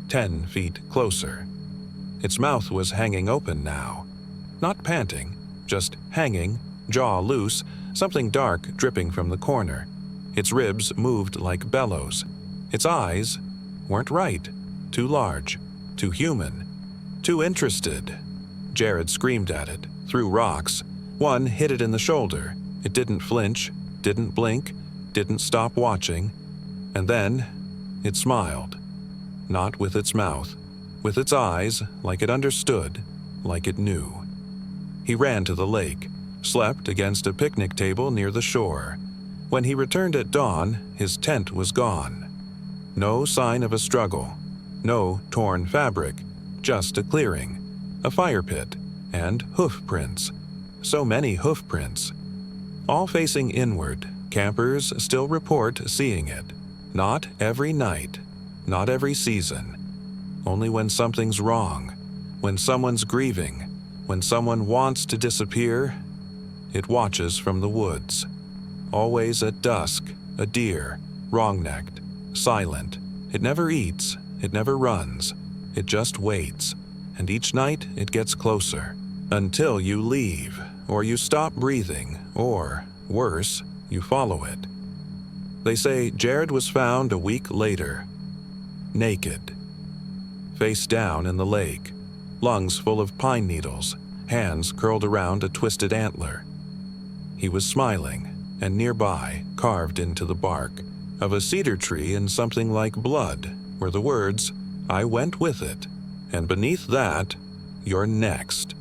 10 feet closer. Its mouth was hanging open now. Not panting, just hanging, jaw loose, something dark dripping from the corner. Its ribs moved like bellows. Its eyes weren't right. Too large, too human, too interested. Jared screamed at it, threw rocks. One hit it in the shoulder. It didn't flinch, didn't blink, didn't stop watching. And then it smiled. Not with its mouth, with its eyes, like it understood, like it knew. He ran to the lake, slept against a picnic table near the shore. When he returned at dawn, his tent was gone. No sign of a struggle, no torn fabric, just a clearing, a fire pit, and hoof prints. So many hoof prints. All facing inward, campers still report seeing it. Not every night, not every season. Only when something's wrong, when someone's grieving, when someone wants to disappear. It watches from the woods. Always at dusk, a deer, wrong-necked, silent. It never eats, it never runs. It just waits, and each night it gets closer. Until you leave, or you stop breathing, or, worse, you follow it. They say Jared was found a week later, naked, face down in the lake, lungs full of pine needles, hands curled around a twisted antler. He was smiling, and nearby, carved into the bark of a cedar tree in something like blood, were the words, "I went with it," and beneath that, "You're next."